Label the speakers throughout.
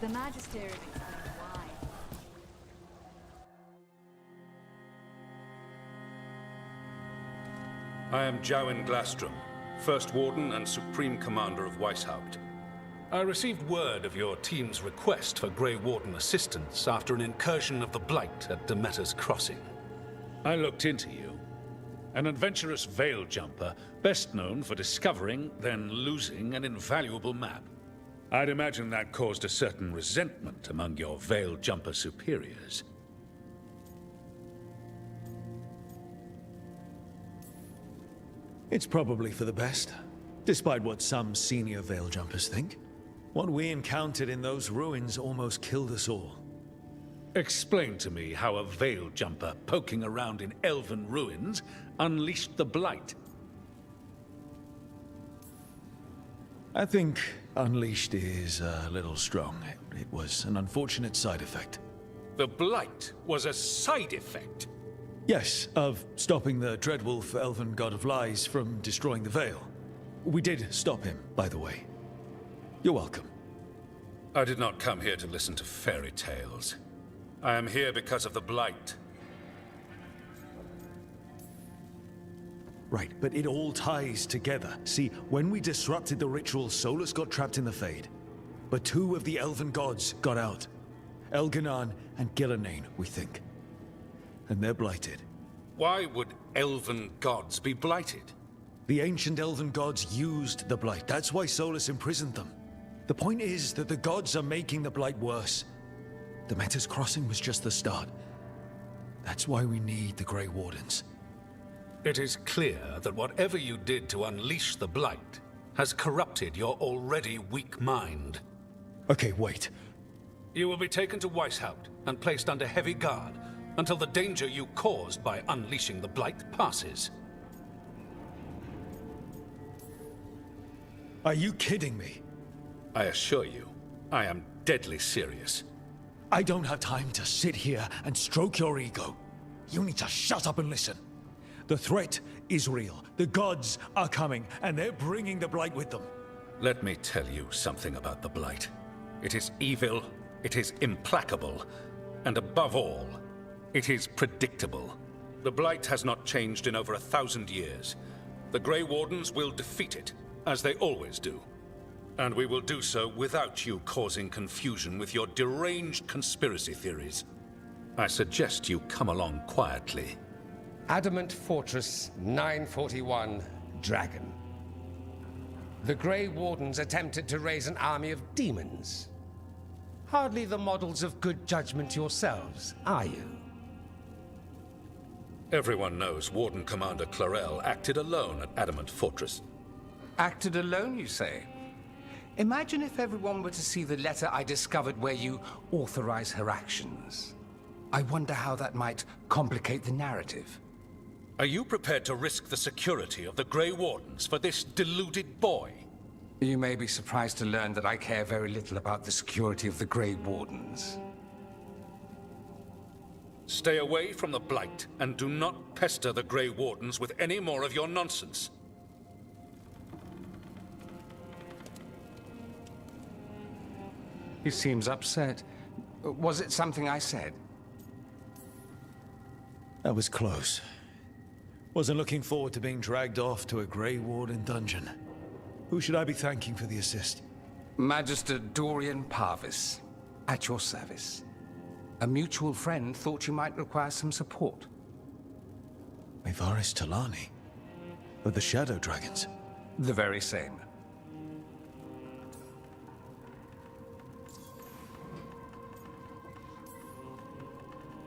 Speaker 1: Did the Magisterium explain why?
Speaker 2: I am Jowin Glastrom, First Warden and Supreme Commander of Weishaupt. I received word of your team's request for Grey Warden assistance after an incursion of the Blight at Demeter's Crossing. I looked into you. An adventurous veil jumper, best known for discovering, then losing an invaluable map. I'd imagine that caused a certain resentment among your veil jumper superiors.
Speaker 3: It's probably for the best, despite what some senior veil jumpers think. What we encountered in those ruins almost killed us all.
Speaker 2: Explain to me how a veil jumper poking around in elven ruins unleashed the Blight.
Speaker 3: I think unleashed is a little strong. It was an unfortunate side effect.
Speaker 2: The Blight was a side effect?
Speaker 3: Yes, of stopping the Dreadwolf, elven god of lies, from destroying the Veil. We did stop him, by the way. You're welcome.
Speaker 2: I did not come here to listen to fairy tales. I am here because of the Blight.
Speaker 3: Right, but it all ties together. See, when we disrupted the ritual, Solus got trapped in the Fade. But two of the elven gods got out. Elganan and Gillanane, we think. And they're blighted.
Speaker 2: Why would elven gods be blighted?
Speaker 3: The ancient elven gods used the Blight. That's why Solus imprisoned them. The point is that the gods are making the Blight worse. Demeter's Crossing was just the start. That's why we need the Grey Wardens.
Speaker 2: It is clear that whatever you did to unleash the Blight has corrupted your already weak mind.
Speaker 3: Okay, wait.
Speaker 2: You will be taken to Weishaupt and placed under heavy guard until the danger you caused by unleashing the Blight passes.
Speaker 3: Are you kidding me?
Speaker 2: I assure you, I am deadly serious.
Speaker 3: I don't have time to sit here and stroke your ego. You need to shut up and listen. The threat is real. The gods are coming, and they're bringing the Blight with them.
Speaker 2: Let me tell you something about the Blight. It is evil, it is implacable, and above all, it is predictable. The Blight has not changed in over 1,000 years. The Grey Wardens will defeat it, as they always do. And we will do so without you causing confusion with your deranged conspiracy theories. I suggest you come along quietly.
Speaker 4: Adamant Fortress 941, Dragon. The Grey Wardens attempted to raise an army of demons. Hardly the models of good judgment yourselves, are you?
Speaker 2: Everyone knows Warden Commander Clarel acted alone at Adamant Fortress.
Speaker 4: Acted alone, you say? Imagine if everyone were to see the letter I discovered where you authorize her actions. I wonder how that might complicate the narrative.
Speaker 2: Are you prepared to risk the security of the Grey Wardens for this deluded boy?
Speaker 4: You may be surprised to learn that I care very little about the security of the Grey Wardens.
Speaker 2: Stay away from the Blight, and do not pester the Grey Wardens with any more of your nonsense.
Speaker 4: He seems upset. Was it something I said?
Speaker 3: That was close. Wasn't looking forward to being dragged off to a Grey Warden dungeon. Who should I be thanking for the assist?
Speaker 4: Magister Dorian Parvis, at your service. A mutual friend thought you might require some support.
Speaker 3: Maevaris Talani? Of the Shadow Dragons?
Speaker 4: The very same.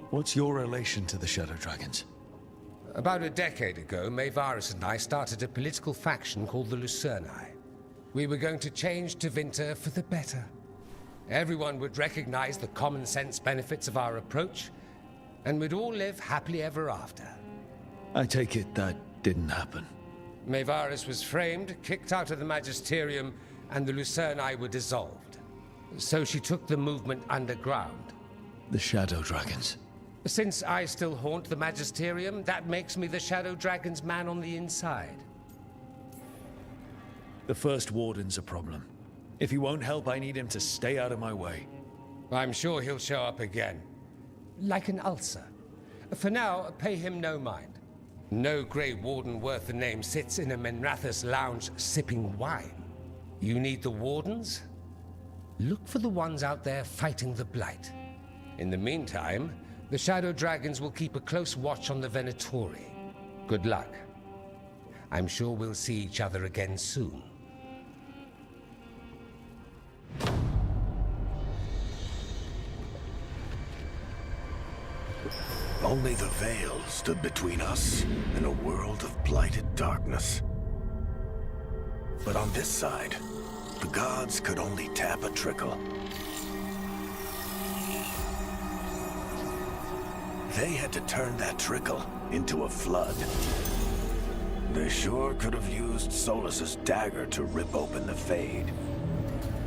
Speaker 3: What's your relation to the Shadow Dragons?
Speaker 4: About a decade ago, Maevaris and I started a political faction called the Lucerni. We were going to change Tevinter for the better. Everyone would recognize the common sense benefits of our approach, and we'd all live happily ever after.
Speaker 3: I take it that didn't happen.
Speaker 4: Maevaris was framed, kicked out of the Magisterium, and the Lucerni were dissolved. So she took the movement underground.
Speaker 3: The Shadow Dragons.
Speaker 4: Since I still haunt the Magisterium, that makes me the Shadow Dragon's man on the inside.
Speaker 3: The First Warden's a problem. If he won't help, I need him to stay out of my way.
Speaker 4: I'm sure he'll show up again. Like an ulcer. For now, pay him no mind. No Grey Warden worth the name sits in a Menrathus lounge sipping wine. You need the Wardens? Look for the ones out there fighting the Blight. In the meantime, the Shadow Dragons will keep a close watch on the Venatori. Good luck. I'm sure we'll see each other again soon.
Speaker 5: Only the veil stood between us and a world of blighted darkness. But on this side, the gods could only tap a trickle. They had to turn that trickle into a flood. They sure could have used Solus's dagger to rip open the Fade.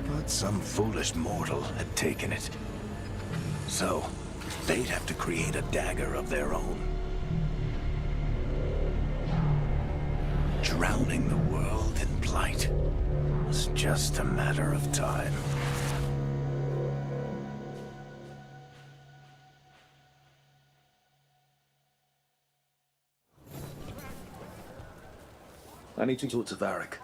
Speaker 5: But some foolish mortal had taken it. So, they'd have to create a dagger of their own. Drowning the world in blight was just a matter of time.
Speaker 6: I need to talk to Varric.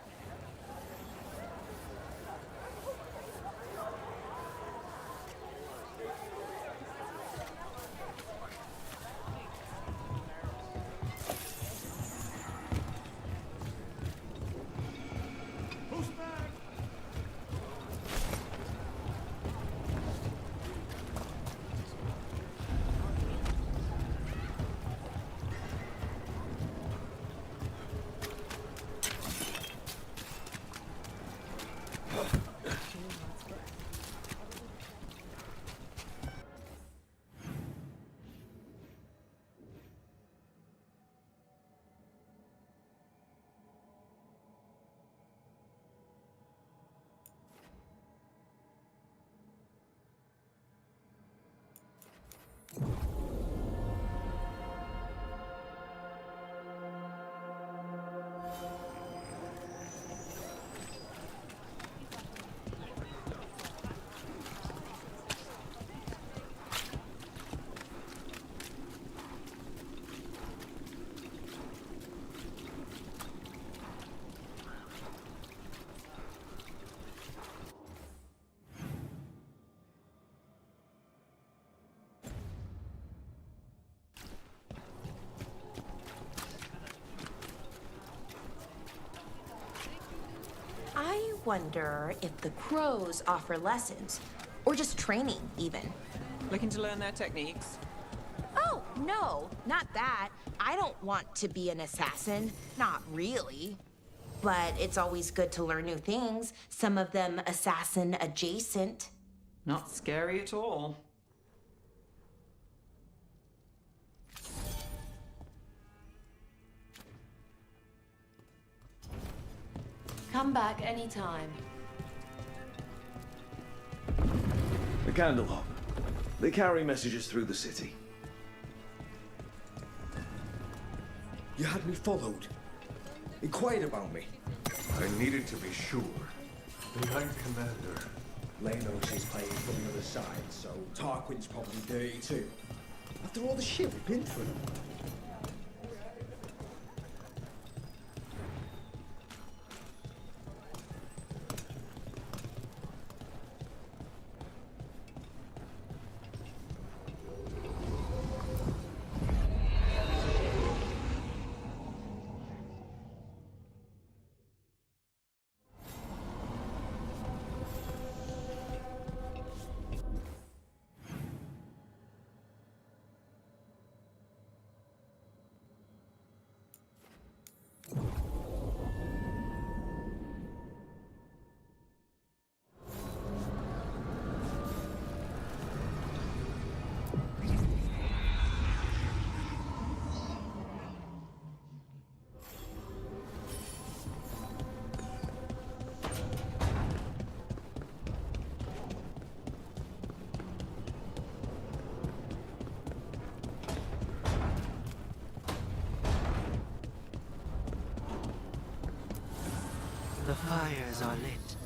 Speaker 7: I wonder if the crows offer lessons, or just training, even.
Speaker 8: Looking to learn their techniques?
Speaker 7: Oh, no, not that. I don't want to be an assassin. Not really. But it's always good to learn new things, some of them assassin adjacent.
Speaker 8: Not scary at all.
Speaker 7: Come back anytime.
Speaker 6: The Candlehop. They carry messages through the city.
Speaker 9: You had me followed. Inquired about me.
Speaker 10: I needed to be sure. The Knight Commander.
Speaker 9: Lanos is playing from the other side, so Tarquin's probably dirty too. After all the shit we've been through.
Speaker 11: The fires are lit.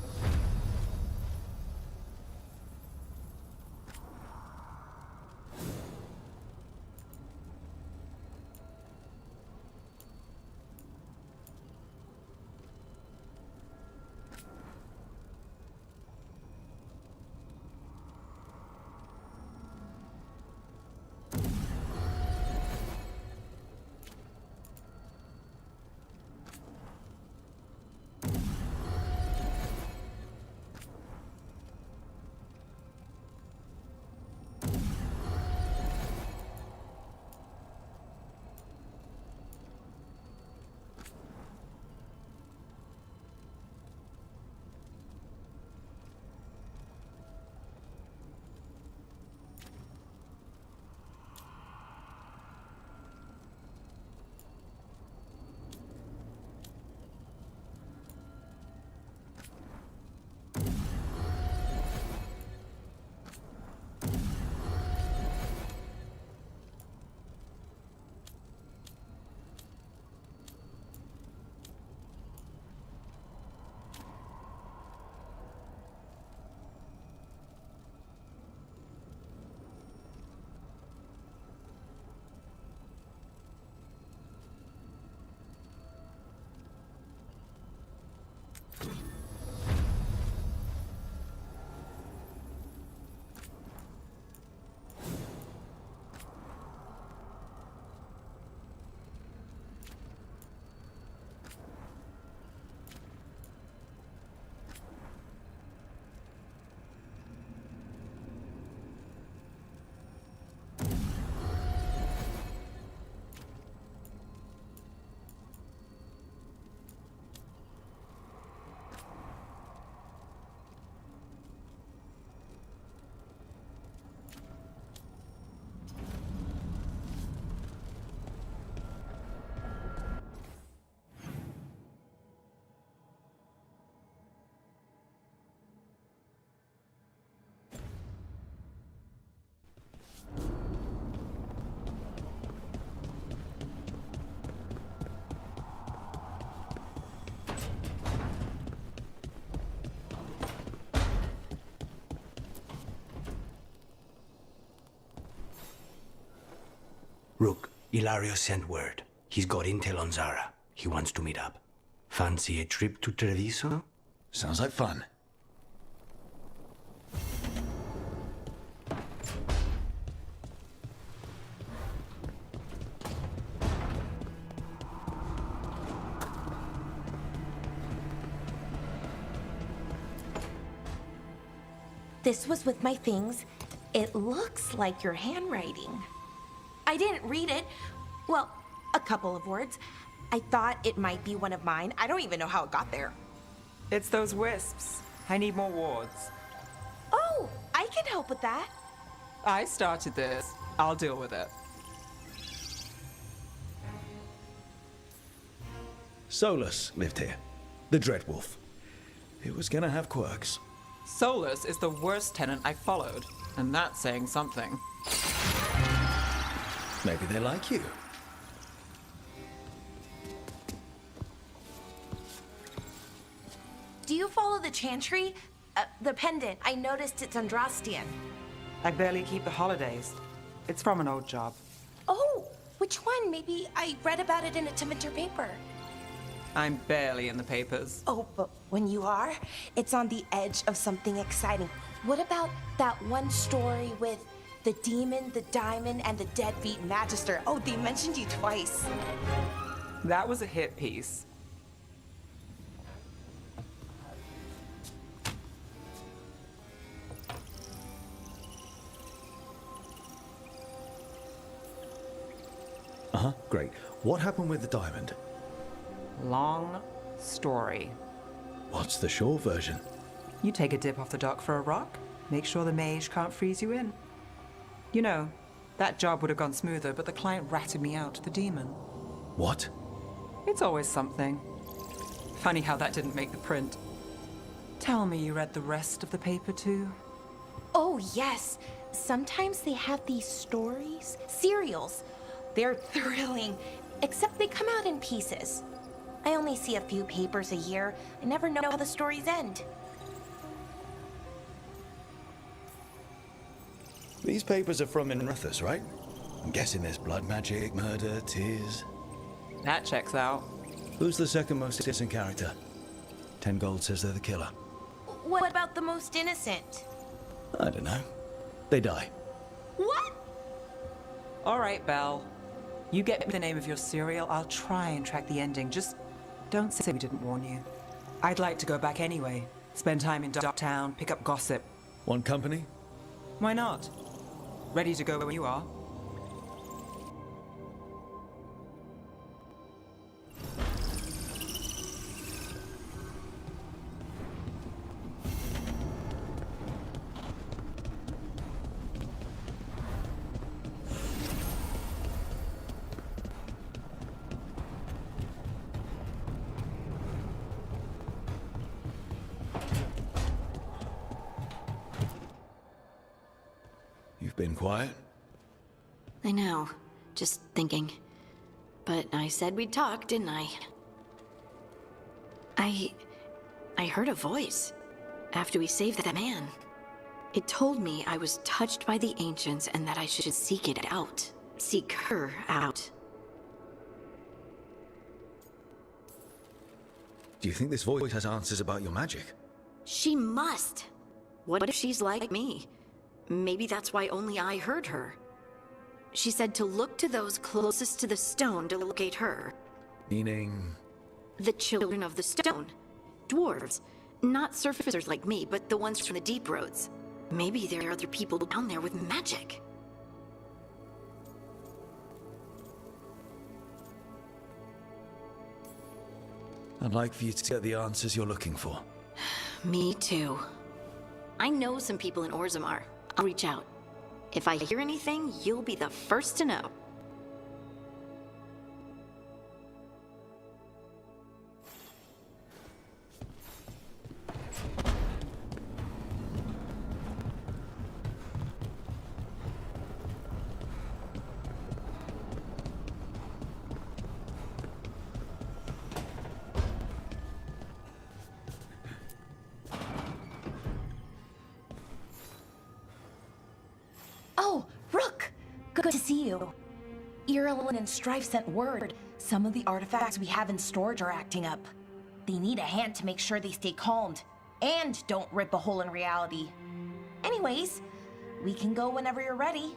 Speaker 12: Rook, Ilario sent word. He's got intel on Zara. He wants to meet up. Fancy a trip to Treviso?
Speaker 3: Sounds like fun.
Speaker 7: This was with my things. It looks like your handwriting. I didn't read it. Well, a couple of words. I thought it might be one of mine. I don't even know how it got there.
Speaker 8: It's those wisps. I need more wards.
Speaker 7: Oh, I can help with that.
Speaker 8: I started this. I'll deal with it.
Speaker 3: Solus lived here. The Dreadwolf. It was gonna have quirks.
Speaker 8: Solus is the worst tenant I followed, and that's saying something.
Speaker 3: Maybe they like you.
Speaker 7: Do you follow the chantry? The pendant. I noticed it's Andrastian.
Speaker 8: I barely keep the holidays. It's from an old job.
Speaker 7: Oh, which one? Maybe I read about it in a Timenter paper.
Speaker 8: I'm barely in the papers.
Speaker 7: Oh, but when you are, it's on the edge of something exciting. What about that one story with the demon, the diamond, and the deadbeat magister? Oh, they mentioned you twice.
Speaker 8: That was a hit piece.
Speaker 3: Uh-huh, great. What happened with the diamond?
Speaker 8: Long story.
Speaker 3: What's the short version?
Speaker 8: You take a dip off the dock for a rock, make sure the mage can't freeze you in. You know, that job would have gone smoother, but the client ratted me out to the demon.
Speaker 3: What?
Speaker 8: It's always something. Funny how that didn't make the print. Tell me you read the rest of the paper too?
Speaker 7: Oh, yes. Sometimes they have these stories, serials. They're thrilling, except they come out in pieces. I only see a few papers a year. I never know how the stories end.
Speaker 3: These papers are from Inrethus, right? I'm guessing there's blood magic, murder, tears.
Speaker 8: That checks out.
Speaker 3: Who's the second most innocent character? 10 gold says they're the killer.
Speaker 7: What about the most innocent?
Speaker 3: I don't know. They die.
Speaker 7: What?
Speaker 8: All right, Belle. You get me the name of your cereal, I'll try and track the ending. Just don't say we didn't warn you. I'd like to go back anyway. Spend time in Docktown, pick up gossip.
Speaker 3: Want company?
Speaker 8: Why not? Ready to go when you are.
Speaker 3: You've been quiet?
Speaker 13: I know. Just thinking. But I said we'd talk, didn't I? I heard a voice after we saved that man. It told me I was touched by the ancients and that I should seek it out. Seek her out.
Speaker 3: Do you think this voice has answers about your magic?
Speaker 13: She must. What if she's like me? Maybe that's why only I heard her. She said to look to those closest to the stone to locate her.
Speaker 3: Meaning?
Speaker 13: The children of the stone. Dwarves. Not surfacers like me, but the ones from the deep roads. Maybe there are other people down there with magic.
Speaker 3: I'd like for you to get the answers you're looking for.
Speaker 13: Me too. I know some people in Orzammar. I'll reach out. If I hear anything, you'll be the first to know.
Speaker 7: Oh, Rook! Good to see you. Irulan and Strife sent word. Some of the artifacts we have in storage are acting up. They need a hand to make sure they stay calmed. And don't rip a hole in reality. Anyways, we can go whenever you're ready.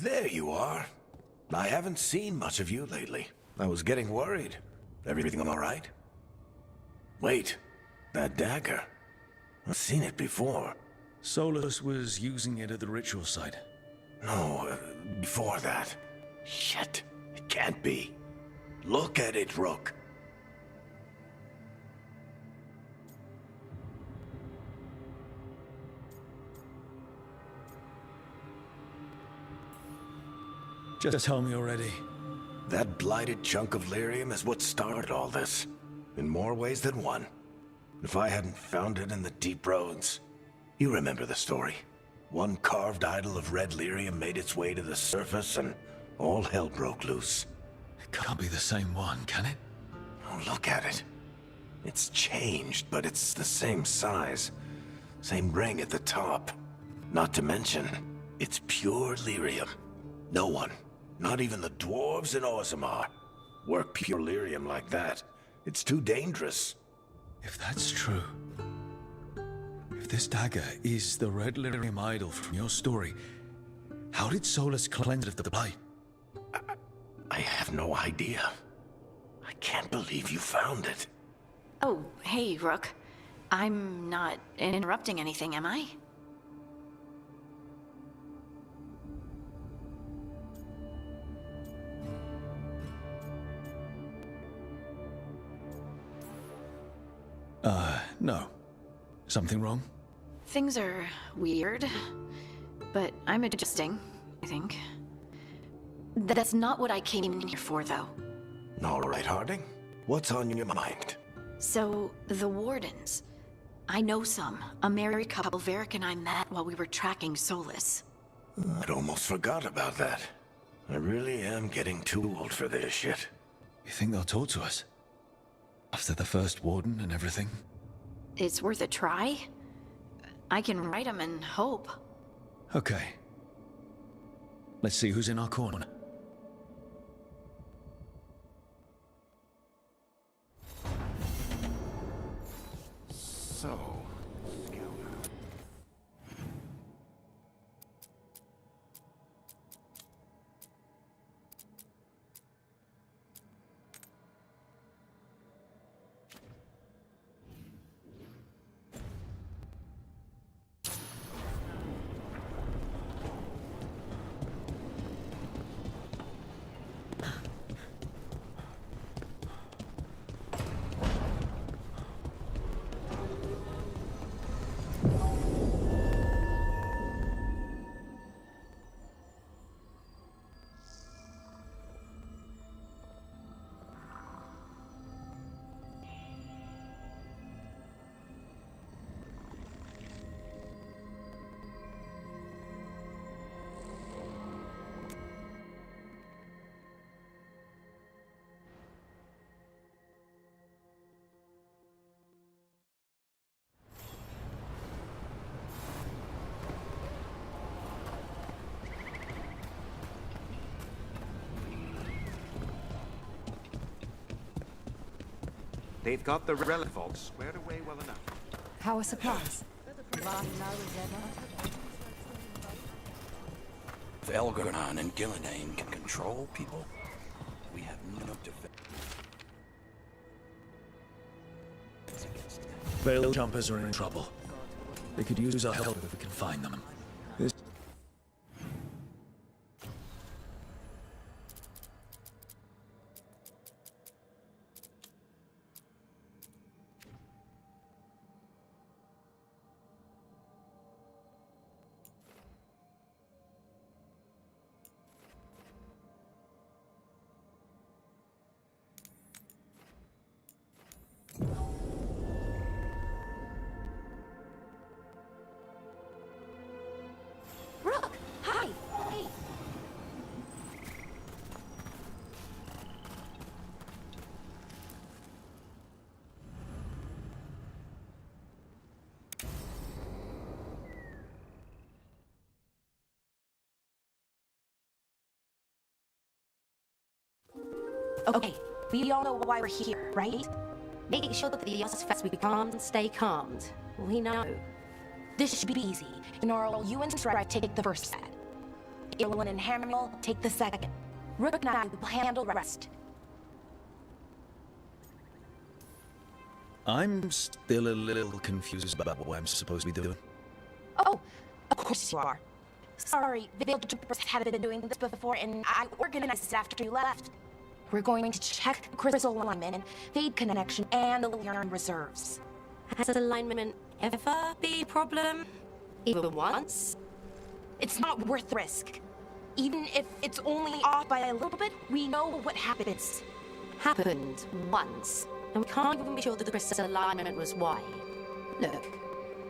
Speaker 5: There you are. I haven't seen much of you lately. I was getting worried. Everything all right? Wait, that dagger. I've seen it before.
Speaker 3: Solus was using it at the ritual site.
Speaker 5: No, before that. Shit, it can't be. Look at it, Rook.
Speaker 3: Just tell me already.
Speaker 5: That blighted chunk of lyrium is what started all this. in more ways than one. If I hadn't found it in the deep roads. You remember the story. One carved idol of red lyrium made its way to the surface and all hell broke loose.
Speaker 3: It can't be the same one, can it?
Speaker 5: Oh, look at it. It's changed, but it's the same size. Same ring at the top. Not to mention, it's pure lyrium. No one, not even the dwarves in Orzammar, work pure lyrium like that. It's too dangerous.
Speaker 3: If that's true, if this dagger is the red lyrium idol from your story, how did Solus cleanse it of the blight?
Speaker 5: I have no idea. I can't believe you found it.
Speaker 13: Oh, hey, Rook. I'm not interrupting anything, am I?
Speaker 3: No. Something wrong?
Speaker 13: Things are weird, but I'm adjusting, I think. That's not what I came in here for, though.
Speaker 5: All right, Harding. What's on your mind?
Speaker 13: So, the Wardens. I know some. A married couple Varric and I met while we were tracking Solus.
Speaker 5: I'd almost forgot about that. I really am getting too old for this shit.
Speaker 3: You think they'll talk to us? After the first Warden and everything?
Speaker 13: It's worth a try. I can write them and hope.
Speaker 3: Okay. Let's see who's in our corner.
Speaker 5: So...
Speaker 14: They've got the relic vault squared away well enough.
Speaker 1: How are supplies?
Speaker 15: If Elgar'nan and Gillinane can control people, we have no defense.
Speaker 3: Veil jumpers are in trouble. They could use our help if we can find them. This...
Speaker 7: Rook! Hi! Hey! Okay, we all know why we're here, right? Making sure that the as we become stay calmed. We know. This should be easy. Gnarl, you and Strife take the first set. Ilwin and Hammermill take the second. Rook and I will handle the rest.
Speaker 3: I'm still a little confused about what I'm supposed to be doing.
Speaker 7: Oh, of course you are. Sorry, the Veiled Troopers haven't been doing this before, and I organized it after you left. We're going to check crystal alignment and fade connection and the Lyran reserves.
Speaker 16: Has alignment ever been a problem? Even once?
Speaker 7: It's not worth the risk. Even if it's only off by a little bit, we know what happens.
Speaker 16: Happened once. And we can't even be sure that the crystal alignment was white. Look,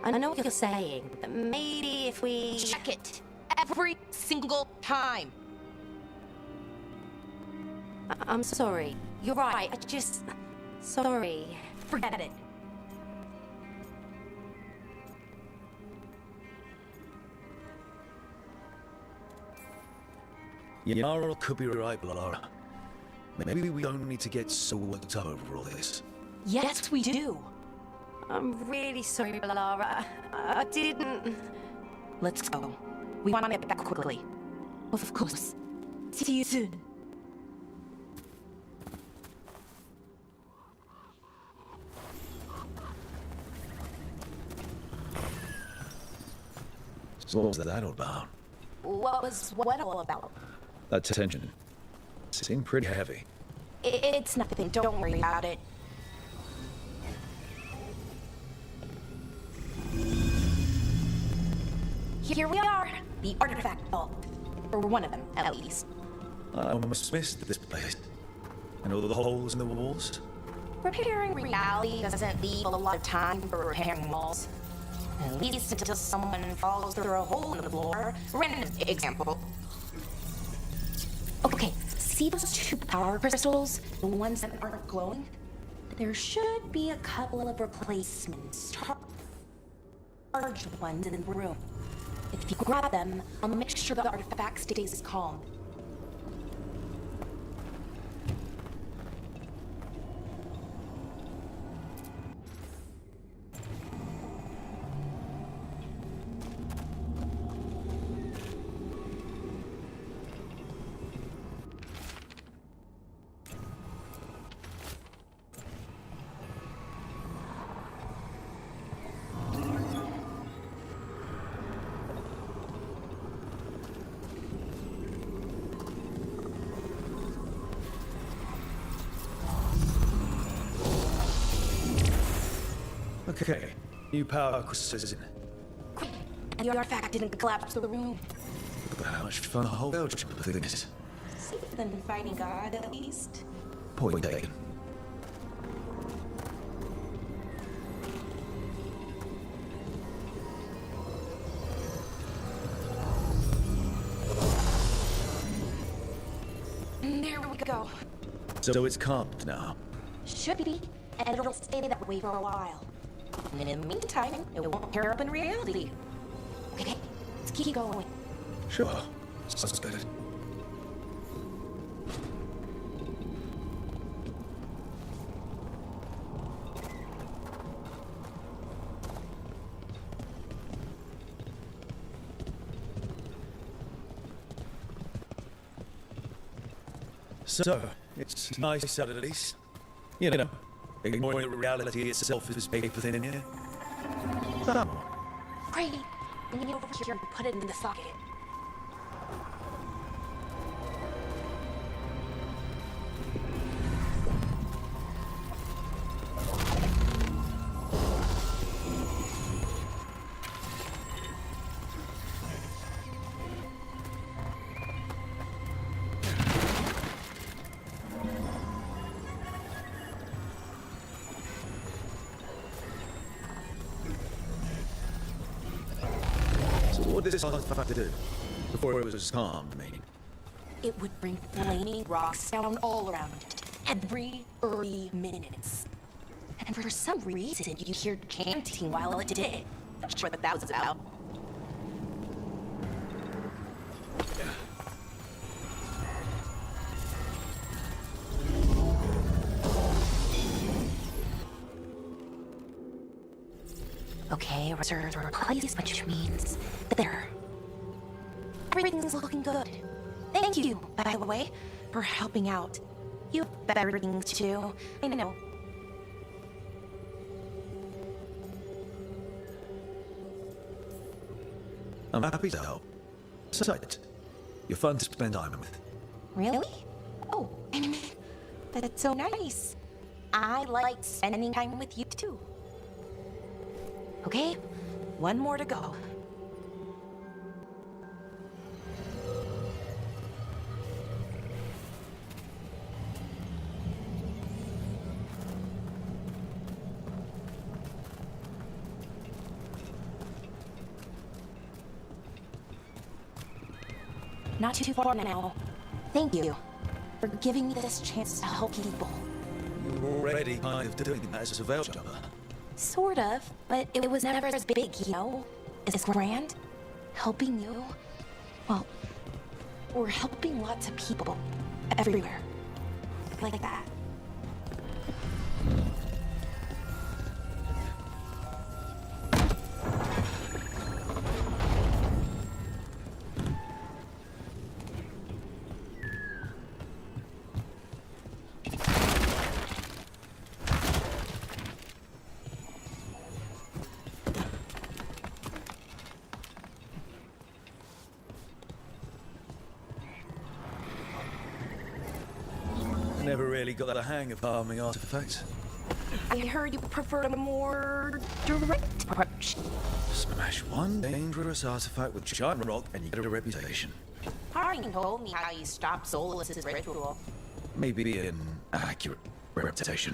Speaker 16: I know what you're saying, but maybe if we...
Speaker 7: Check it! Every single time!
Speaker 16: I'm sorry. You're right, I just... Sorry.
Speaker 7: Forget it.
Speaker 3: Yara could be right, Laura. Maybe we don't need to get so worked up over all this.
Speaker 7: Yes, we do.
Speaker 16: I'm really sorry, Lara. I didn't...
Speaker 7: Let's go. We want to get back quickly. Of course. See you soon.
Speaker 3: So what was that all about?
Speaker 7: What was what all about?
Speaker 3: That tension seemed pretty heavy.
Speaker 7: It's nothing. Don't worry about it. Here we are. The artifact vault. Or one of them, at least.
Speaker 3: I almost missed this place. And all the holes in the walls.
Speaker 7: Repairing reality doesn't leave a lot of time for repairing walls. At least until someone falls through a hole in the floor. Random example. Okay, see those two power crystals? The ones that aren't glowing? There should be a couple of replacements. Charged ones in the room. If you grab them, I'll make sure the artifact stays calm.
Speaker 3: Okay, new power crystals in.
Speaker 7: Quick, and the artifact didn't collapse through the room.
Speaker 3: Look at how much fun the whole Belgium thing is.
Speaker 7: Safer than fighting God, at least.
Speaker 3: Point taken.
Speaker 7: And there we go.
Speaker 3: So it's calmed now.
Speaker 7: Should be, and it'll stay that way for a while. And in the meantime, it won't tear up in reality. Okay, let's keep going.
Speaker 3: Sure. Sounds good. So, it's nice out at least. You know, ignoring the reality itself is paper thin in here.
Speaker 7: Great. Bring it over here and put it in the socket.
Speaker 3: What did this artifact to do? Before it was calmed, I mean.
Speaker 7: It would bring flaming rocks down all around it, every 30 minutes. And for some reason, you hear chanting while it did it. Not sure what that was about. Okay, reserves were replaced, which means there. Everything's looking good. Thank you, by the way, for helping out. You have better things to do. I know.
Speaker 3: I'm happy to help. Besides, you're fun to spend time with.
Speaker 7: Really? Oh, that's so nice. I like spending time with you too. Okay, one more to go. not too far now. Thank you for giving me this chance to help people.
Speaker 3: You're already kind of doing that as a surveil jobber.
Speaker 7: Sort of, but it was never as big, you know? As grand. Helping you. Well, we're helping lots of people. Everywhere. Like that.
Speaker 3: Never really got the hang of harming artifacts.
Speaker 7: I heard you preferred a more direct approach.
Speaker 3: Smash one dangerous artifact with giant rock and you get a reputation.
Speaker 7: Harding told me how you stopped Solus's ritual.
Speaker 3: Maybe an accurate reputation.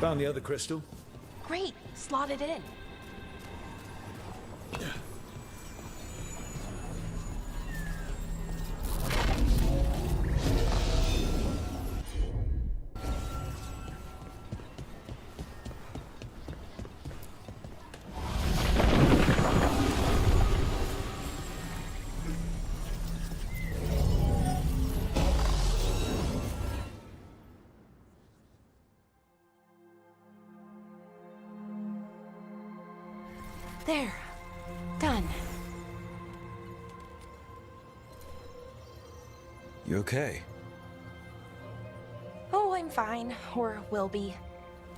Speaker 3: Found the other crystal.
Speaker 7: Great, slot it in. There. Done.
Speaker 3: You okay?
Speaker 7: Oh, I'm fine. Or will be.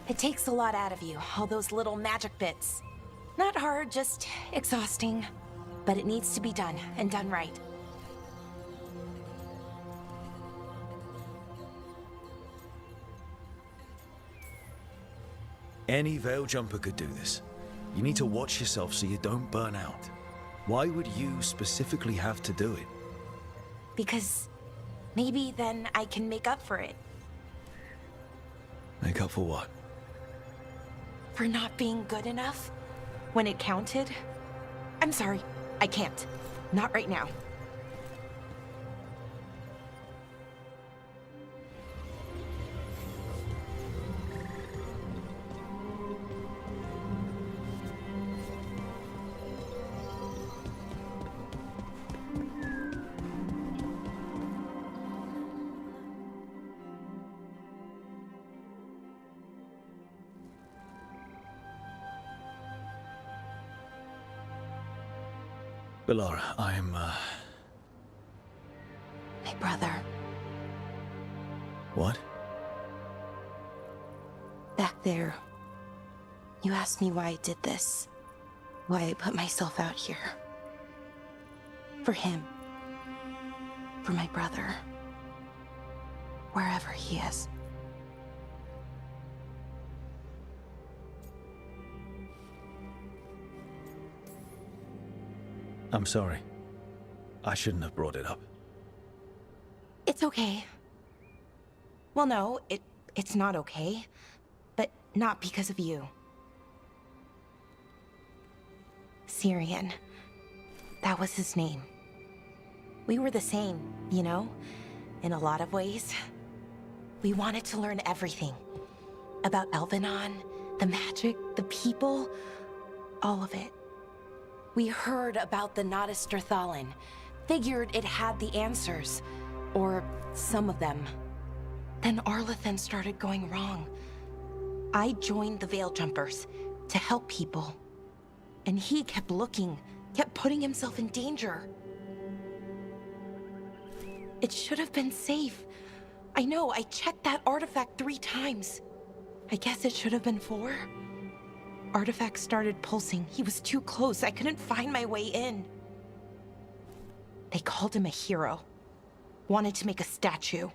Speaker 7: It takes a lot out of you, all those little magic bits. Not hard, just exhausting. But it needs to be done, and done right.
Speaker 3: Any Veil Jumper could do this. You need to watch yourself so you don't burn out. Why would you specifically have to do it?
Speaker 7: Because maybe then I can make up for it.
Speaker 3: Make up for what?
Speaker 7: For not being good enough when it counted. I'm sorry, I can't. Not right now.
Speaker 3: Bellara, I'm,
Speaker 7: My brother.
Speaker 3: What?
Speaker 7: Back there. You asked me why I did this. Why I put myself out here. For him. For my brother. Wherever he is.
Speaker 3: I'm sorry. I shouldn't have brought it up.
Speaker 7: It's okay. Well, no, it's not okay. But not because of you. Syrian. That was his name. We were the same, you know? In a lot of ways. We wanted to learn everything. About Elvenon, the magic, the people, all of it. We heard about the Notisterthalin, figured it had the answers, or some of them. Then Arlathan started going wrong. I joined the Veil Jumpers to help people. And he kept looking, kept putting himself in danger. It should have been safe. I know, I checked that artifact 3 times. I guess it should have been 4. Artifact started pulsing. He was too close. I couldn't find my way in. They called him a hero. Wanted to make a statue.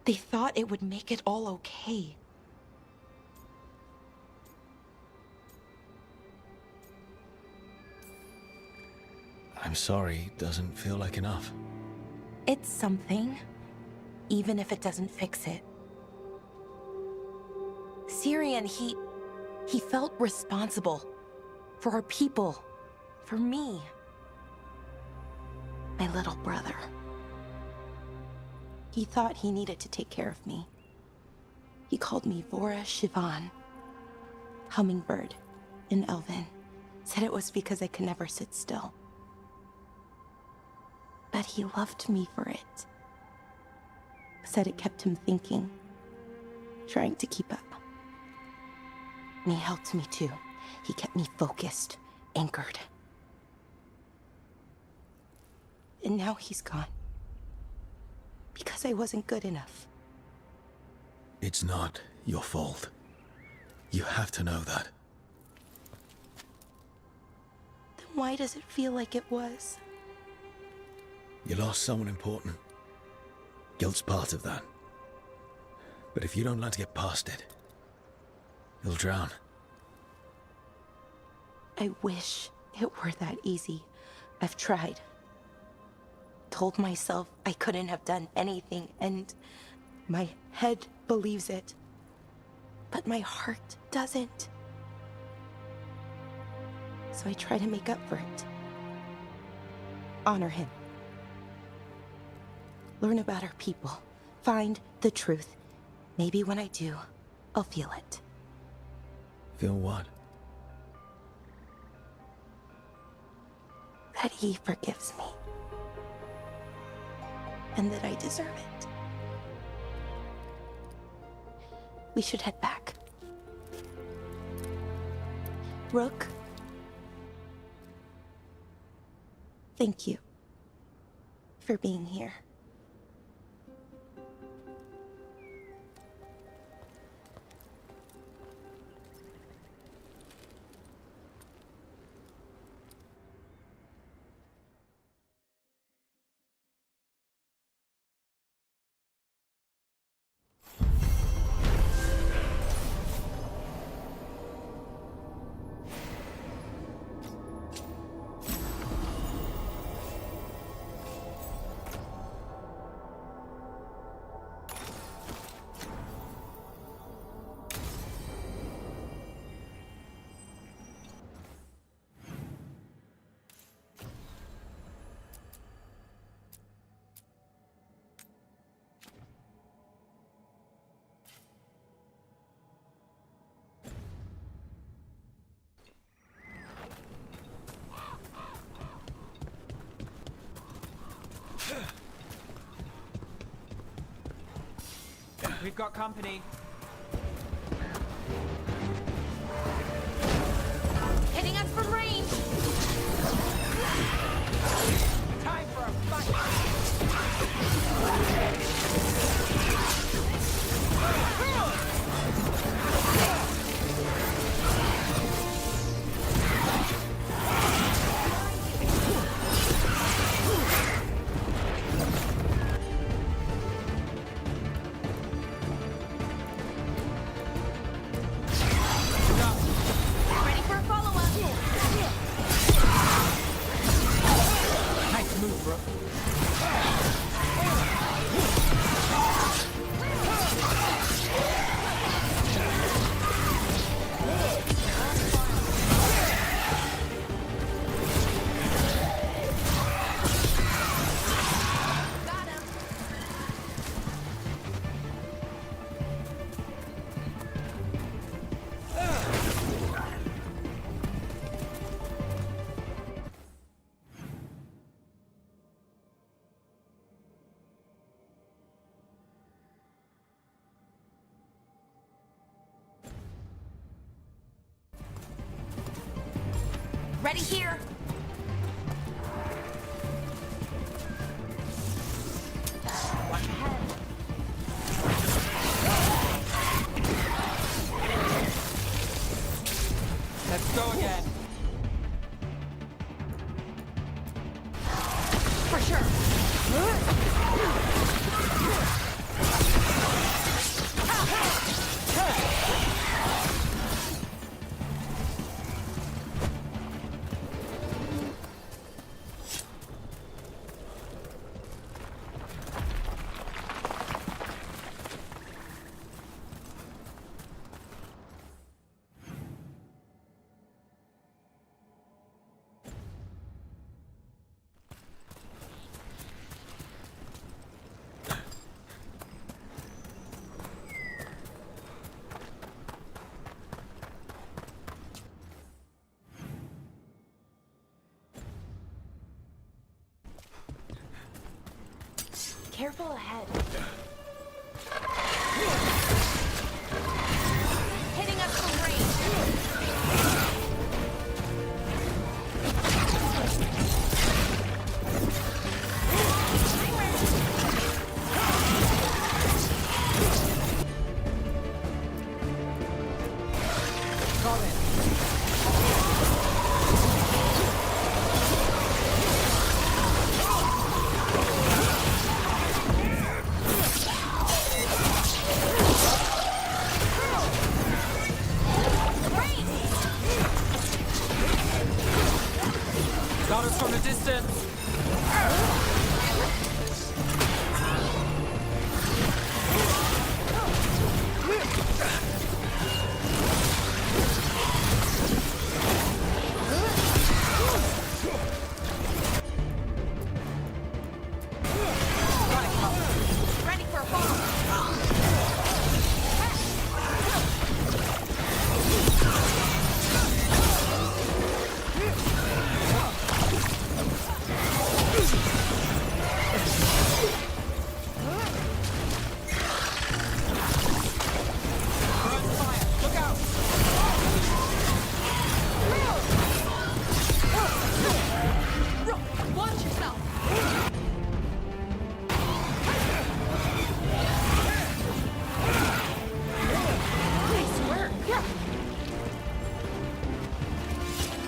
Speaker 7: They thought it would make it all okay.
Speaker 3: I'm sorry, doesn't feel like enough.
Speaker 7: It's something, even if it doesn't fix it. Syrian, he felt responsible. For our people. For me. My little brother. He thought he needed to take care of me. He called me Vora Shivan. Hummingbird in Elven. Said it was because I could never sit still. But he loved me for it. Said it kept him thinking. Trying to keep up. And he helped me too. He kept me focused, anchored. And now he's gone. Because I wasn't good enough.
Speaker 3: It's not your fault. You have to know that.
Speaker 7: Then why does it feel like it was?
Speaker 3: You lost someone important. Guilt's part of that. But if you don't learn to get past it, you'll drown.
Speaker 7: I wish it were that easy. I've tried. Told myself I couldn't have done anything, and my head believes it. But my heart doesn't. So I try to make up for it. Honor him. Learn about our people. Find the truth. Maybe when I do, I'll feel it.
Speaker 3: Feel what?
Speaker 7: That he forgives me. And that I deserve it. We should head back. Rook. Thank you for being here.
Speaker 8: We've got company.
Speaker 7: Hitting us from range!
Speaker 8: Time for a fight!
Speaker 7: Ready for a follow-up!
Speaker 8: Nice move, bro.
Speaker 7: Ready here! Watch ahead.
Speaker 8: Let's go again.
Speaker 7: For sure! Careful ahead. Hitting us from range.
Speaker 8: Got us from the distance.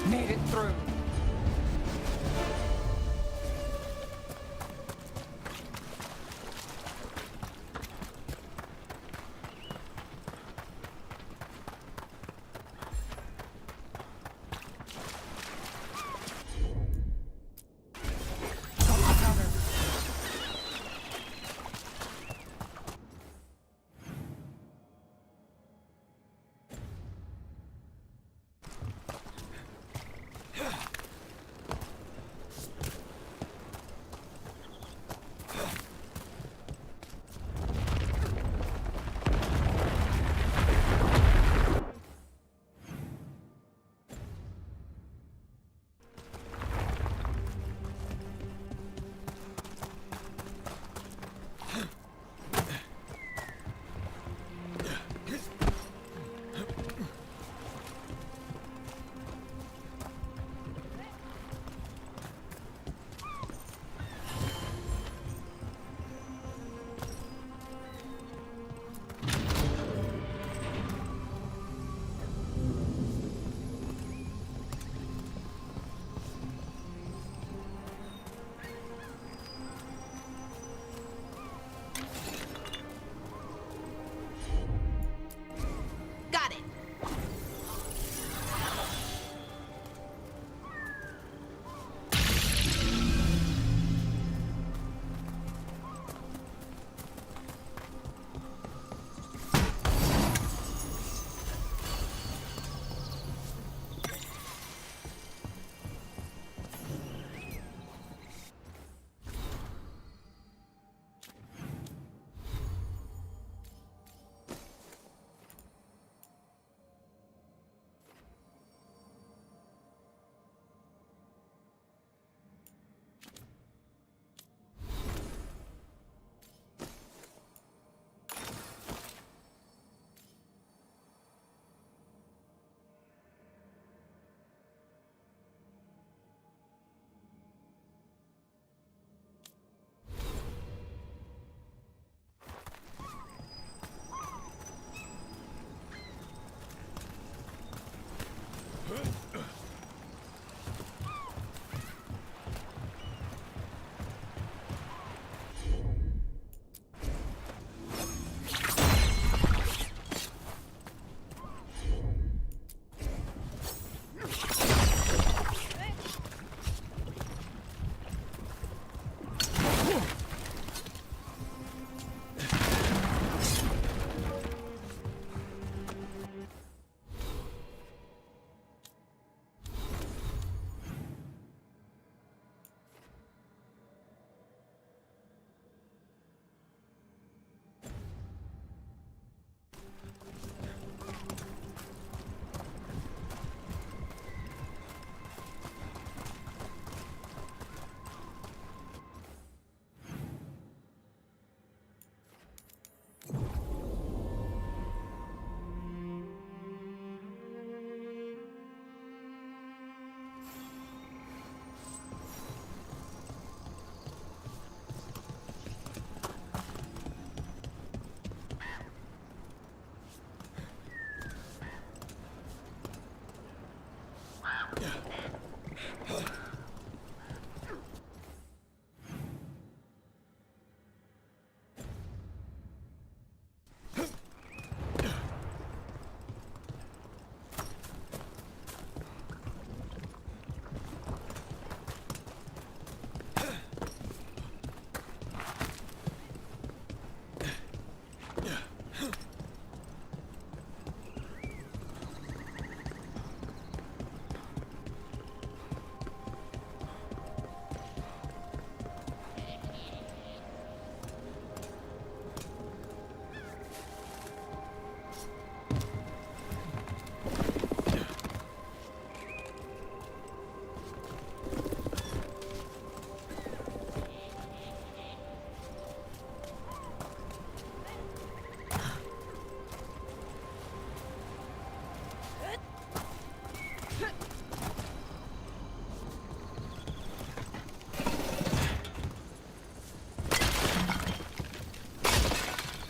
Speaker 8: Made it through.
Speaker 7: Got it.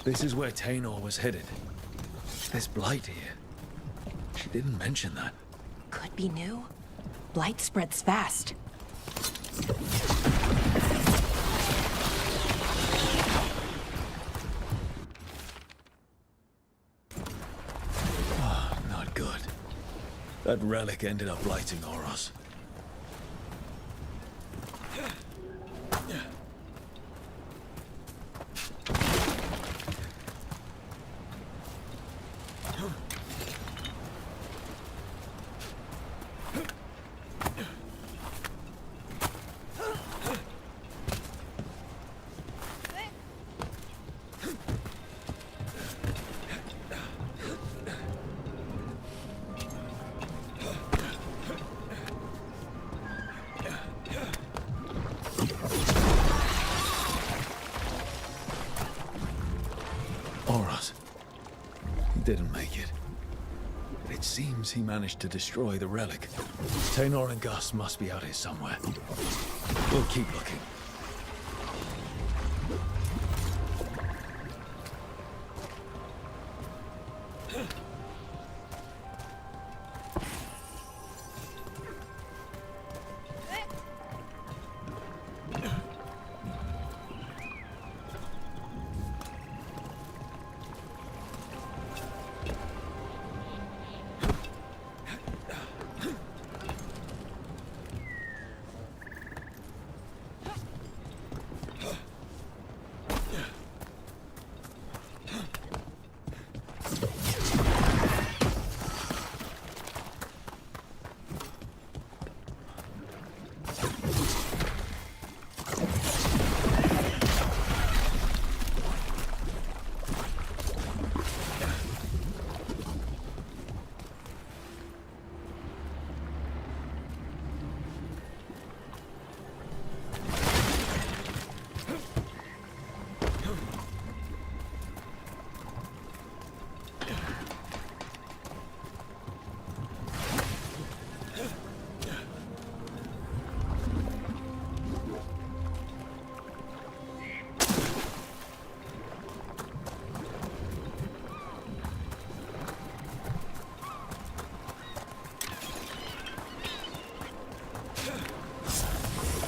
Speaker 3: This is where Tainor was headed. There's blight here. She didn't mention that.
Speaker 7: Could be new. Blight spreads fast.
Speaker 3: Oh, not good. That relic ended up blighting Oros. Oros. He didn't make it. But it seems he managed to destroy the relic. Tainor and Gus must be out here somewhere. We'll keep looking.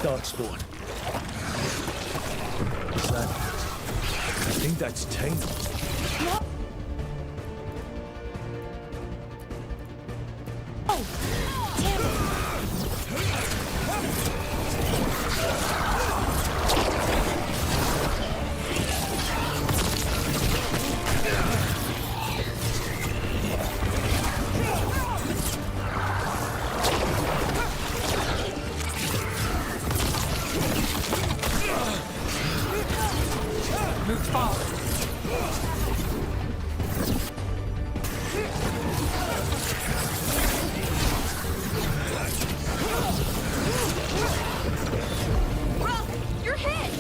Speaker 3: Darkspawn. What's that? I think that's Tainor.
Speaker 7: What? Oh, damn
Speaker 8: Move fast.
Speaker 7: Rock, you're hit!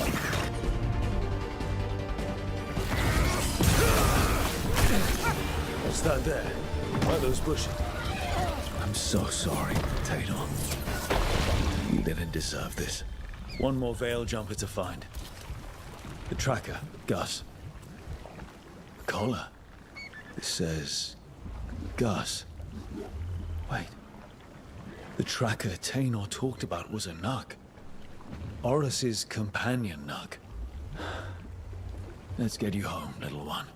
Speaker 3: What's that there? Why those bushes? I'm so sorry, Tainor. You didn't deserve this. One more Veil Jumper to find. The tracker, Gus. Collar. It says... Gus. Wait. The tracker Tainor talked about was a Nug. Oros's companion Nug. Let's get you home, little one.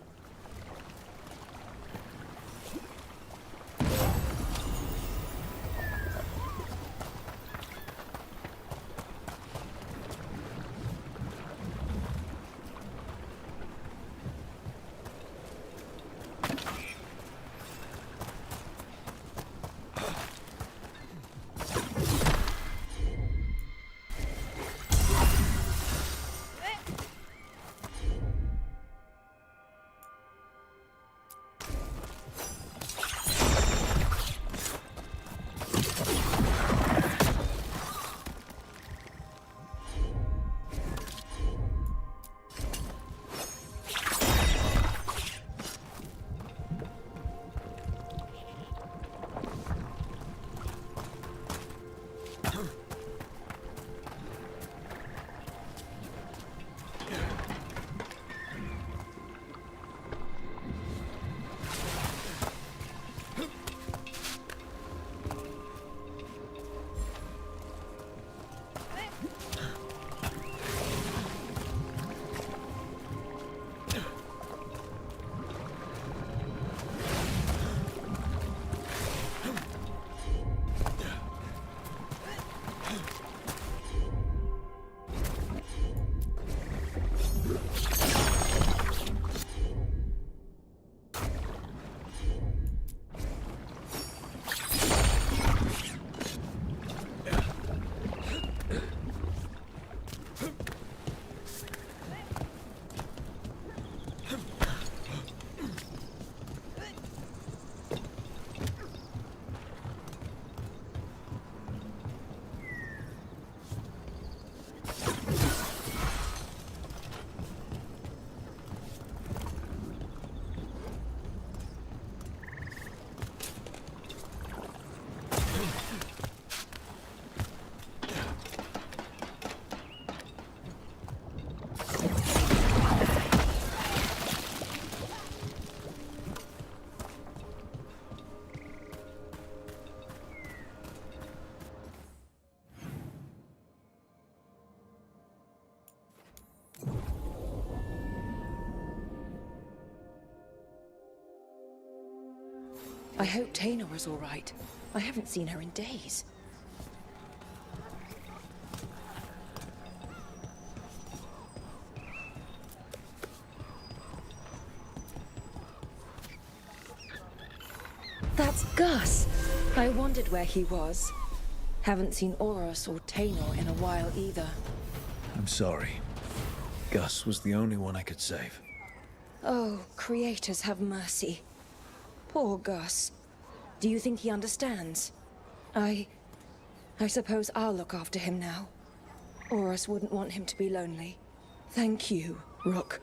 Speaker 17: I hope Taynor is all right. I haven't seen her in days. That's Gus. I wondered where he was. Haven't seen Oros or Taynor in a while either.
Speaker 3: I'm sorry. Gus was the only one I could save.
Speaker 17: Oh, creators have mercy. Poor Gus. Do you think he understands? I suppose I'll look after him now. Oros wouldn't want him to be lonely. Thank you, Rook.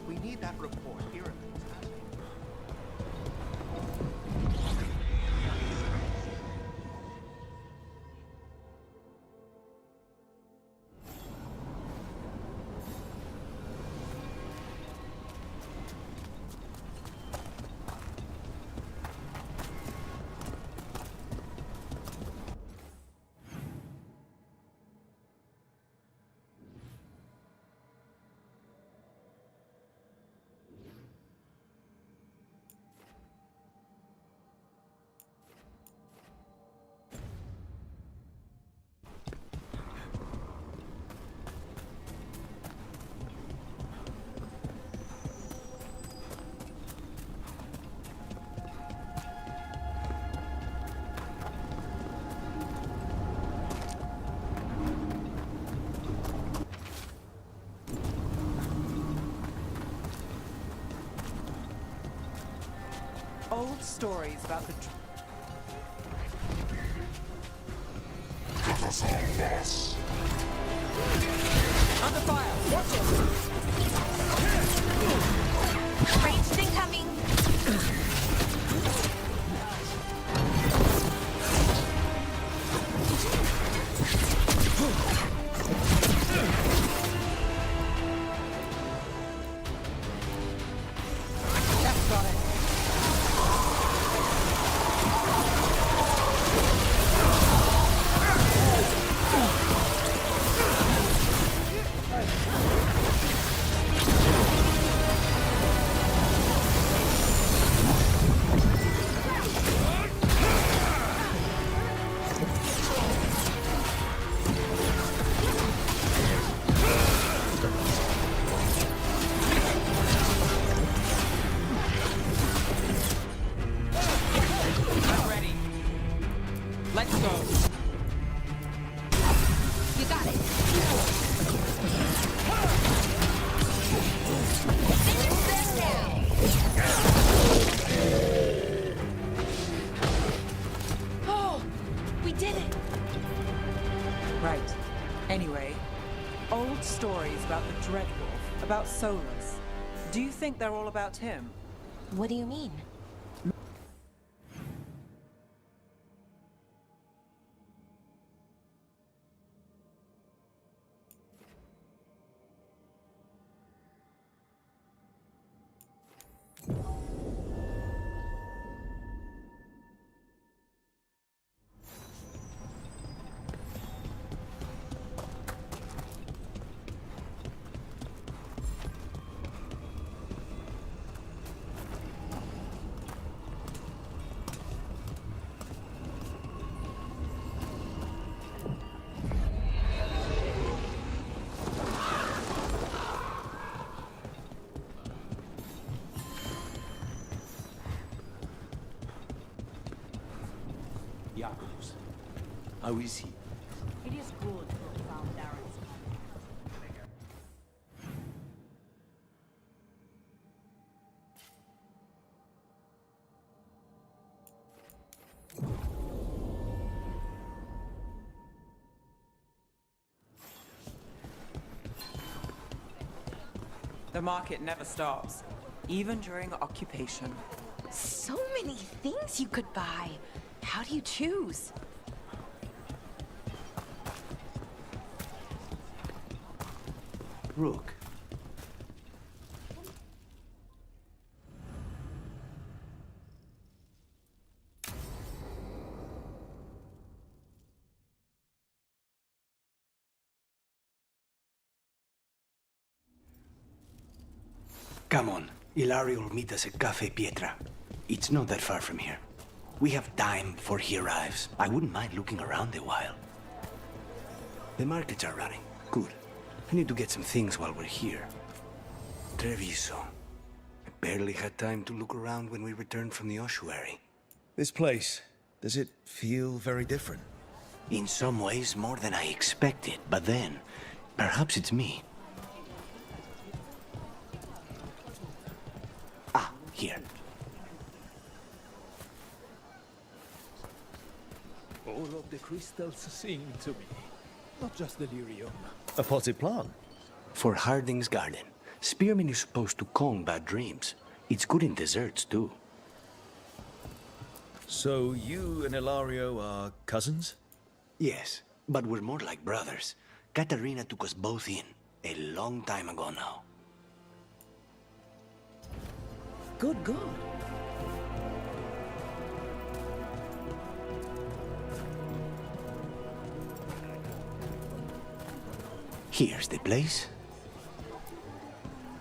Speaker 14: We need that report here in the town.
Speaker 8: Old stories about the...
Speaker 18: Let us all pass.
Speaker 8: Under fire! Watch it!
Speaker 7: Ranged incoming!
Speaker 8: That's got it. About Solus. Do you think they're all about him?
Speaker 16: What do you mean?
Speaker 12: Jakobs. How is he?
Speaker 16: It is good to have found Darren's.
Speaker 8: The market never stops, even during occupation.
Speaker 7: So many things you could buy. How do you choose?
Speaker 12: Rook. Come on. Ilario will meet us at Cafe Pietra. It's not that far from here. We have time before he arrives. I wouldn't mind looking around a while. The markets are running. Good. I need to get some things while we're here. Treviso. I barely had time to look around when we returned from the ossuary.
Speaker 3: This place, does it feel very different?
Speaker 12: In some ways, more than I expected. But then, perhaps it's me. Ah, here.
Speaker 18: All of the crystals sing to me, not just delirium.
Speaker 3: A potted plant?
Speaker 12: For Harding's garden. Spearmint is supposed to calm bad dreams. It's good in desserts, too.
Speaker 3: So you and Ilario are cousins?
Speaker 12: Yes, but we're more like brothers. Katarina took us both in, a long time ago now.
Speaker 9: Good God.
Speaker 12: Here's the place.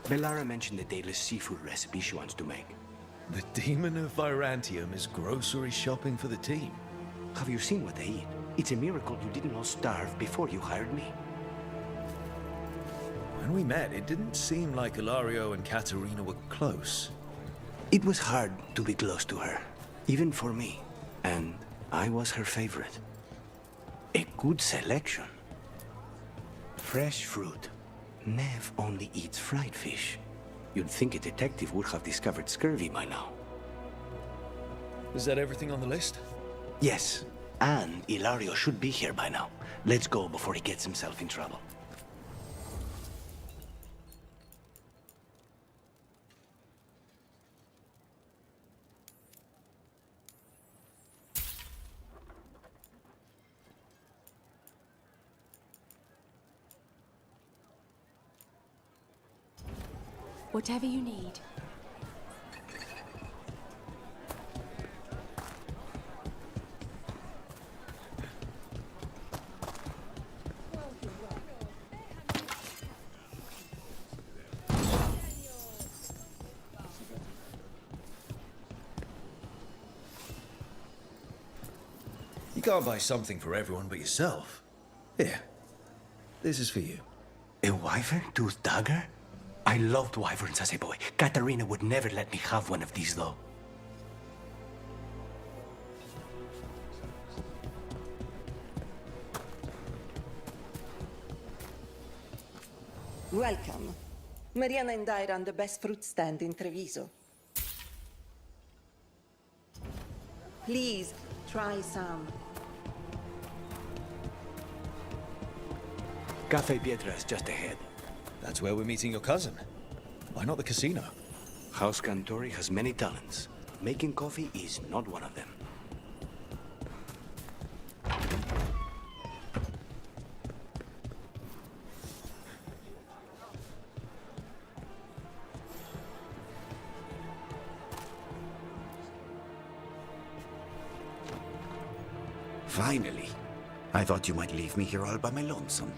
Speaker 12: Bellara mentioned the daily seafood recipe she wants to make.
Speaker 3: The Demon of Virantium is grocery shopping for the team.
Speaker 12: Have you seen what they eat? It's a miracle you didn't all starve before you hired me.
Speaker 3: When we met, it didn't seem like Ilario and Katerina were close.
Speaker 12: It was hard to be close to her, even for me. And I was her favorite. A good selection. Fresh fruit. Nev only eats fried fish. You'd think a detective would have discovered scurvy by now.
Speaker 3: Is that everything on the list?
Speaker 12: Yes, and Ilario should be here by now. Let's go before he gets himself in trouble.
Speaker 16: Whatever you need.
Speaker 3: You can't buy something for everyone but yourself. Here, this is for you.
Speaker 12: A wyvern-toothed dagger? I loved wyverns as a boy. Katarina would never let me have one of these, though.
Speaker 19: Welcome. Mariana and I run the best fruit stand in Treviso. Please, try some.
Speaker 12: Cafe Pietra is just ahead.
Speaker 3: That's where we're meeting your cousin. Why not the casino?
Speaker 12: House Cantori has many talents. Making coffee is not one of them.
Speaker 5: Finally. I thought you might leave me here all by my lonesome.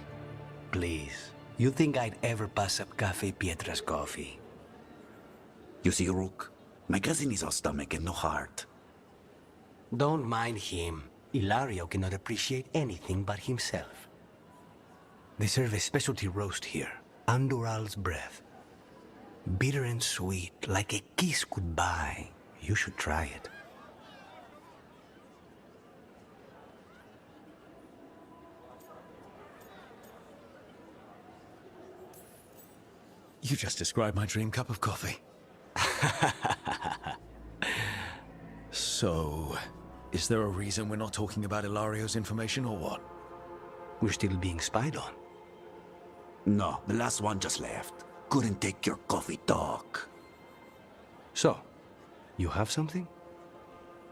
Speaker 12: Please. You think I'd ever pass up Cafe Pietra's coffee?
Speaker 5: You see, Rook, my cousin is all stomach and no heart.
Speaker 12: Don't mind him. Ilario cannot appreciate anything but himself. They serve a specialty roast here, Andoral's breath. Bitter and sweet, like a kiss goodbye. You should try it.
Speaker 3: You just described my dream cup of coffee. So, is there a reason we're not talking about Ilario's information or what?
Speaker 12: We're still being spied on.
Speaker 5: No, the last one just left. Couldn't take your coffee talk.
Speaker 12: So, you have something?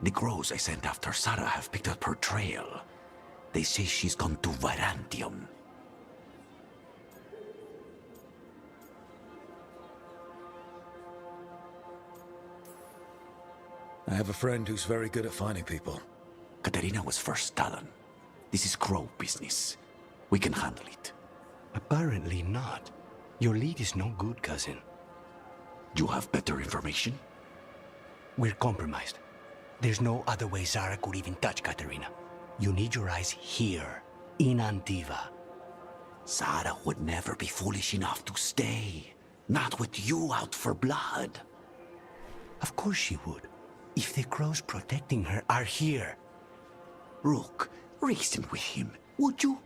Speaker 5: The crows I sent after Sarah have picked up her trail. They say she's gone to Virantium.
Speaker 3: I have a friend who's very good at finding people.
Speaker 5: Katerina was first Talon. This is crow business. We can handle it.
Speaker 12: Apparently not. Your lead is no good, cousin.
Speaker 5: You have better information?
Speaker 12: We're compromised. There's no other way Zara could even touch Katerina. You need your eyes here, in Antiva.
Speaker 5: Zara would never be foolish enough to stay. Not with you out for blood.
Speaker 12: Of course she would. If the crows protecting her are here.
Speaker 5: Rook, reason with him, would you?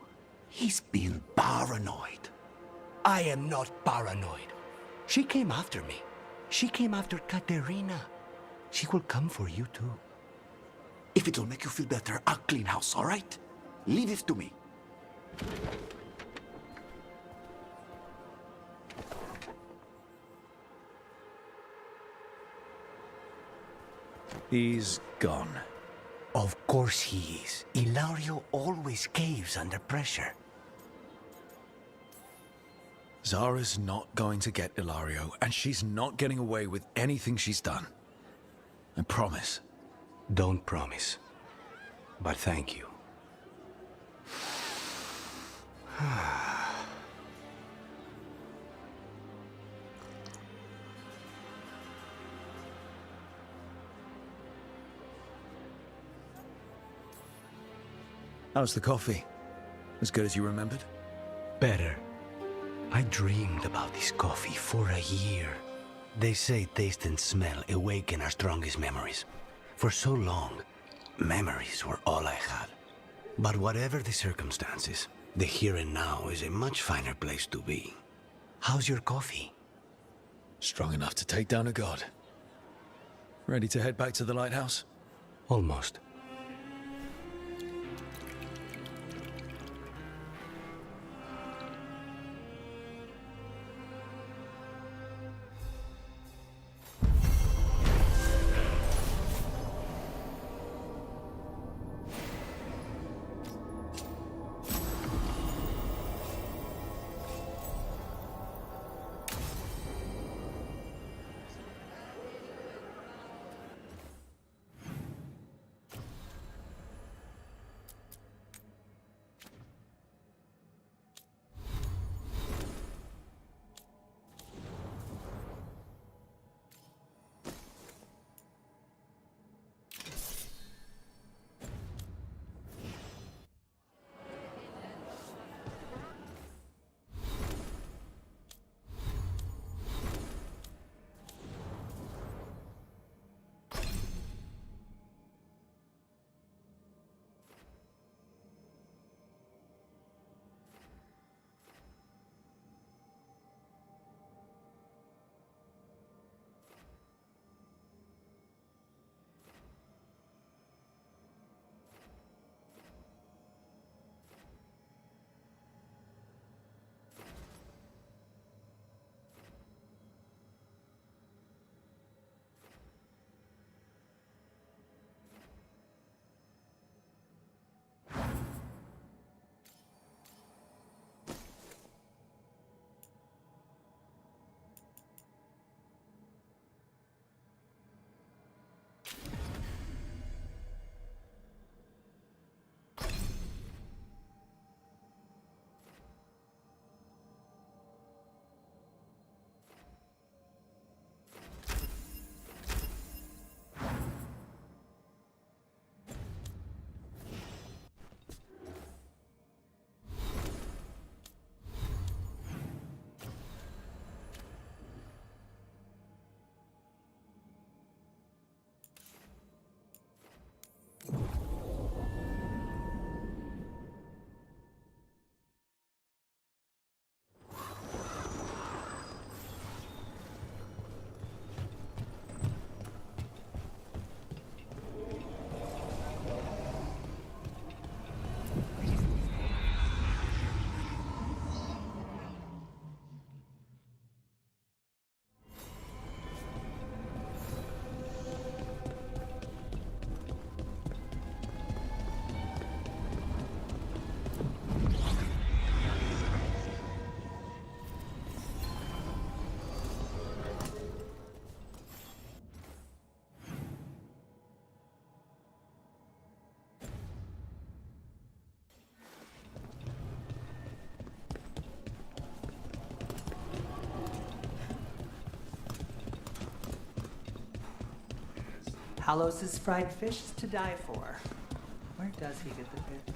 Speaker 5: He's being paranoid.
Speaker 12: I am not paranoid. She came after me. She came after Katerina. She will come for you too.
Speaker 5: If it'll make you feel better, I'll clean house, all right? Leave it to me.
Speaker 3: He's gone.
Speaker 12: Of course he is. Ilario always caves under pressure.
Speaker 3: Zara's not going to get Ilario, and she's not getting away with anything she's done. I promise.
Speaker 12: Don't promise. But thank you.
Speaker 3: How's the coffee? As good as you remembered?
Speaker 12: Better. I dreamed about this coffee for a year. They say taste and smell awaken our strongest memories. For so long, memories were all I had. But whatever the circumstances, the here and now is a much finer place to be. How's your coffee?
Speaker 3: Strong enough to take down a god. Ready to head back to the lighthouse?
Speaker 12: Almost.
Speaker 8: Palos' fried fish is to die for. Where does he get the fish?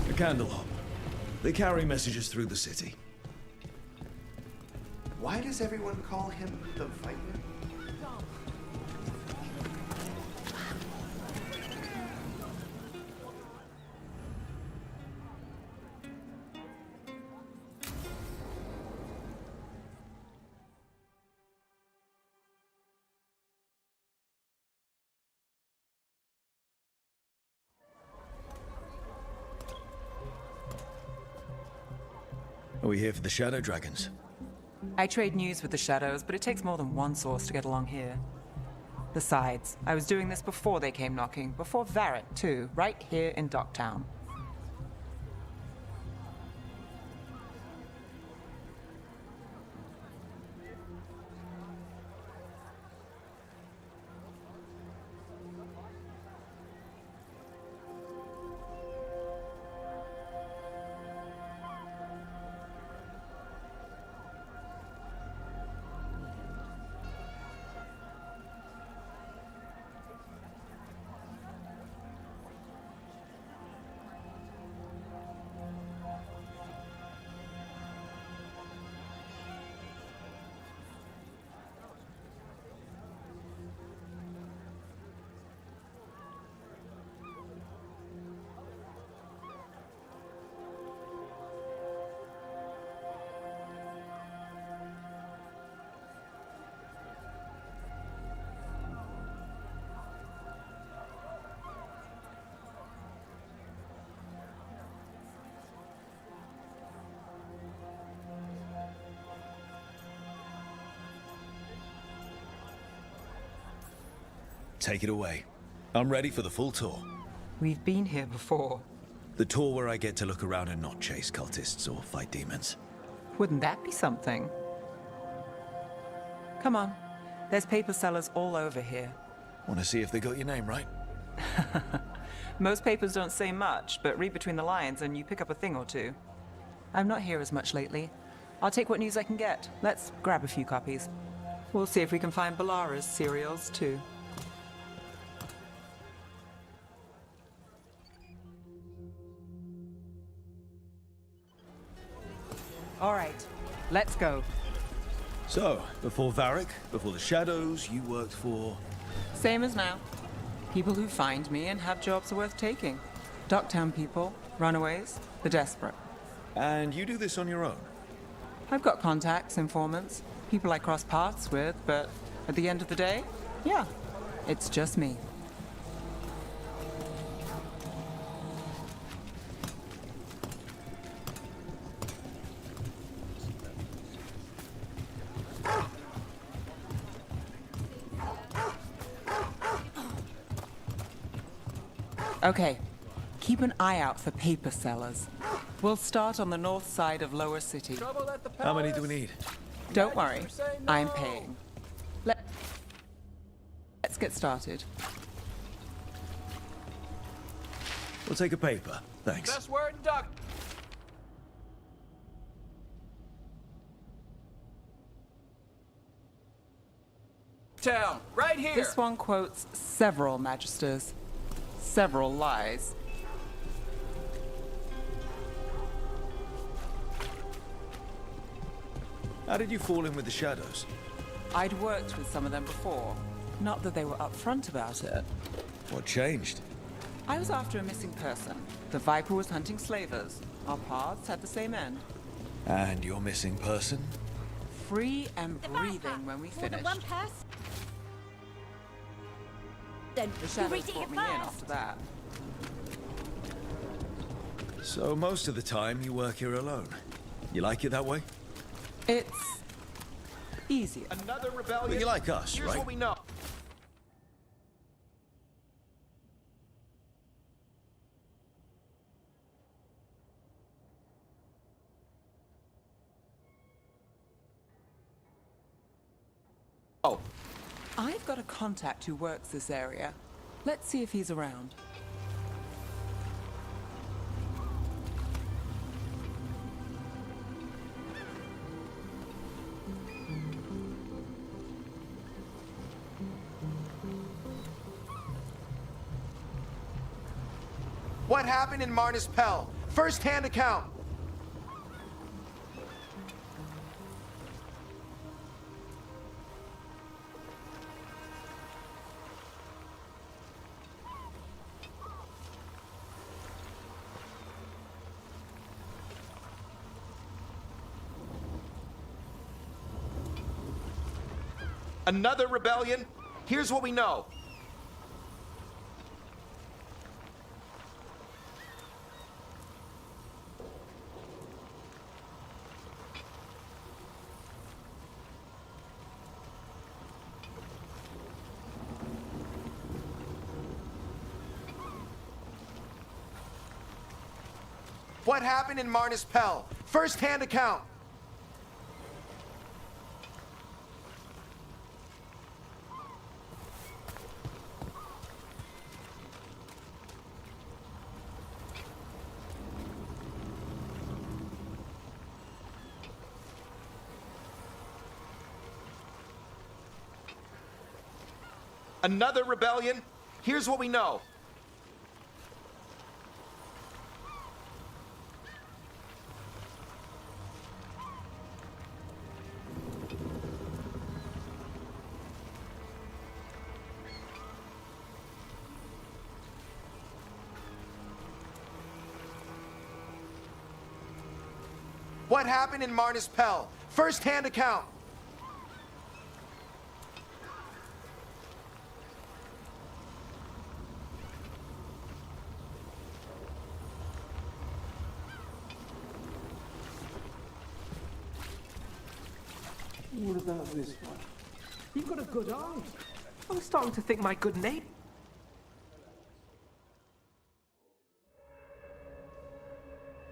Speaker 6: A candlehop. They carry messages through the city.
Speaker 14: Why does everyone call him the Viper?
Speaker 3: Are we here for the Shadow Dragons?
Speaker 8: I trade news with the Shadows, but it takes more than one source to get along here. Besides, I was doing this before they came knocking, before Varret, too, right here in Docktown.
Speaker 3: Take it away. I'm ready for the full tour.
Speaker 8: We've been here before.
Speaker 3: The tour where I get to look around and not chase cultists or fight demons.
Speaker 8: Wouldn't that be something? Come on. There's paper sellers all over here.
Speaker 3: Want to see if they got your name right?
Speaker 8: Most papers don't say much, but read between the lines and you pick up a thing or two. I'm not here as much lately. I'll take what news I can get. Let's grab a few copies. We'll see if we can find Balara's cereals, too. All right, let's go.
Speaker 3: So, before Varric, before the Shadows, you worked for...
Speaker 8: Same as now. People who find me and have jobs worth taking. Docktown people, runaways, the desperate.
Speaker 3: And you do this on your own?
Speaker 8: I've got contacts, informants, people I cross paths with, but at the end of the day, yeah, it's just me. Okay, keep an eye out for paper sellers. We'll start on the north side of Lower City.
Speaker 3: How many do we need?
Speaker 8: Don't worry, I'm paying. Let's get started.
Speaker 3: We'll take a paper, thanks.
Speaker 18: Best word in Dock. Town, right here.
Speaker 8: This one quotes several magisters. Several lies.
Speaker 3: How did you fall in with the Shadows?
Speaker 8: I'd worked with some of them before. Not that they were upfront about it.
Speaker 3: What changed?
Speaker 8: I was after a missing person. The Viper was hunting slavers. Our paths had the same end.
Speaker 3: And your missing person?
Speaker 8: Free and breathing when we finished.
Speaker 16: Then
Speaker 8: The Shadows brought me in after that.
Speaker 3: So most of the time you work here alone. You like it that way?
Speaker 8: It's easier.
Speaker 14: Another rebellion.
Speaker 3: But you like us,
Speaker 14: Here's
Speaker 3: right?
Speaker 14: what we know.
Speaker 8: Oh. I've got a contact who works this area. Let's see if he's around.
Speaker 14: What happened in Marnus Pell? First-hand account. Another rebellion? Here's what we know. What happened in Marnus Pell? First-hand account. Another rebellion? Here's what we know. What happened in Marnus Pell? First-hand account.
Speaker 18: What about this one? You've got a good eye. I'm starting to think my good name.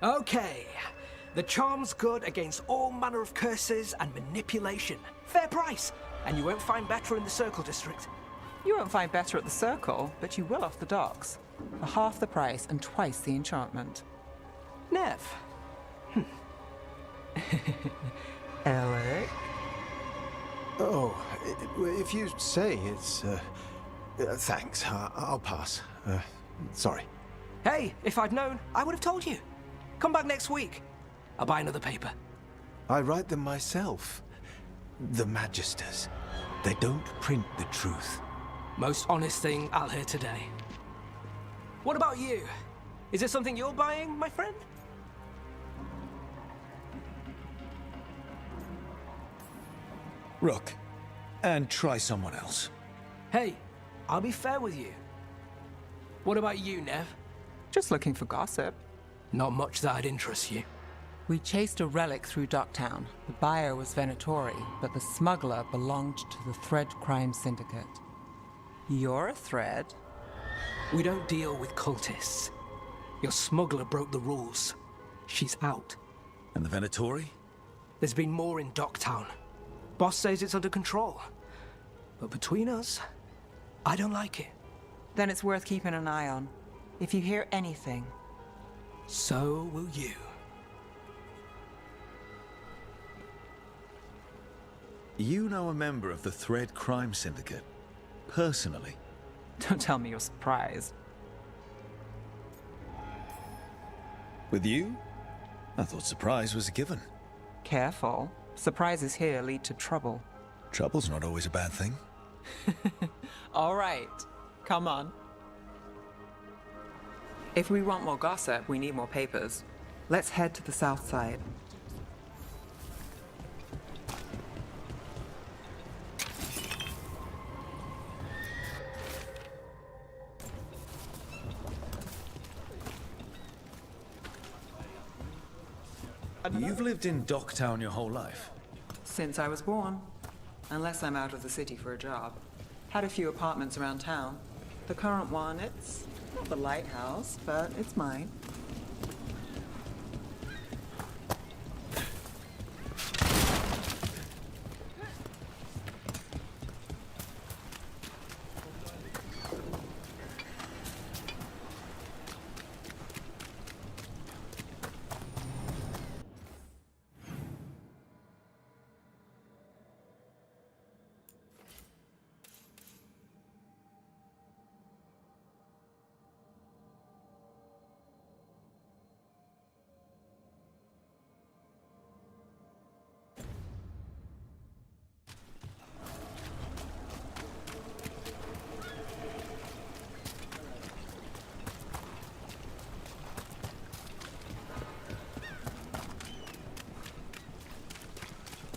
Speaker 18: Okay. The charm's good against all manner of curses and manipulation. Fair price. And you won't find better in the Circle District.
Speaker 8: You won't find better at the Circle, but you will off the docks. For half the price and twice the enchantment.
Speaker 18: Nev.
Speaker 8: Alec?
Speaker 9: Oh, if you say it's... thanks. I'll pass. Sorry.
Speaker 18: Hey, if I'd known, I would have told you. Come back next week. I'll buy another paper.
Speaker 9: I write them myself. The Magisters. They don't print the truth.
Speaker 18: Most honest thing I'll hear today. What about you? Is there something you're buying, my friend?
Speaker 3: Rook, and try someone else.
Speaker 18: Hey, I'll be fair with you. What about you, Nev?
Speaker 8: Just looking for gossip.
Speaker 18: Not much that'd interest you.
Speaker 8: We chased a relic through Docktown. The buyer was Venatori, but the smuggler belonged to the Thread Crime Syndicate. You're a thread?
Speaker 18: We don't deal with cultists. Your smuggler broke the rules. She's out.
Speaker 3: And the Venatori?
Speaker 18: There's been more in Docktown. Boss says it's under control. But between us, I don't like it.
Speaker 8: Then it's worth keeping an eye on. If you hear anything...
Speaker 18: So will you.
Speaker 3: You know a member of the Thread Crime Syndicate? Personally?
Speaker 8: Don't tell me you're surprised.
Speaker 3: With you? I thought surprise was a given.
Speaker 8: Careful. Surprises here lead to trouble.
Speaker 3: Trouble's not always a bad thing.
Speaker 8: All right. Come on. If we want more gossip, we need more papers. Let's head to the south side.
Speaker 3: You've lived in Docktown your whole life?
Speaker 8: Since I was born. Unless I'm out of the city for a job. Had a few apartments around town. The current one, it's not the lighthouse, but it's mine.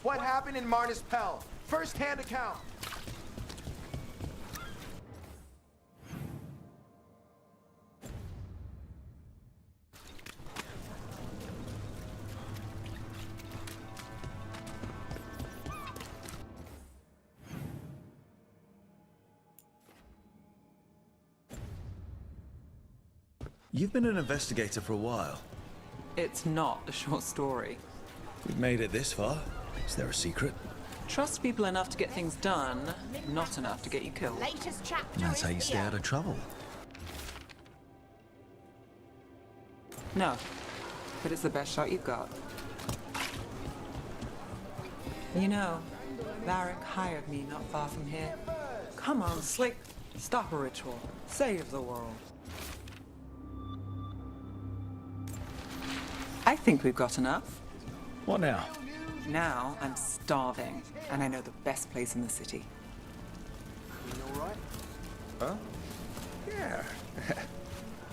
Speaker 14: What happened in Marnis Pell? First-hand account.
Speaker 3: You've been an investigator for a while.
Speaker 8: It's not a short story.
Speaker 3: We've made it this far. Is there a secret?
Speaker 8: Trust people enough to get things done, not enough to get you killed.
Speaker 7: Latest chapter
Speaker 3: That's how
Speaker 7: is
Speaker 3: you stay
Speaker 7: here.
Speaker 3: out of trouble.
Speaker 8: No, but it's the best shot you've got. You know, Varric hired me not far from here. Come on, Slick. Stop a ritual. Save the world. I think we've got enough.
Speaker 3: What now?
Speaker 8: Now I'm starving, and I know the best place in the city.
Speaker 10: You all right? Huh? Yeah.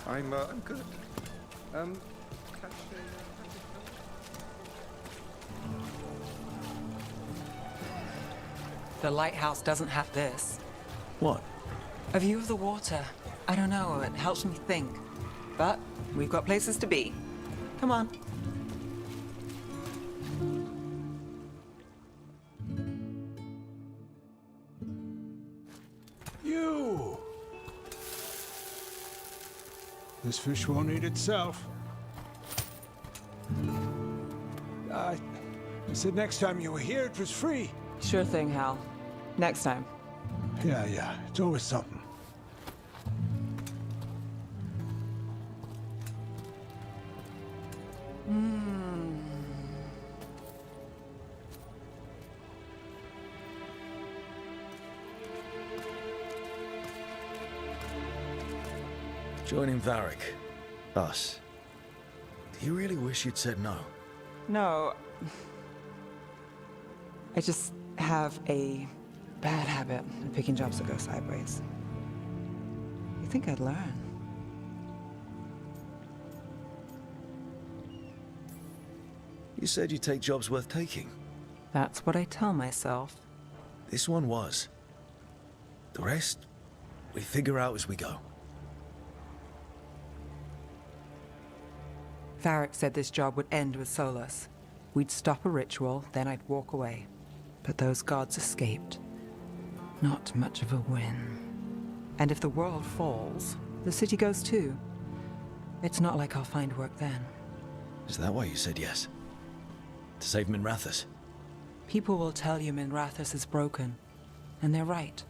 Speaker 10: I'm good.
Speaker 8: The lighthouse doesn't have this.
Speaker 3: What?
Speaker 8: A view of the water. I don't know, it helps me think. But we've got places to be. Come on.
Speaker 20: You! This fish won't eat itself. I said next time you were here, it was free.
Speaker 8: Sure thing, Hal. Next time.
Speaker 20: Yeah, it's always something.
Speaker 3: Joining Varric. Us. Do you really wish you'd said no?
Speaker 8: No. I just have a bad habit of picking jobs that go sideways. You think I'd learn?
Speaker 3: You said you'd take jobs worth taking.
Speaker 8: That's what I tell myself.
Speaker 3: This one was. The rest, we figure out as we go.
Speaker 8: Varric said this job would end with Solus. We'd stop a ritual, then I'd walk away. But those gods escaped. Not much of a win. And if the world falls, the city goes too. It's not like I'll find work then.
Speaker 3: Is that why you said yes? To save Minrathous?
Speaker 8: People will tell you Minrathous is broken. And they're right.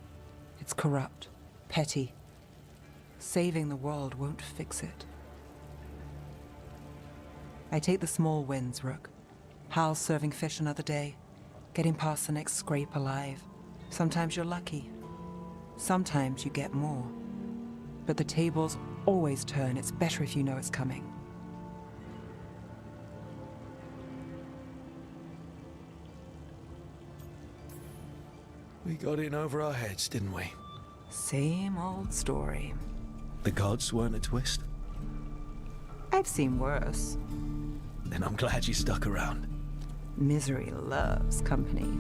Speaker 8: It's corrupt, petty. Saving the world won't fix it. I take the small wins, Rook. Hal's serving fish another day. Getting past the next scrape alive. Sometimes you're lucky. Sometimes you get more. But the tables always turn. It's better if you know it's coming.
Speaker 3: We got in over our heads, didn't we?
Speaker 8: Same old story.
Speaker 3: The gods weren't a twist?
Speaker 8: I've seen worse.
Speaker 3: Then I'm glad you stuck around.
Speaker 8: Misery loves company.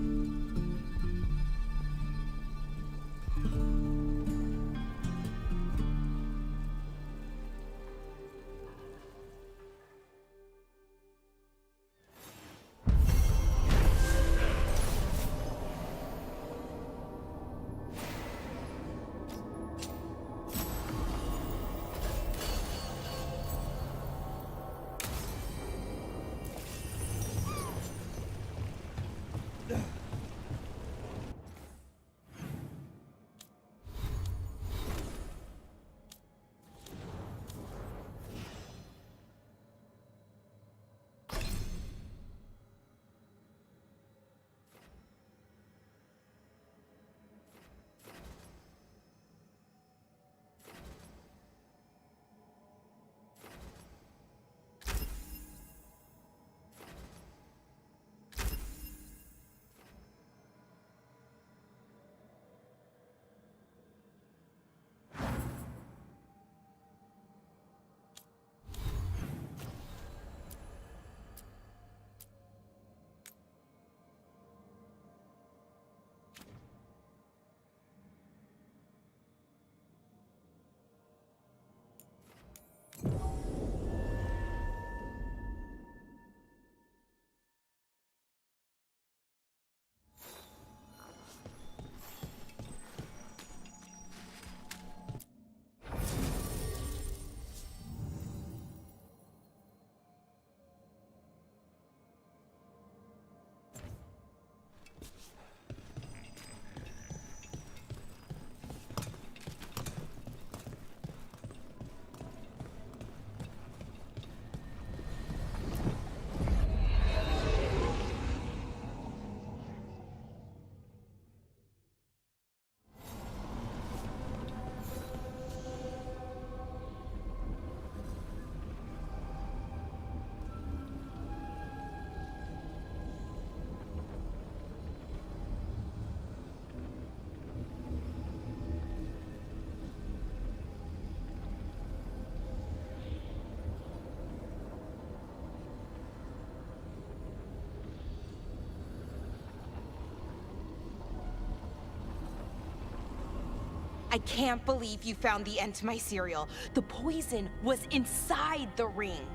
Speaker 7: I can't believe you found the end to my cereal. The poison was inside the ring.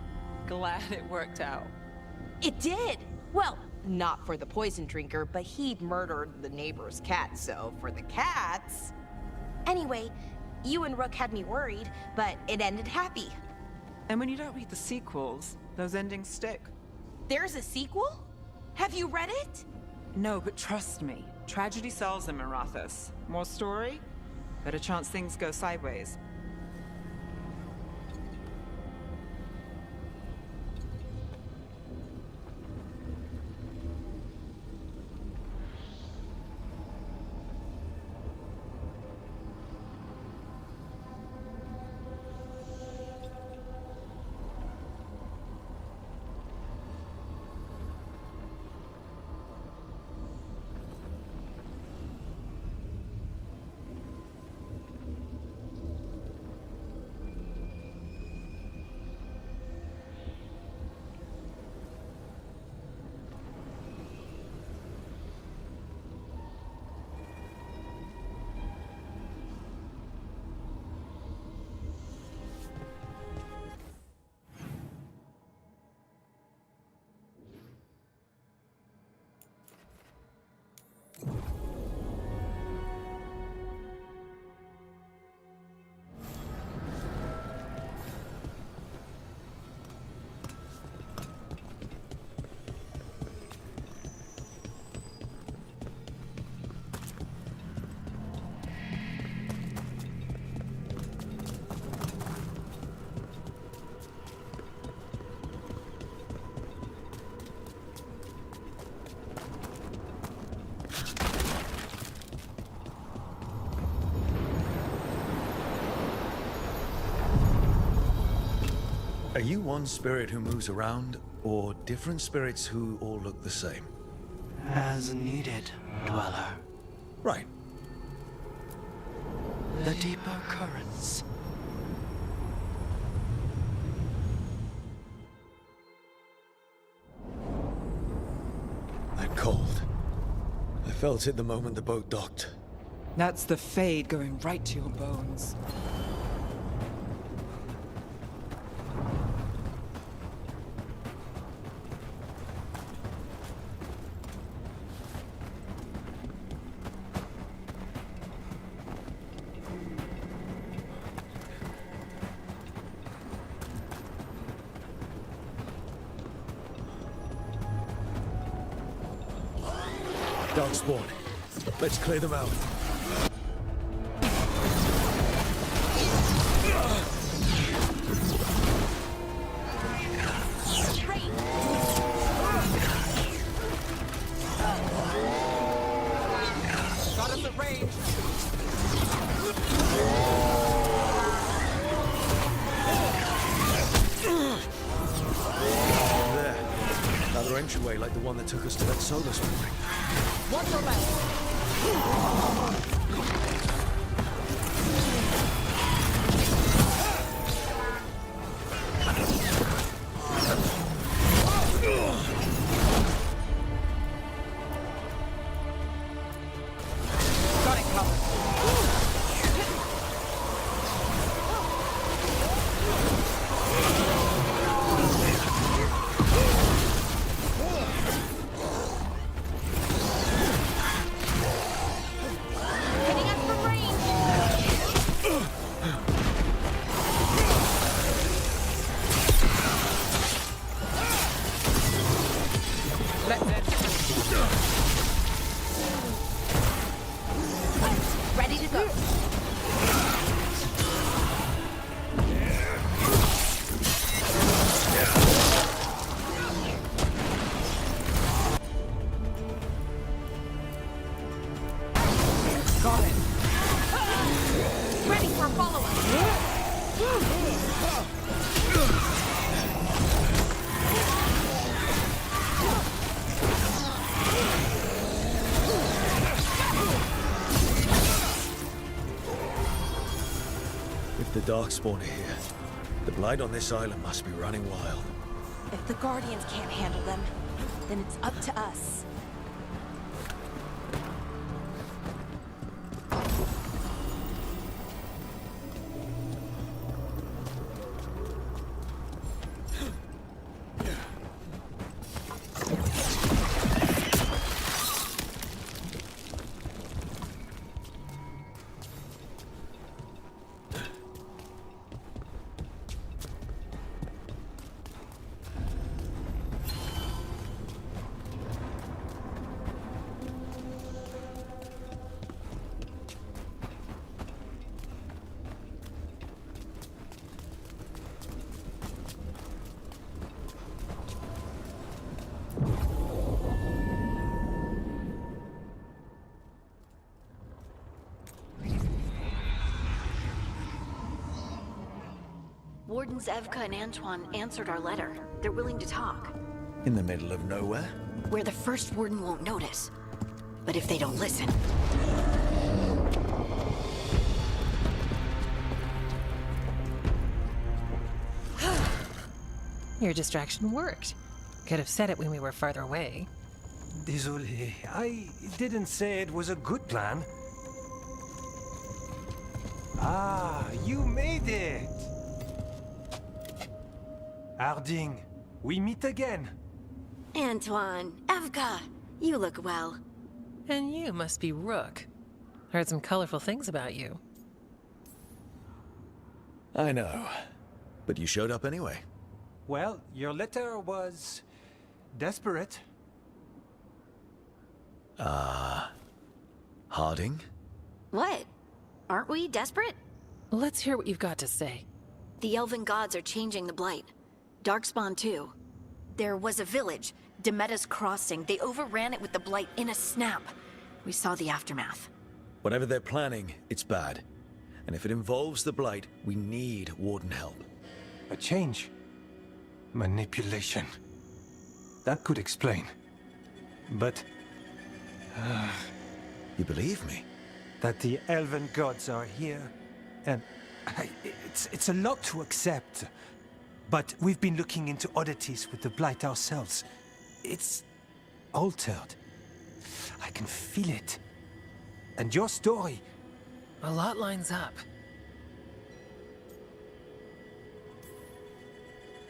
Speaker 8: Glad it worked out.
Speaker 7: It did. Well, not for the poison drinker, but he'd murdered the neighbor's cat, so for the cats... Anyway, you and Rook had me worried, but it ended happy.
Speaker 8: And when you don't read the sequels, those endings stick.
Speaker 7: There's a sequel? Have you read it?
Speaker 8: No, but trust me. Tragedy sells in Marathas. More story? Better chance things go sideways.
Speaker 3: Are you one spirit who moves around, or different spirits who all look the same?
Speaker 12: As needed, Dweller.
Speaker 3: Right.
Speaker 12: The deeper currents.
Speaker 3: That cold. I felt it the moment the boat docked.
Speaker 8: That's the Fade going right to your bones.
Speaker 3: Darkspawn. Let's clear them out.
Speaker 18: Got us at range.
Speaker 3: There. Another entryway like the one that took us to that solar spring.
Speaker 18: Watch your back. Got it covered.
Speaker 7: Ready to go.
Speaker 18: Got it.
Speaker 7: Ready for follow-up.
Speaker 3: If the Darkspawn are here, the Blight on this island must be running wild.
Speaker 7: If the Guardians can't handle them, then it's up to us.
Speaker 13: Wardens Evka and Antoine answered our letter. They're willing to talk.
Speaker 3: In the middle of nowhere?
Speaker 13: Where the first warden won't notice. But if they don't listen...
Speaker 21: Your distraction worked. Could have said it when we were farther away.
Speaker 18: Désolé, I didn't say it was a good plan. Ah, you made it! Harding, we meet again.
Speaker 13: Antoine, Evka, you look well.
Speaker 21: And you must be Rook. Heard some colorful things about you.
Speaker 3: I know. But you showed up anyway.
Speaker 18: Well, your letter was... desperate.
Speaker 3: Harding?
Speaker 13: What? Aren't we desperate?
Speaker 21: Let's hear what you've got to say.
Speaker 13: The Elven gods are changing the Blight. Darkspawn too. There was a village, Demeta's Crossing. They overran it with the Blight in a snap. We saw the aftermath.
Speaker 3: Whatever they're planning, it's bad. And if it involves the Blight, we need Warden help.
Speaker 18: A change. Manipulation. That could explain. But...
Speaker 3: You believe me?
Speaker 18: That the Elven gods are here, and... it's a lot to accept. But we've been looking into oddities with the Blight ourselves. It's... altered. I can feel it. And your story...
Speaker 21: A lot lines up.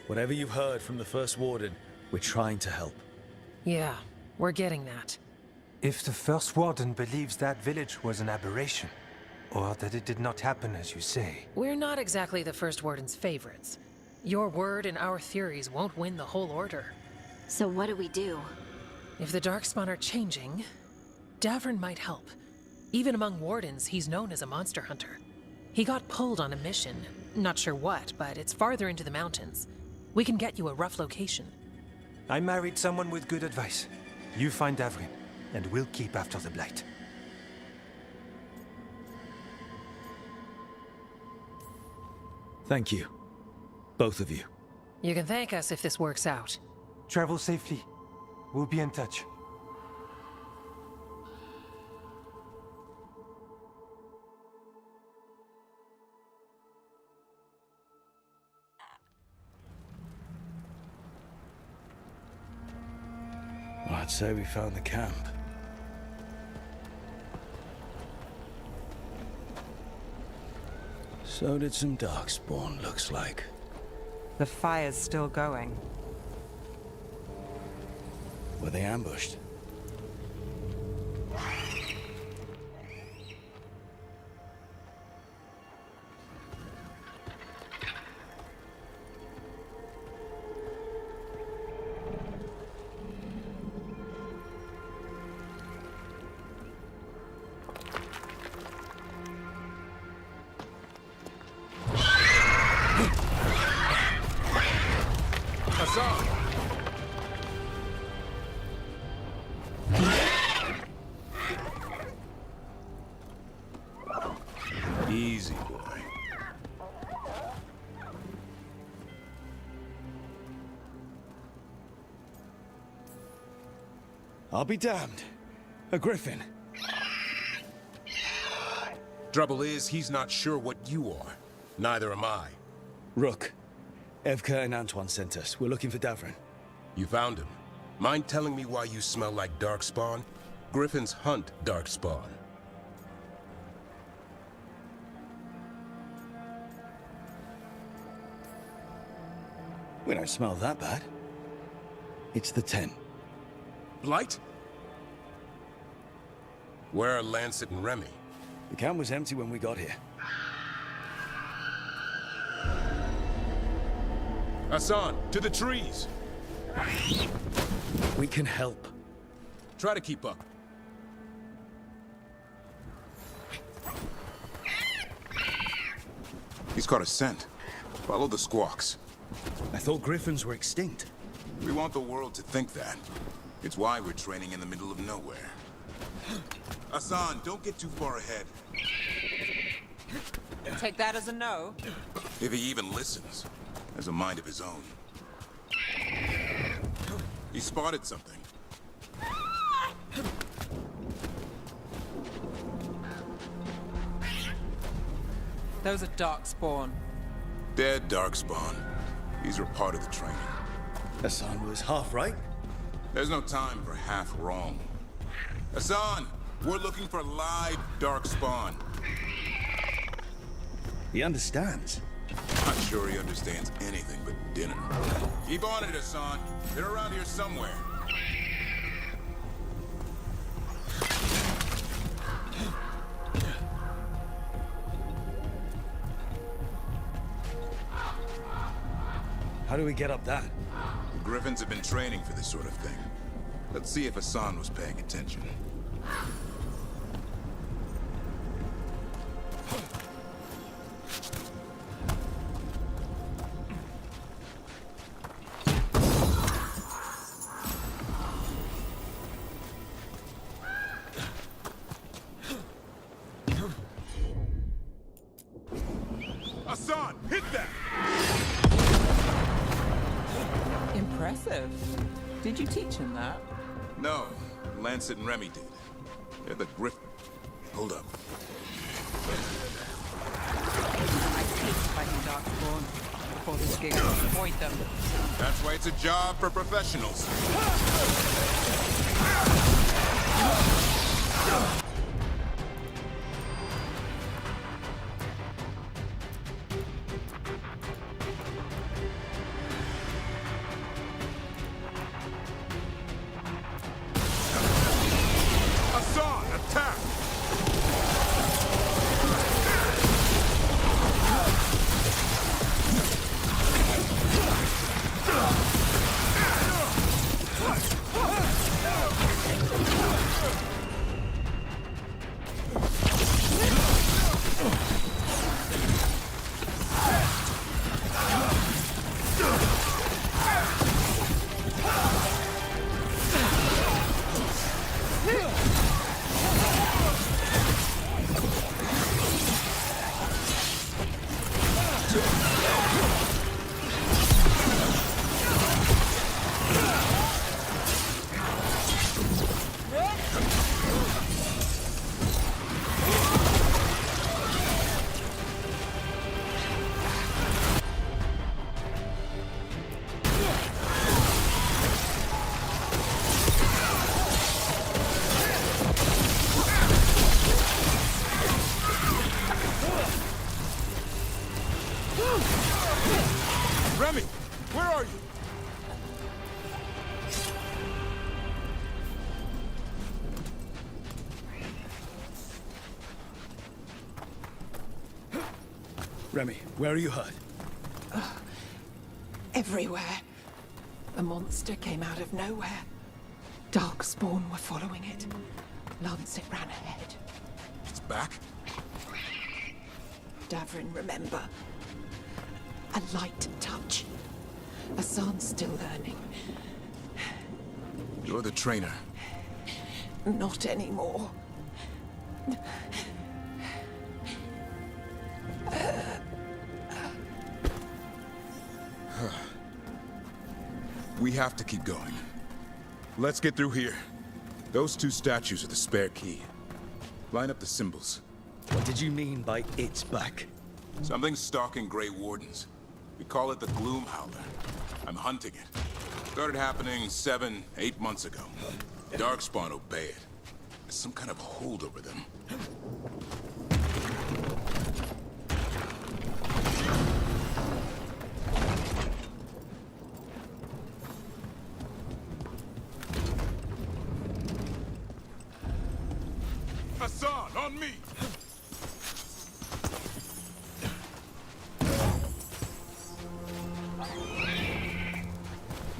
Speaker 3: Whatever you've heard from the First Warden, we're trying to help.
Speaker 21: Yeah, we're getting that.
Speaker 18: If the First Warden believes that village was an aberration, or that it did not happen as you say...
Speaker 21: We're not exactly the First Warden's favorites. Your word and our theories won't win the whole order.
Speaker 13: So what do we do?
Speaker 21: If the Darkspawn are changing, Davrin might help. Even among Wardens, he's known as a monster hunter. He got pulled on a mission. Not sure what, but it's farther into the mountains. We can get you a rough location.
Speaker 18: I married someone with good advice. You find Davrin, and we'll keep after the Blight.
Speaker 3: Thank you. Both of you.
Speaker 21: You can thank us if this works out.
Speaker 18: Travel safely. We'll be in touch.
Speaker 3: Well, I'd say we found the camp. So did some Darkspawn, looks like.
Speaker 8: The fire's still going.
Speaker 3: Were they ambushed?
Speaker 5: Easy, boy.
Speaker 3: I'll be damned. A griffin.
Speaker 22: Trouble is, he's not sure what you are. Neither am I.
Speaker 3: Rook. Evka and Antoine sent us. We're looking for Davrin.
Speaker 22: You found him. Mind telling me why you smell like Darkspawn? Griffins hunt Darkspawn.
Speaker 3: We don't smell that bad. It's the tent.
Speaker 22: Blight? Where are Lancet and Remy?
Speaker 3: The camp was empty when we got here.
Speaker 22: Hassan, to the trees!
Speaker 3: We can help.
Speaker 22: Try to keep up.
Speaker 10: He's caught a scent. Follow the squawks.
Speaker 3: I thought griffins were extinct.
Speaker 10: We want the world to think that. It's why we're training in the middle of nowhere. Hassan, don't get too far ahead.
Speaker 8: Take that as a no.
Speaker 10: If he even listens. Has a mind of his own. He spotted something.
Speaker 8: Those are Darkspawn.
Speaker 10: Dead Darkspawn. These were part of the training.
Speaker 6: Hassan was half right.
Speaker 10: There's no time for half wrong. Hassan, we're looking for live Darkspawn.
Speaker 6: He understands.
Speaker 10: Not sure he understands anything but dinner. Keep on it, Hassan. They're around here somewhere.
Speaker 6: How do we get up that?
Speaker 10: The Griffins have been training for this sort of thing. Let's see if Hassan was paying attention. Hassan, hit that!
Speaker 8: Impressive. Did you teach him that?
Speaker 10: No, Lancet and Remy did. They're the Griff... Hold up.
Speaker 8: I hate fighting Darkspawn. Before this gig, I'll avoid them.
Speaker 10: That's why it's a job for professionals. Hassan, attack! Remy, where are you?
Speaker 6: Remy, where are you hurt?
Speaker 8: Everywhere. The monster came out of nowhere. Darkspawn were following it. Lancet ran ahead.
Speaker 10: It's back?
Speaker 8: Davrin, remember. A light touch. Hassan's still learning.
Speaker 10: You're the trainer.
Speaker 8: Not anymore.
Speaker 10: We have to keep going. Let's get through here. Those two statues are the spare key. Line up the symbols.
Speaker 6: What did you mean by it's back?
Speaker 10: Something's stalking Grey Wardens. We call it the Gloom Howler. I'm hunting it. Started happening 7, 8 months ago. Darkspawn obey it. There's some kind of hold over them. Hassan, on me!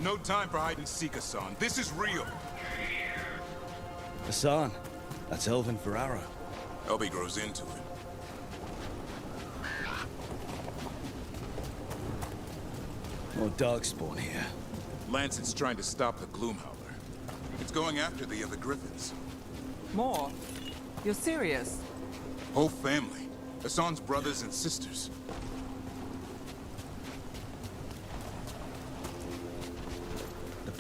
Speaker 10: No time for hide and seek, Hassan. This is real.
Speaker 6: Hassan, that's Elvin Ferrara.
Speaker 10: Elby grows into it.
Speaker 6: More Darkspawn here.
Speaker 10: Lancet's trying to stop the Gloom Howler. It's going after the other Griffins.
Speaker 8: More? You're serious?
Speaker 10: Whole family. Hassan's brothers and sisters.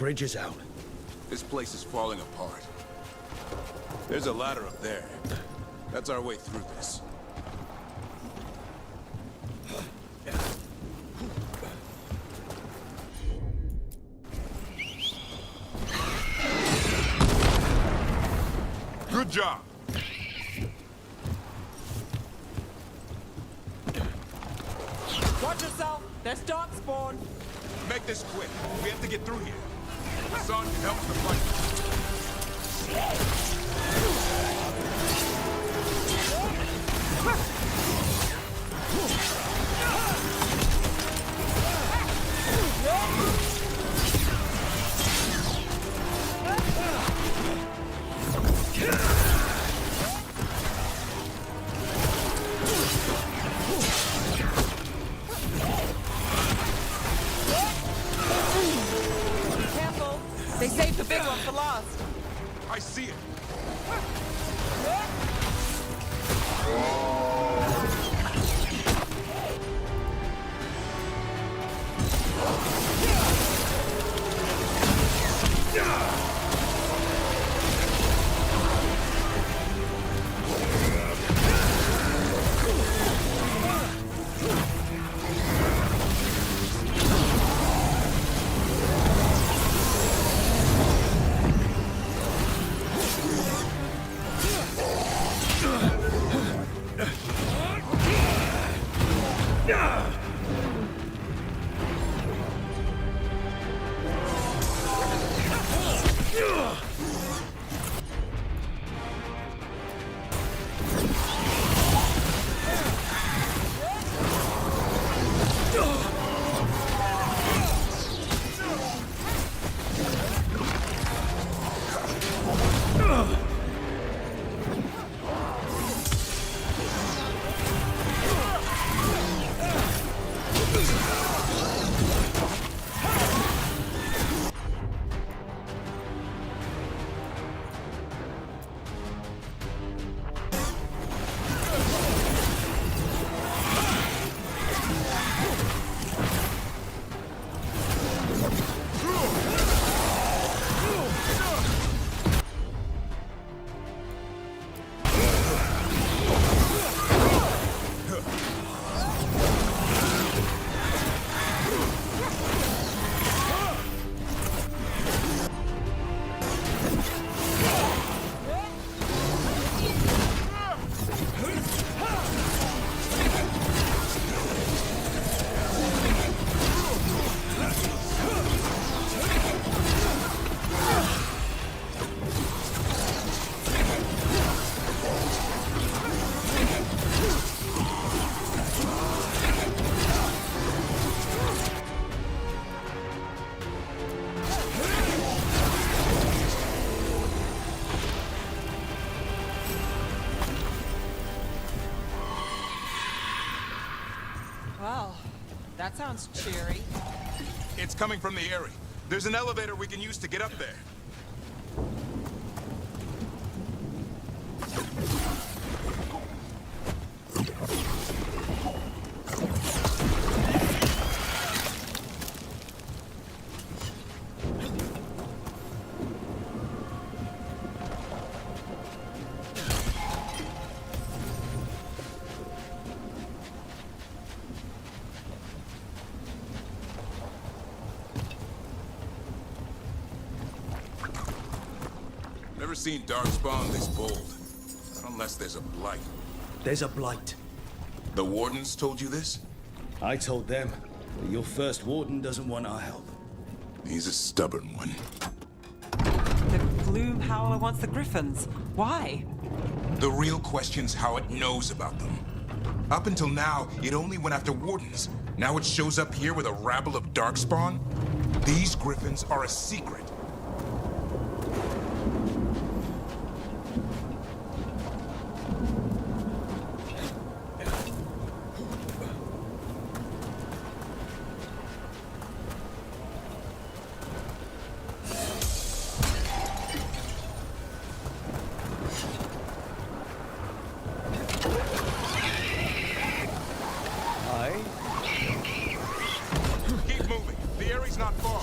Speaker 3: bridge is out.
Speaker 10: This place is falling apart. There's a ladder up there. That's our way through this. Good job.
Speaker 8: Watch yourself! There's darkspawn!
Speaker 10: Make this quick. We have to get through here. Hassan can help the fight.
Speaker 8: Careful! They saved the big one for last.
Speaker 10: I see it.
Speaker 8: Well, that sounds cheery.
Speaker 10: It's coming from the area. There's an elevator we can use to get up there. Never seen Darkspawn this bold. Not unless there's a blight.
Speaker 3: There's a blight.
Speaker 10: The wardens told you this?
Speaker 3: I told them, but your first warden doesn't want our help.
Speaker 10: He's a stubborn one.
Speaker 8: The Gloom Howler wants the Griffins. Why?
Speaker 10: The real question's how it knows about them. Up until now, it only went after wardens. Now it shows up here with a rabble of Darkspawn? These Griffins are a secret. Keep moving. The area's not far.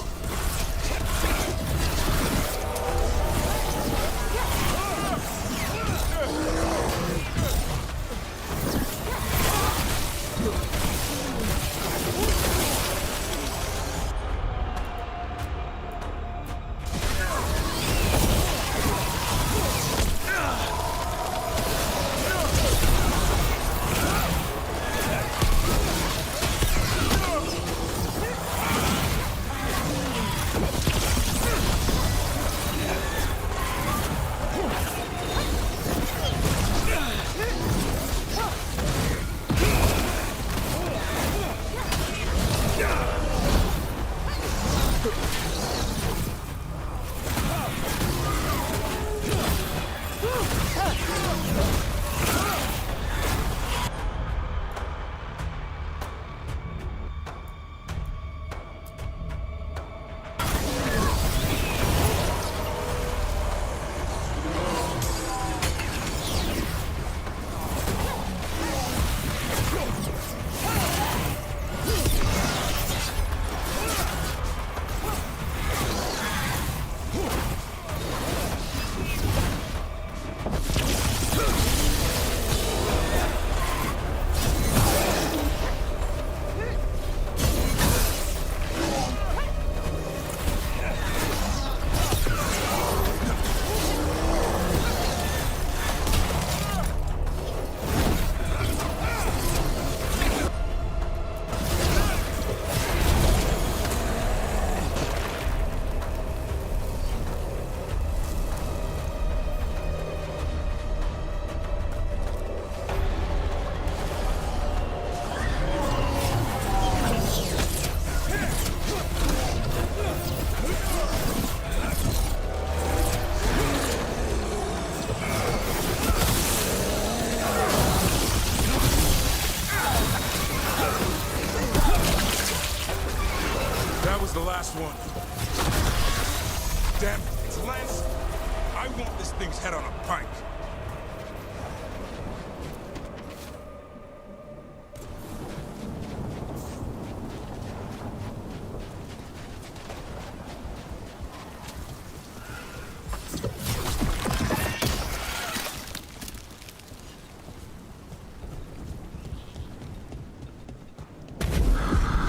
Speaker 10: the last one. Damn it, it's Lance. I want this thing's head on a pike.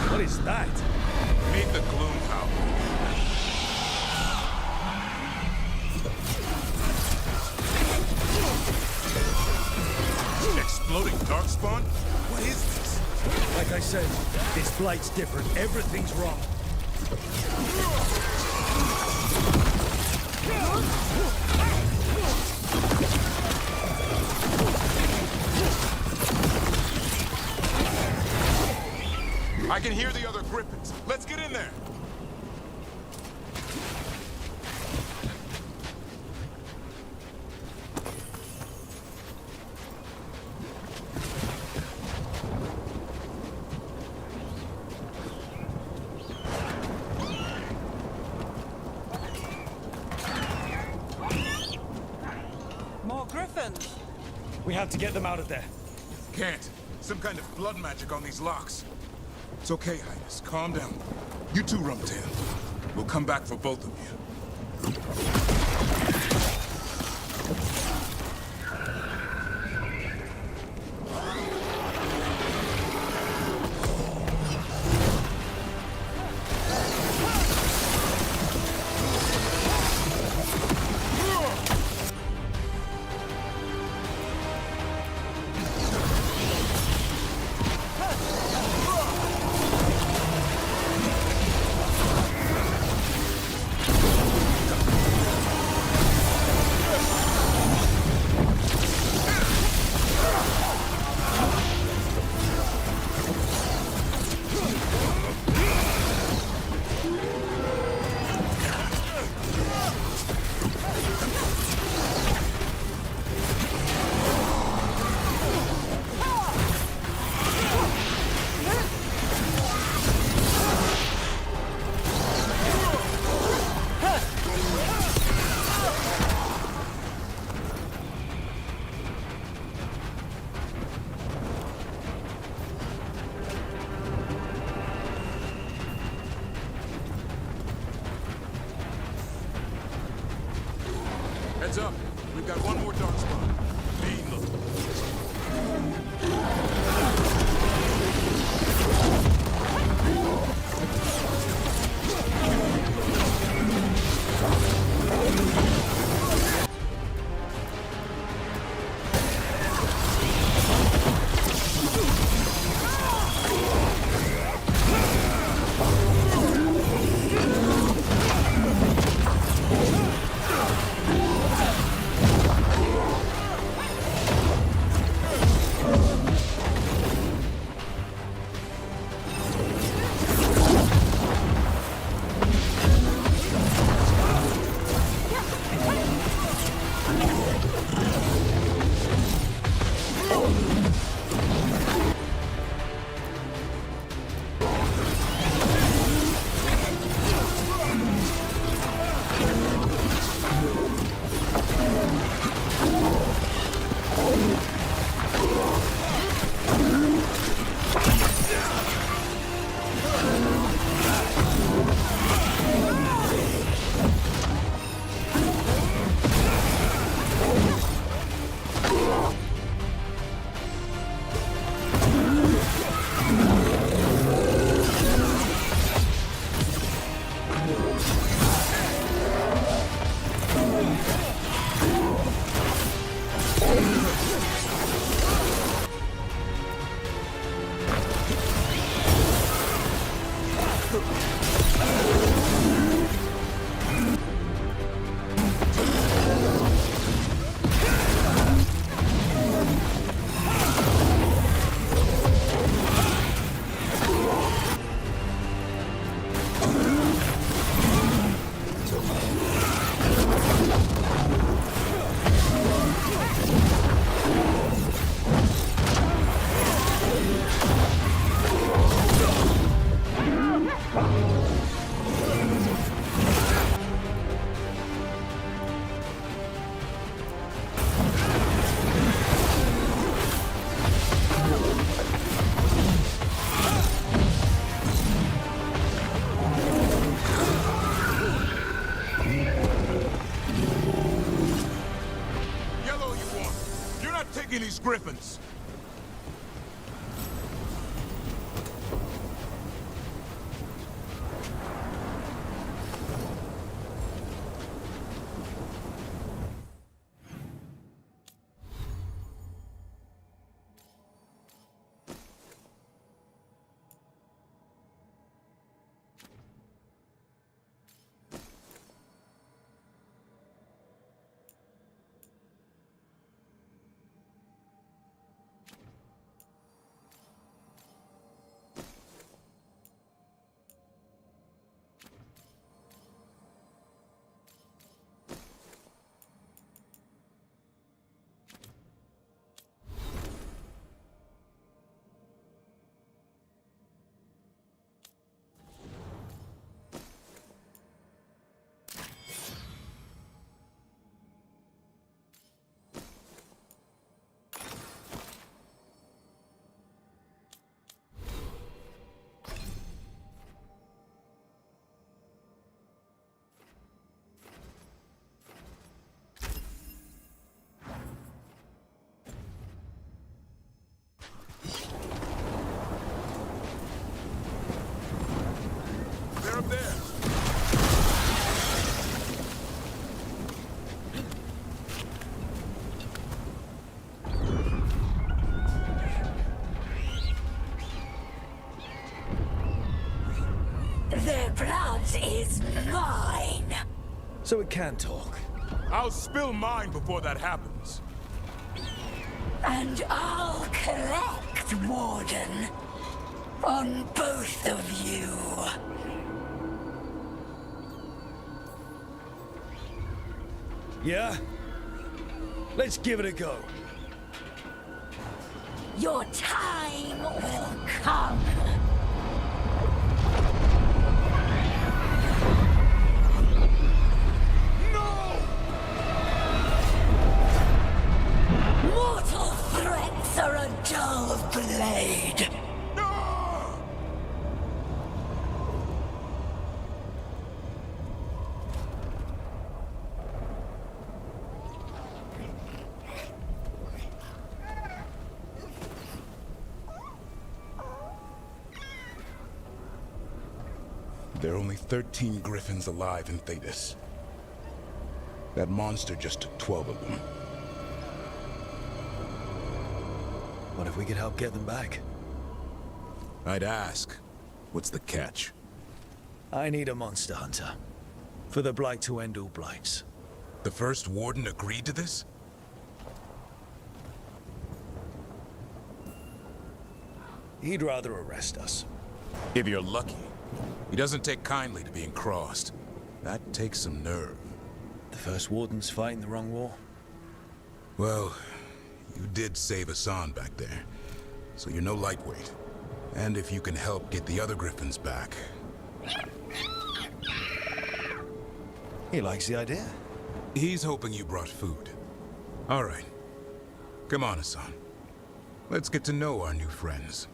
Speaker 3: What is that?
Speaker 10: Meet the Gloom Howler. Exploding darkspawn? What is this?
Speaker 3: Like I said, this blight's different. Everything's wrong.
Speaker 10: I can hear the other Griffins. Let's get in there.
Speaker 8: More Griffins!
Speaker 3: We have to get them out of there.
Speaker 10: Can't. Some kind of blood magic on these locks. It's okay, Highness. Calm down. You too, Rumtail. We'll come back for both of you. Heads up. We've got one more dark spot. Be
Speaker 3: Bye.
Speaker 10: taking these griffins? They're up there.
Speaker 2: Their blood is mine.
Speaker 3: So it can talk.
Speaker 10: I'll spill mine before that happens.
Speaker 2: And I'll collect, Warden. On both of you.
Speaker 3: Yeah? Let's give it a go.
Speaker 2: Your time will come. Mortal threats are a dull blade.
Speaker 10: There are only 13 griffins alive in Thetis. That monster just took 12 of them.
Speaker 3: What if we could help get them back?
Speaker 10: I'd ask. What's the catch?
Speaker 3: I need a monster hunter. For the Blight to end all blights.
Speaker 10: The first warden agreed to this?
Speaker 3: He'd rather arrest us.
Speaker 10: If you're lucky. He doesn't take kindly to being crossed. That takes some nerve.
Speaker 3: The first warden's fighting the wrong war.
Speaker 10: Well, you did save Hassan back there, so you're no lightweight. And if you can help get the other griffins back...
Speaker 3: He likes the idea.
Speaker 10: He's hoping you brought food. All right. Come on, Hassan. Let's get to know our new friends.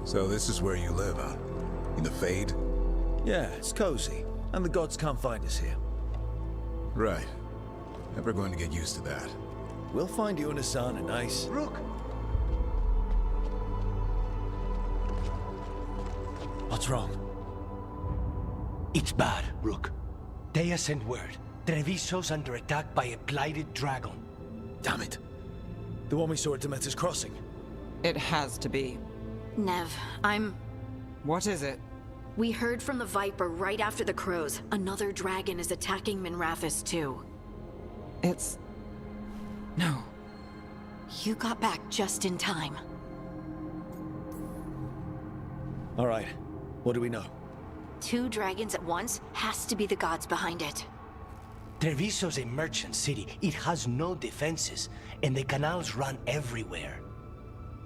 Speaker 10: So this is where you live, huh? In the Fade?
Speaker 3: Yeah, it's cozy. And the gods can't find us here.
Speaker 10: Right. Never going to get used to that.
Speaker 3: We'll find you and Hassan a nice...
Speaker 12: Rook!
Speaker 3: What's wrong?
Speaker 12: It's bad, Rook. Dea sent word. Treviso's under attack by a blighted dragon.
Speaker 3: Damn it. The one we saw at Demeter's Crossing.
Speaker 8: It has to be.
Speaker 13: Nev,
Speaker 8: What is it?
Speaker 13: We heard from the Viper right after the crows. Another dragon is attacking Minrathous too.
Speaker 8: It's... No.
Speaker 13: You got back just in time.
Speaker 3: All right. What do we know?
Speaker 13: 2 dragons at once has to be the gods behind it.
Speaker 12: Treviso's a merchant city. It has no defenses, and the canals run everywhere.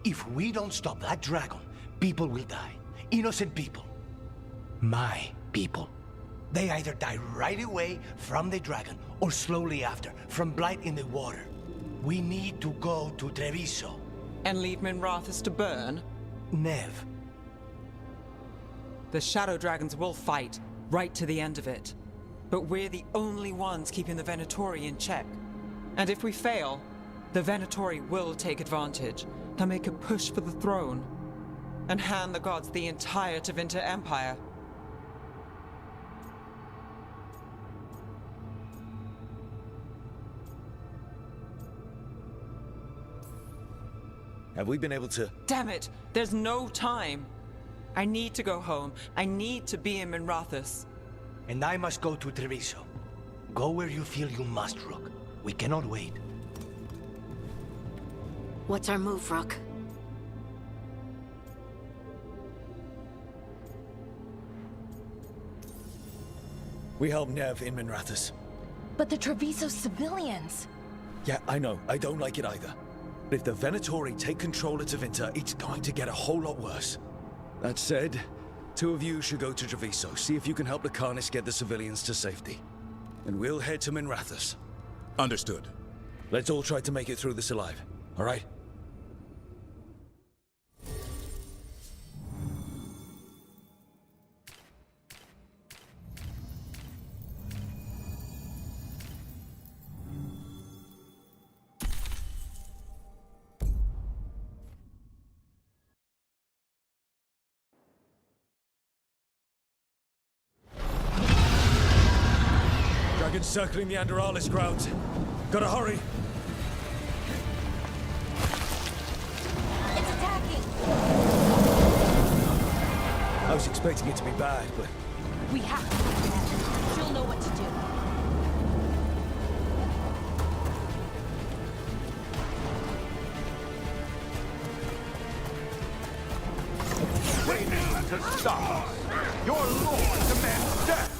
Speaker 12: If we don't stop that dragon, people will die. Innocent people. My people. They either die right away from the dragon, or slowly after, from blight in the water. We need to go to Treviso.
Speaker 8: And leave Minrathous to burn?
Speaker 12: Nev.
Speaker 8: The Shadow Dragons will fight, right to the end of it. But we're the only ones keeping the Venatori in check. And if we fail, the Venatori will take advantage. They'll make a push for the throne, and hand the gods the entire Tevinter Empire.
Speaker 3: Have we been able to...
Speaker 8: Damn it! There's no time! I need to go home. I need to be in Minrathous.
Speaker 12: And I must go to Treviso. Go where you feel you must, Rook. We cannot wait.
Speaker 13: What's our move, Rook?
Speaker 3: We help Nev in Minrathous.
Speaker 7: But the Treviso civilians...
Speaker 3: Yeah, I know. I don't like it either. But if the Venatori take control of Tevinter, it's going to get a whole lot worse. That said, two of you should go to Treviso, see if you can help the Carnis get the civilians to safety. And we'll head to Minrathous.
Speaker 22: Understood.
Speaker 3: Let's all try to make it through this alive, all right? Dragons circling the Anderalis grounds. Gotta hurry.
Speaker 7: It's attacking!
Speaker 3: I was expecting it to be bad, but...
Speaker 7: We have to find Nev. She'll know what to do.
Speaker 5: Wait to stop us! Your lord demands death!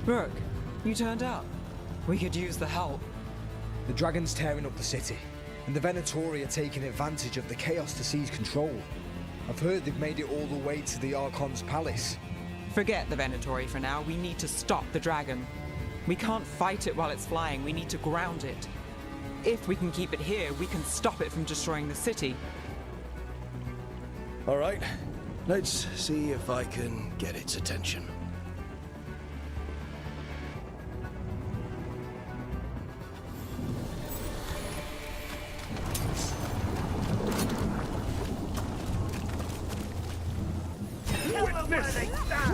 Speaker 8: Rook, you turned up. We could use the help.
Speaker 9: The dragon's tearing up the city, and the Venatori are taking advantage of the chaos to seize control. I've heard they've made it all the way to the Archon's palace.
Speaker 8: Forget the Venatori for now. We need to stop the dragon. We can't fight it while it's flying. We need to ground it. If we can keep it here, we can stop it from destroying the city.
Speaker 3: All right, let's see if I can get its attention.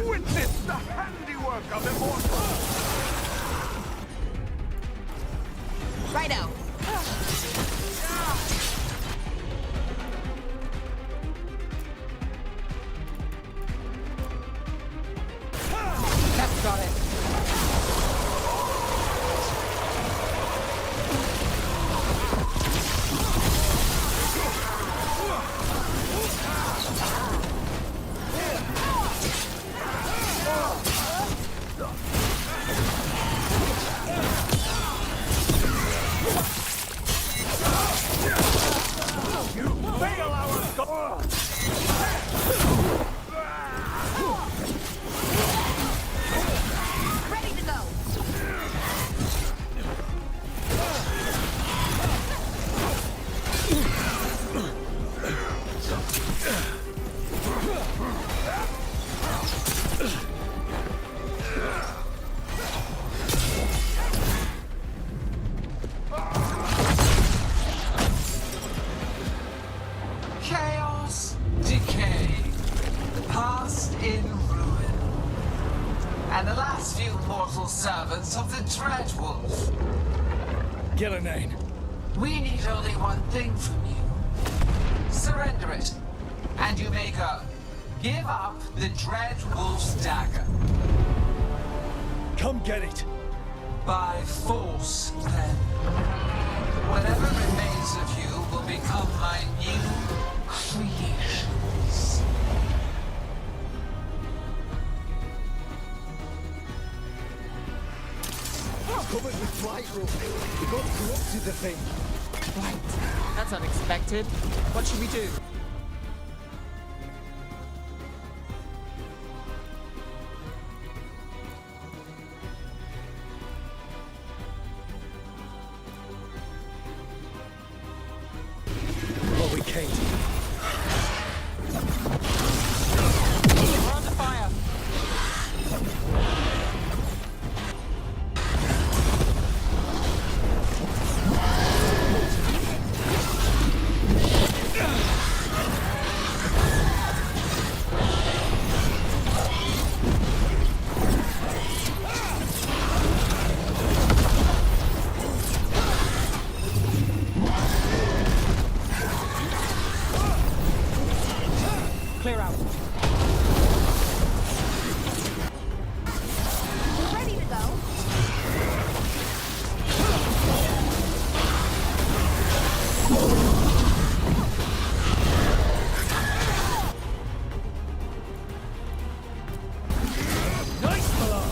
Speaker 5: Witness the handiwork of immortals!
Speaker 7: Righto.
Speaker 8: That's got it.
Speaker 7: Ready to go.
Speaker 4: Chaos, decay, past in ruin, and the last few mortal servants of the Dreadwolf.
Speaker 9: Gillenane.
Speaker 4: We need only one thing from you. Surrender it, and you may go. Give up the Dreadwolf's dagger.
Speaker 9: Come get it.
Speaker 4: By force, then. Whatever remains of you will become my new creations.
Speaker 9: Covered with blight roof. We got corrupted the thing.
Speaker 21: Right. That's unexpected. What should we do?
Speaker 9: Well, we can't.
Speaker 21: We're on the fire. Clear out.
Speaker 7: Ready to go.
Speaker 9: Nice, Milan.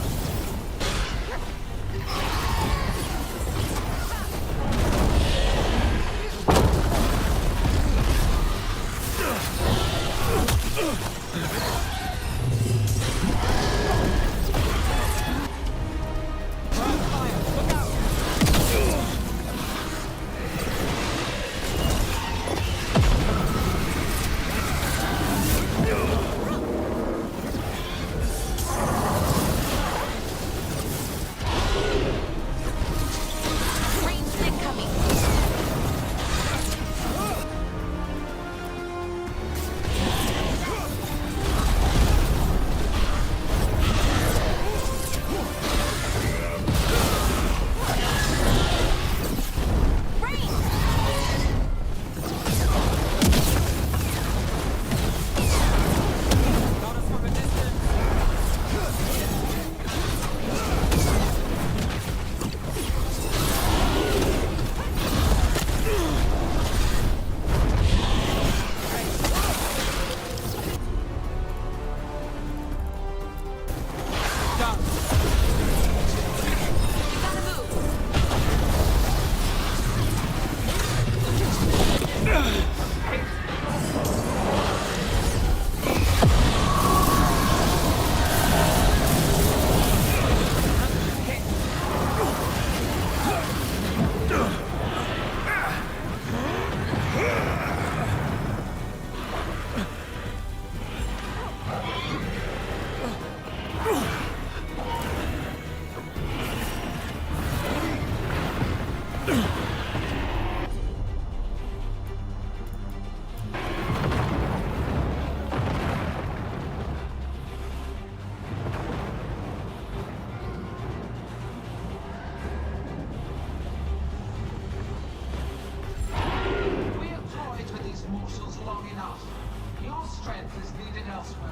Speaker 4: elsewhere.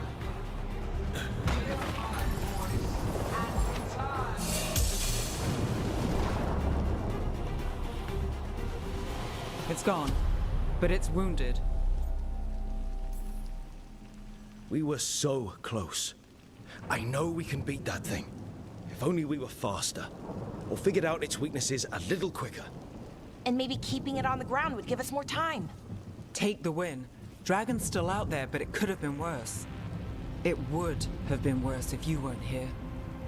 Speaker 8: It's gone, but it's wounded.
Speaker 3: We were so close. I know we can beat that thing. If only we were faster. Or figured out its weaknesses a little quicker.
Speaker 7: And maybe keeping it on the ground would give us more time.
Speaker 8: Take the win. Dragon's still out there, but it could have been worse. It would have been worse if you weren't here.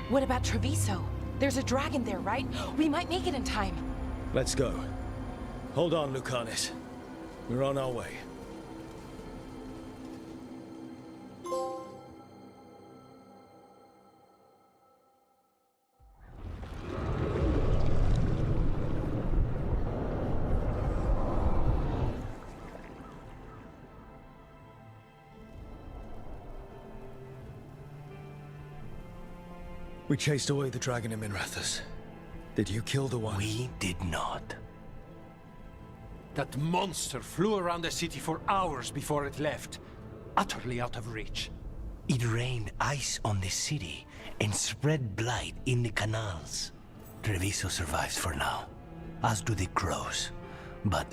Speaker 7: What about Treviso? There's a dragon there, right? We might make it in time.
Speaker 3: Let's go. Hold on, Lucanus. We're on our way. We chased away the dragon in Minrathous. Did you kill the one?
Speaker 12: We did not.
Speaker 18: That monster flew around the city for hours before it left, utterly out of reach.
Speaker 12: It rained ice on the city and spread blight in the canals. Treviso survives for now, as do the crows. But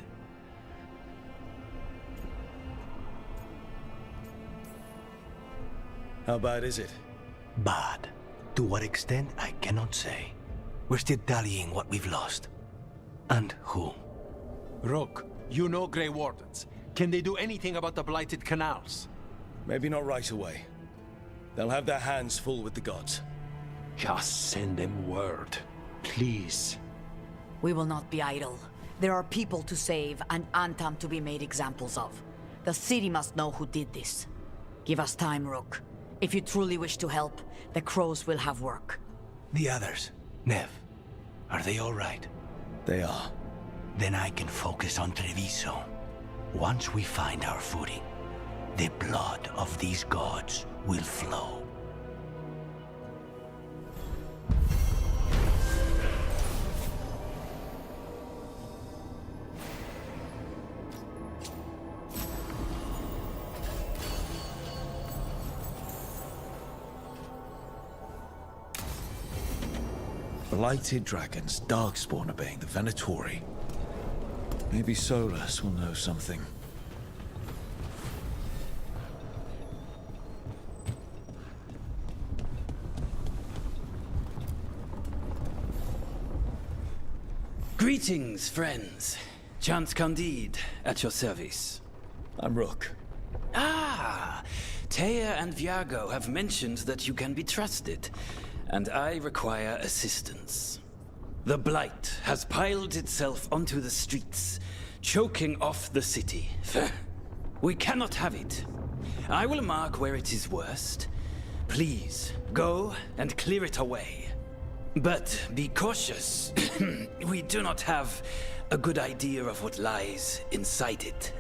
Speaker 3: how bad is it?
Speaker 12: bad. To what extent, I cannot say. We're still tallying what we've lost. And who.
Speaker 18: Rook, you know Grey Wardens. Can they do anything about the blighted canals?
Speaker 3: Maybe not right away. They'll have their hands full with the gods.
Speaker 18: Just send them word, please.
Speaker 2: We will not be idle. There are people to save and Antam to be made examples of. The city must know who did this. Give us time, Rook. If you truly wish to help, the crows will have work.
Speaker 12: The others, Nev, are they all right?
Speaker 3: They are.
Speaker 12: Then I can focus on Treviso. Once we find our footing, the blood of these gods will flow.
Speaker 3: Blighted dragons, Darkspawn obeying the Venatori. Maybe Solus will know something.
Speaker 15: Greetings, friends. Chance Candide, at your service.
Speaker 3: I'm Rook.
Speaker 15: Ah! Taya and Viago have mentioned that you can be trusted, and I require assistance. The Blight has piled itself onto the streets, choking off the city. We cannot have it. I will mark where it is worst. Please, go and clear it away. But be cautious. We do not have a good idea of what lies inside it.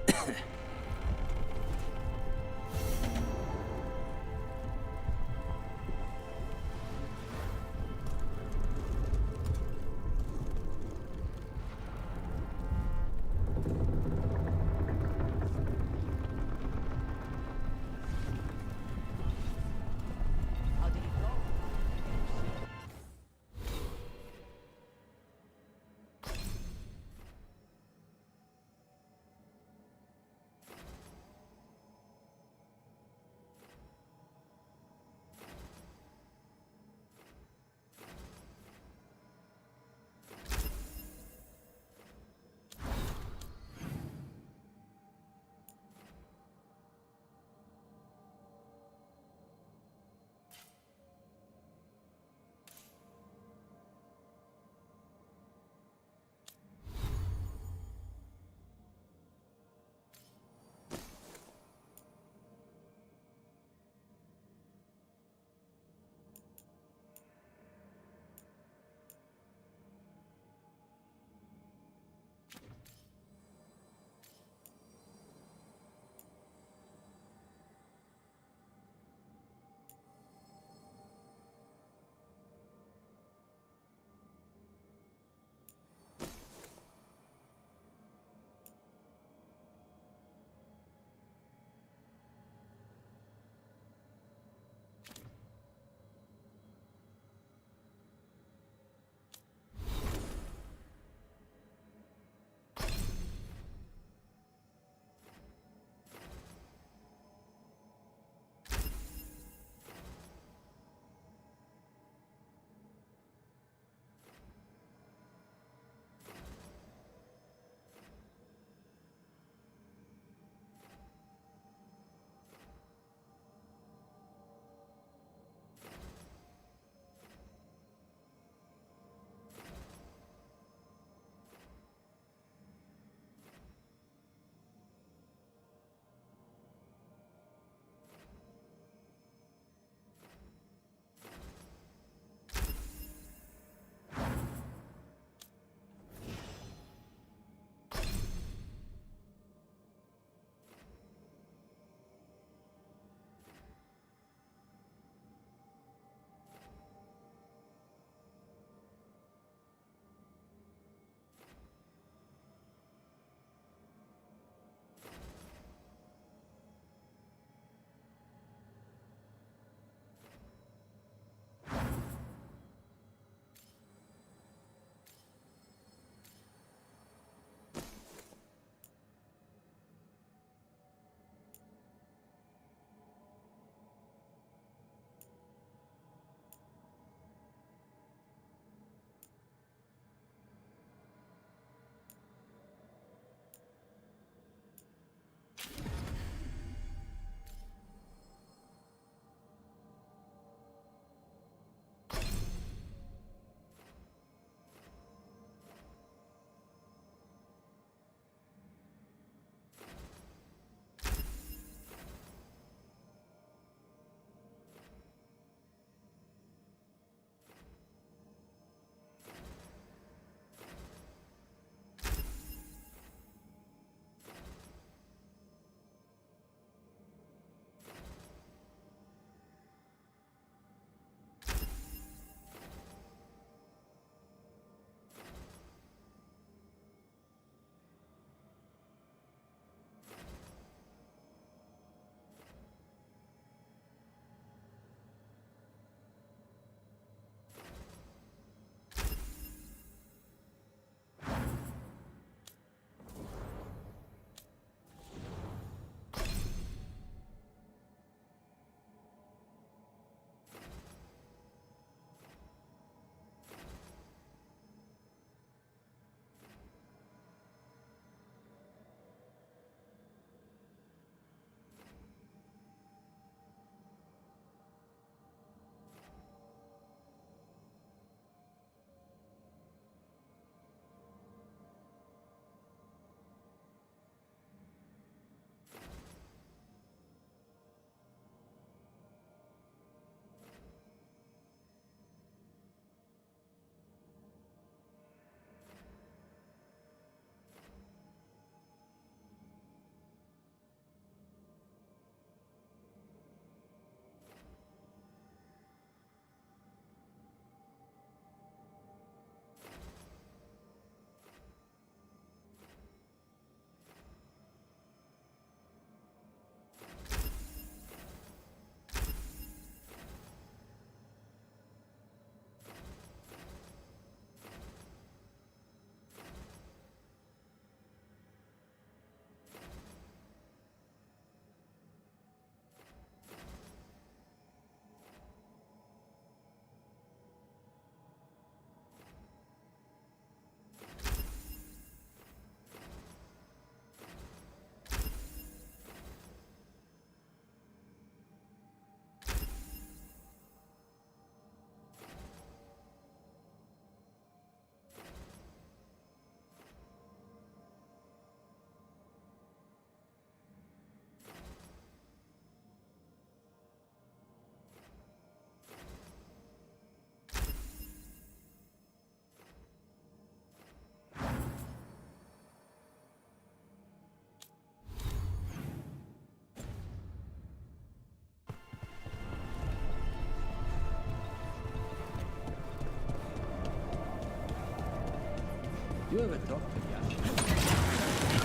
Speaker 3: Look at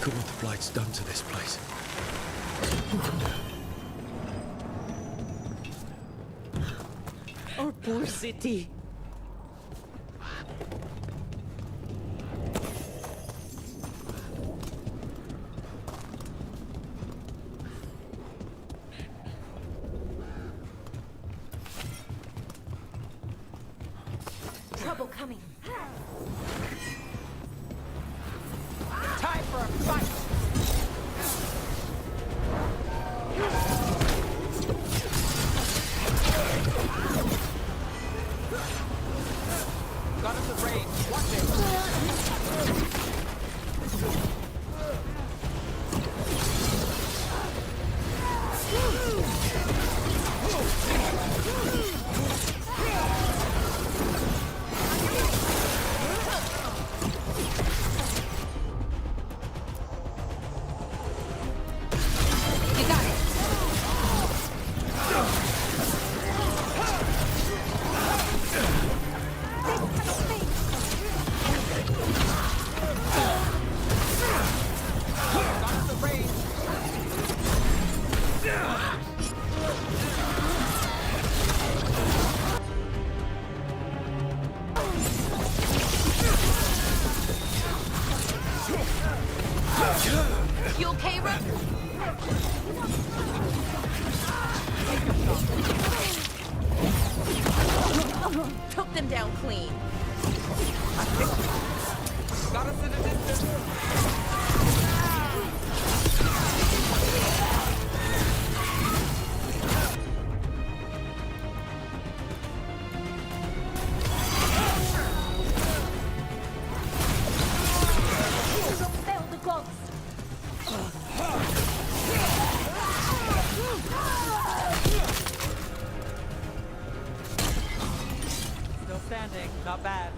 Speaker 3: what the Blight's done to this place.
Speaker 19: Our poor city.
Speaker 7: Trouble coming.
Speaker 4: Time for a fight! Got us the range. Watch it.
Speaker 7: You got it.
Speaker 4: Got us the range.
Speaker 7: You okay, Rook? Took them down clean.
Speaker 4: Got us in a distance.
Speaker 7: Fail the gods.
Speaker 8: Still standing, not bad.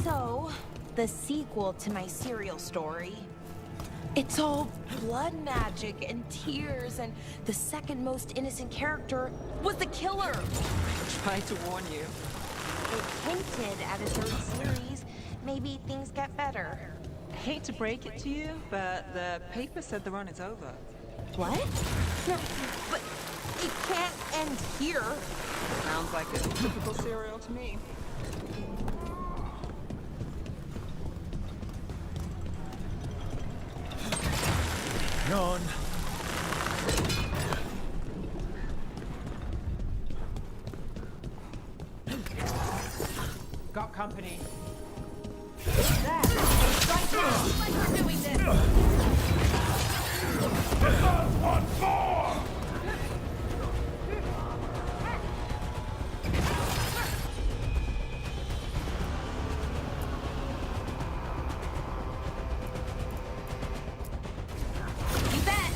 Speaker 7: So, the sequel to my serial story. It's all blood magic and tears, and the second most innocent character was the killer.
Speaker 8: Trying to warn you.
Speaker 7: It hinted at a third series. Maybe things get better.
Speaker 8: I hate to break it to you, but the paper said the run is over.
Speaker 7: What? No, but it can't end here.
Speaker 8: Sounds like a typical serial to me.
Speaker 3: On.
Speaker 4: Got company.
Speaker 7: We're doing this.
Speaker 5: One more!
Speaker 7: You bet.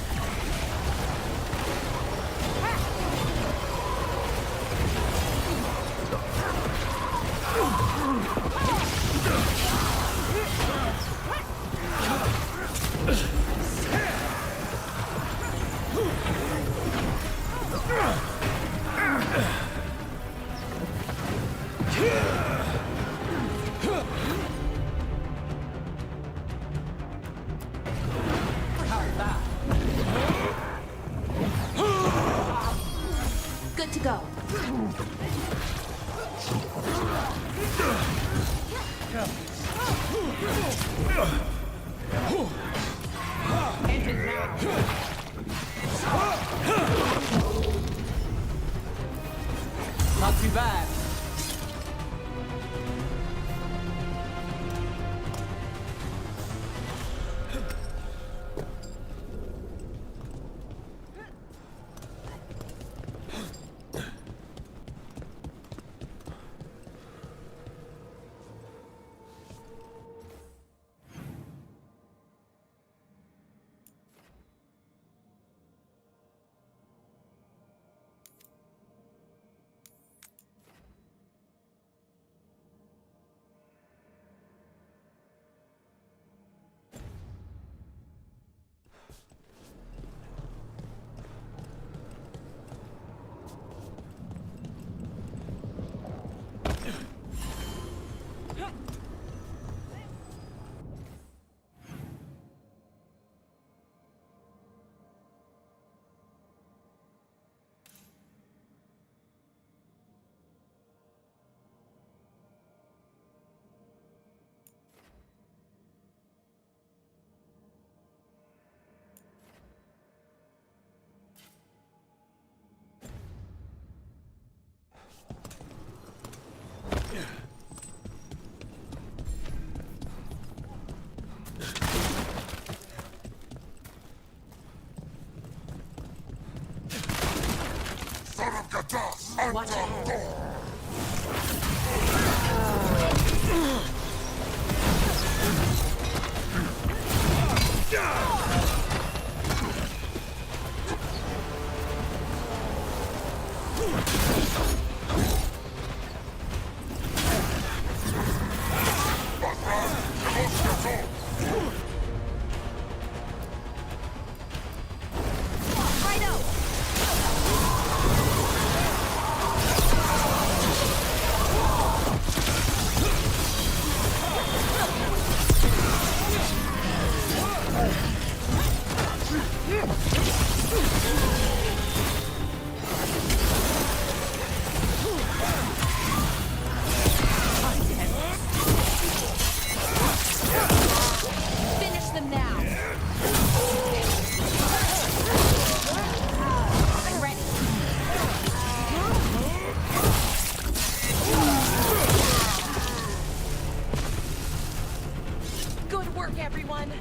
Speaker 8: Not too bad.
Speaker 16: Watch ahead.
Speaker 17: Finish them now. I'm ready. Good work, everyone.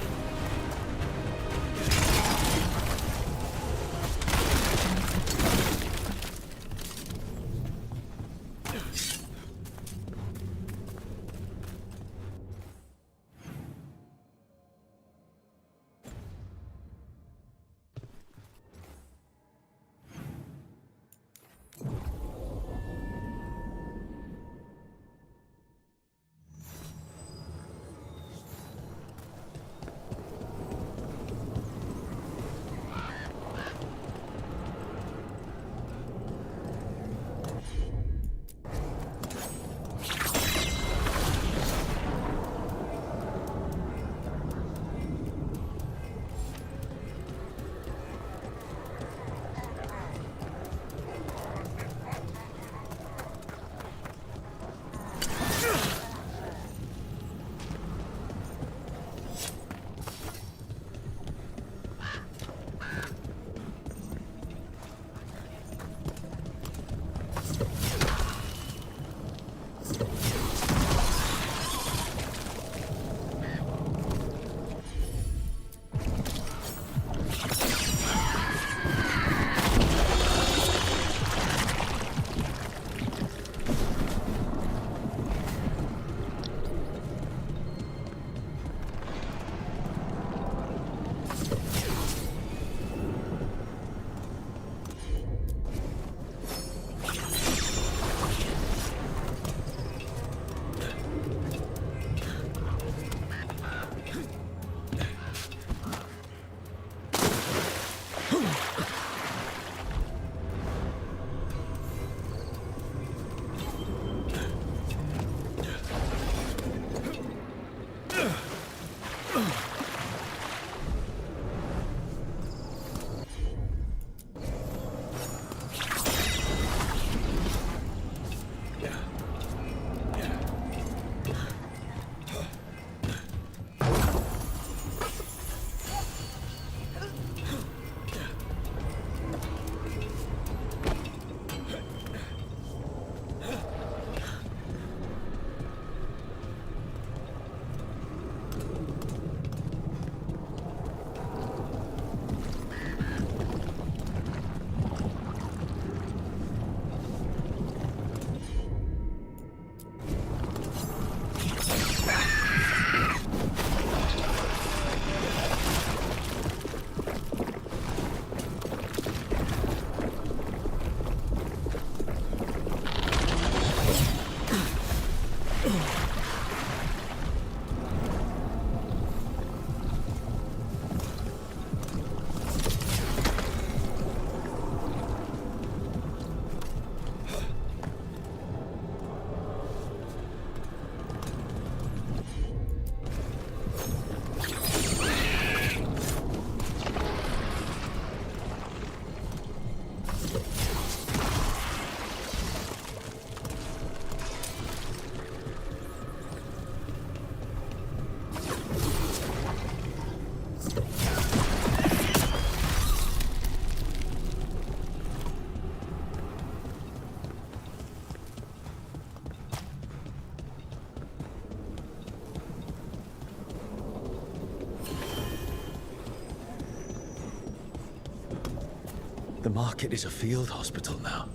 Speaker 3: The market is a field hospital now.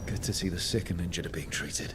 Speaker 3: Good to see the sick and injured are being treated.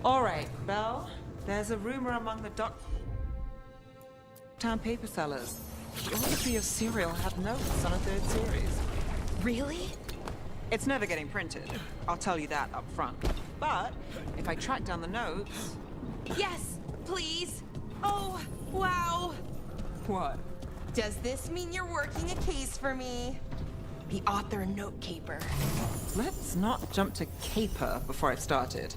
Speaker 8: All right, Belle. There's a rumor among the town paper sellers. The author for your serial had notes on a third series.
Speaker 7: Really?
Speaker 8: It's never getting printed. I'll tell you that up front. But if I track down the notes...
Speaker 7: Yes, please. Oh, wow.
Speaker 8: What?
Speaker 7: Does this mean you're working a case for me? The author note caper.
Speaker 8: Let's not jump to caper before I've started.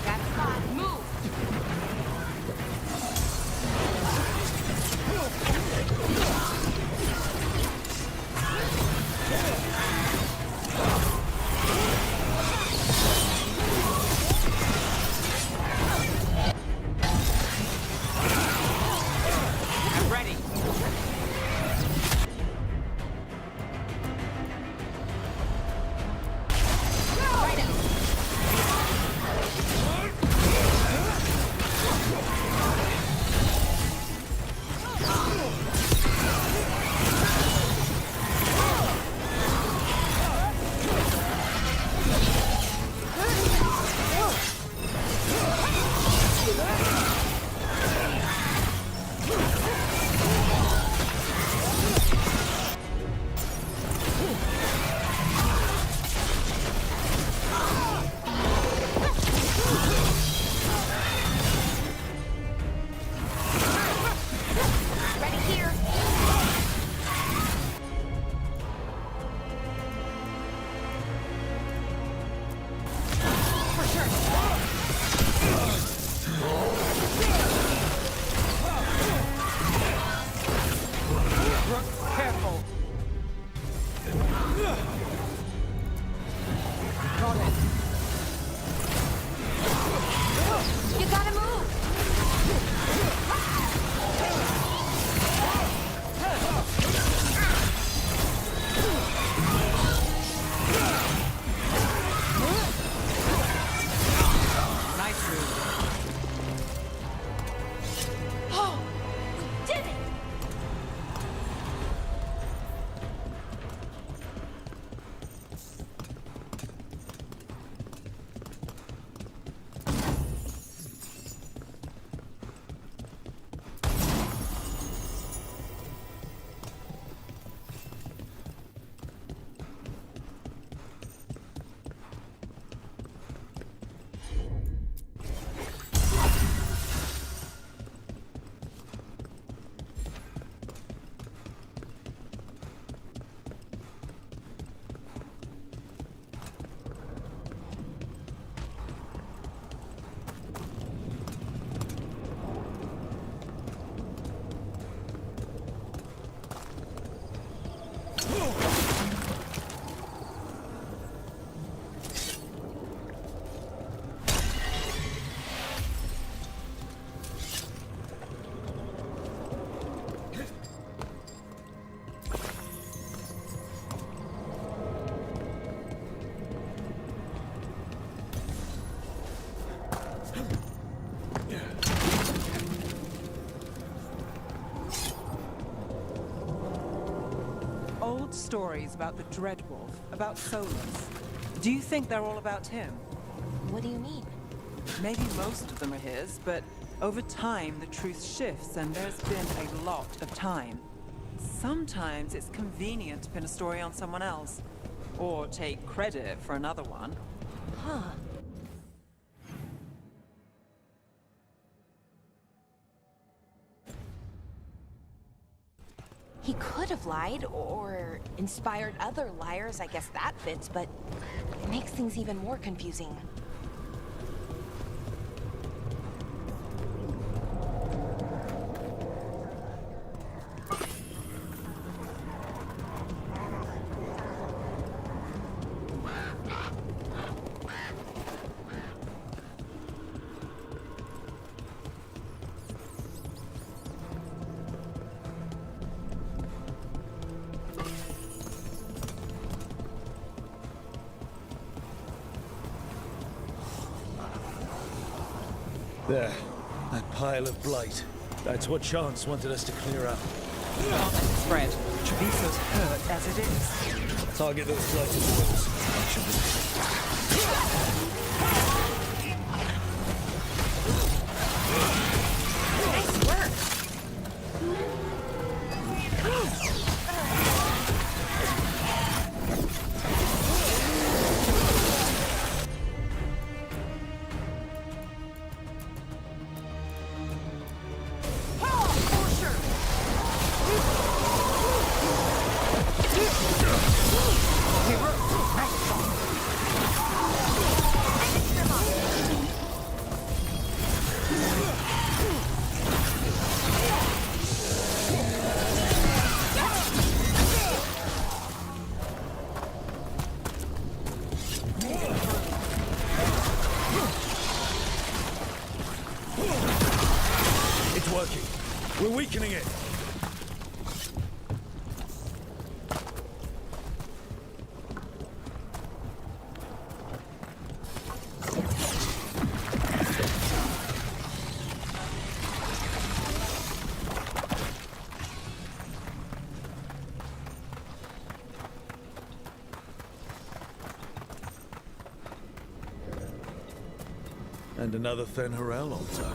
Speaker 7: That spot, move!
Speaker 8: I'm ready.
Speaker 7: Ready here! For sure!
Speaker 8: Careful.
Speaker 7: Got it. You gotta move!
Speaker 8: Nice move.
Speaker 7: Oh! We did it!
Speaker 8: Old stories about the Dreadwolf, about Solus. Do you think they're all about him?
Speaker 7: What do you mean?
Speaker 8: Maybe most of them are his, but over time the truth shifts and there's been a lot of time. Sometimes it's convenient to pin a story on someone else, or take credit for another one.
Speaker 7: Huh. He could have lied, or inspired other liars, I guess that fits, but it makes things even more confusing.
Speaker 3: There. That pile of blight. That's what Chance wanted us to clear up.
Speaker 8: Fred, Treviso's hurt as it is.
Speaker 3: Target those blighted walls. That should be...
Speaker 7: Nice work!
Speaker 3: And another Fen'Harel altar.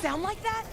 Speaker 7: Sound like that?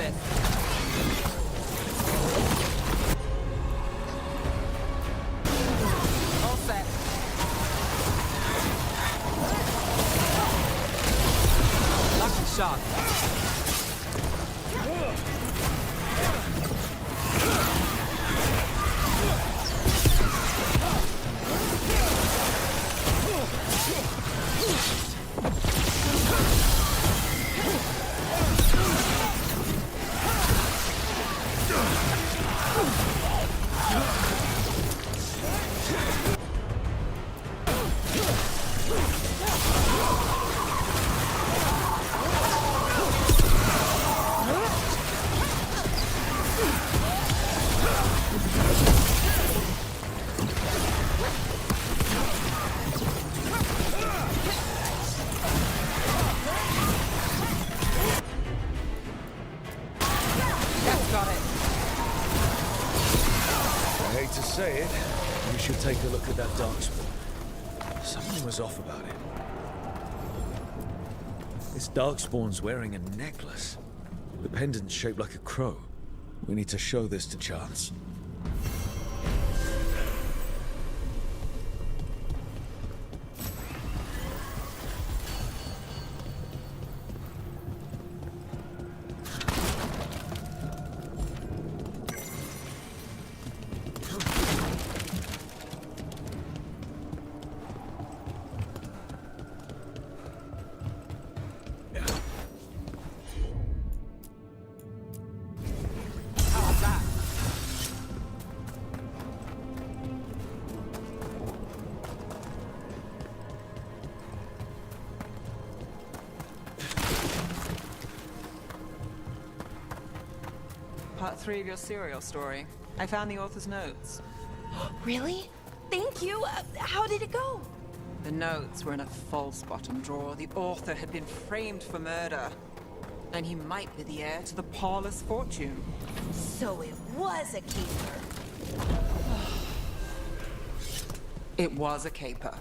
Speaker 8: this. All set. Lucky shot.
Speaker 3: I hate to say it, you should take a look at that darkspawn. Something was off about it. This darkspawn's wearing a necklace. The pendant's shaped like a crow. We need to show this to Chance.
Speaker 8: Part 3 of your serial story. I found the author's notes.
Speaker 7: Really? Thank you. How did it go?
Speaker 8: The notes were in a false bottom drawer. The author had been framed for murder. And he might be the heir to the parlous fortune.
Speaker 7: So it was a caper.
Speaker 8: It was a caper.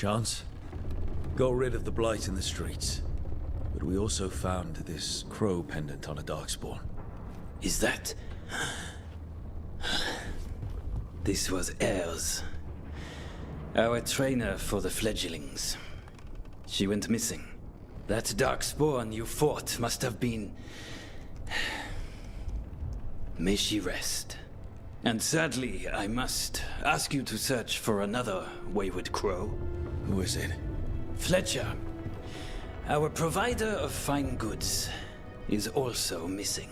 Speaker 3: chance. Got rid of the blight in the streets. But we also found this crow pendant on a darkspawn.
Speaker 15: Is that... This was Ayres, our trainer for the fledglings. She went missing. That darkspawn you fought must have been... May she rest. And sadly, I must ask you to search for another wayward crow.
Speaker 3: Who is it?
Speaker 15: Fletcher, our provider of fine goods, is also missing.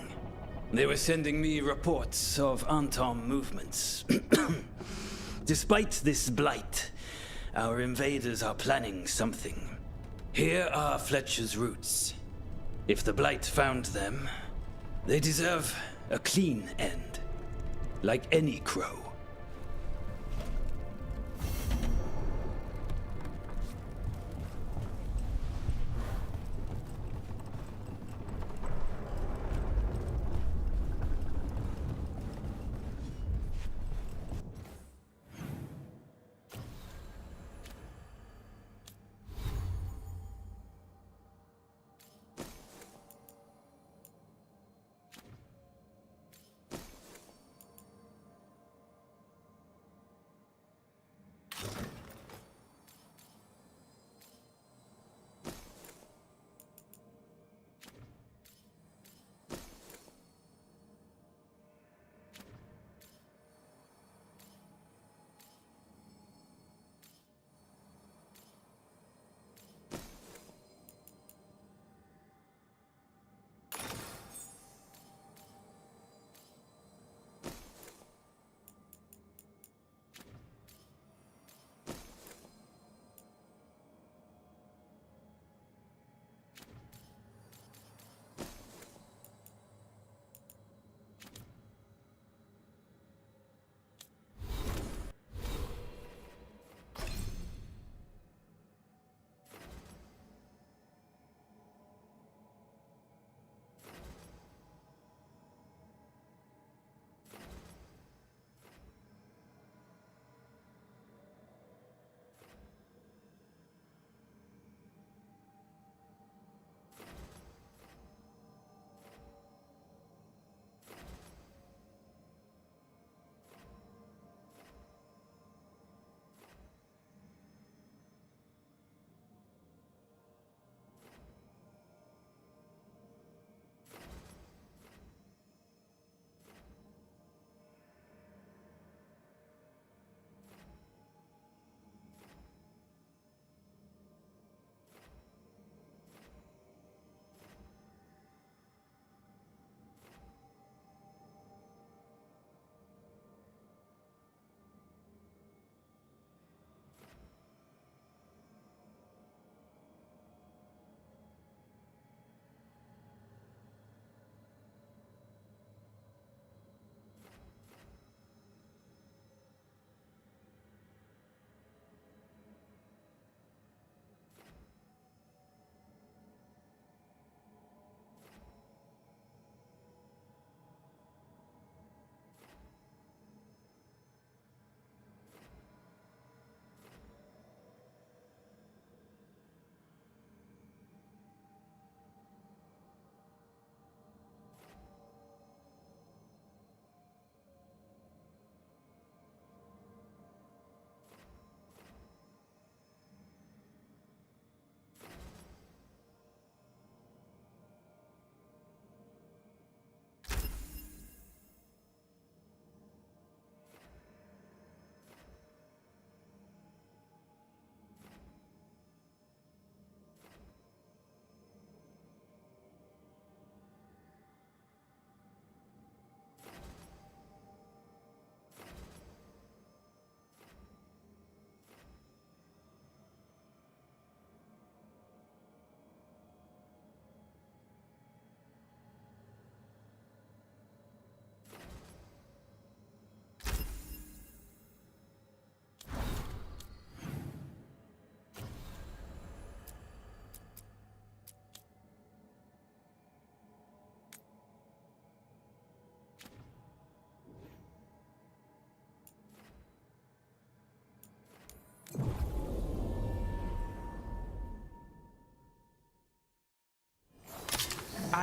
Speaker 15: They were sending me reports of Antom movements. Despite this blight, our invaders are planning something. Here are Fletcher's roots. If the blight found them, they deserve a clean end, like any crow.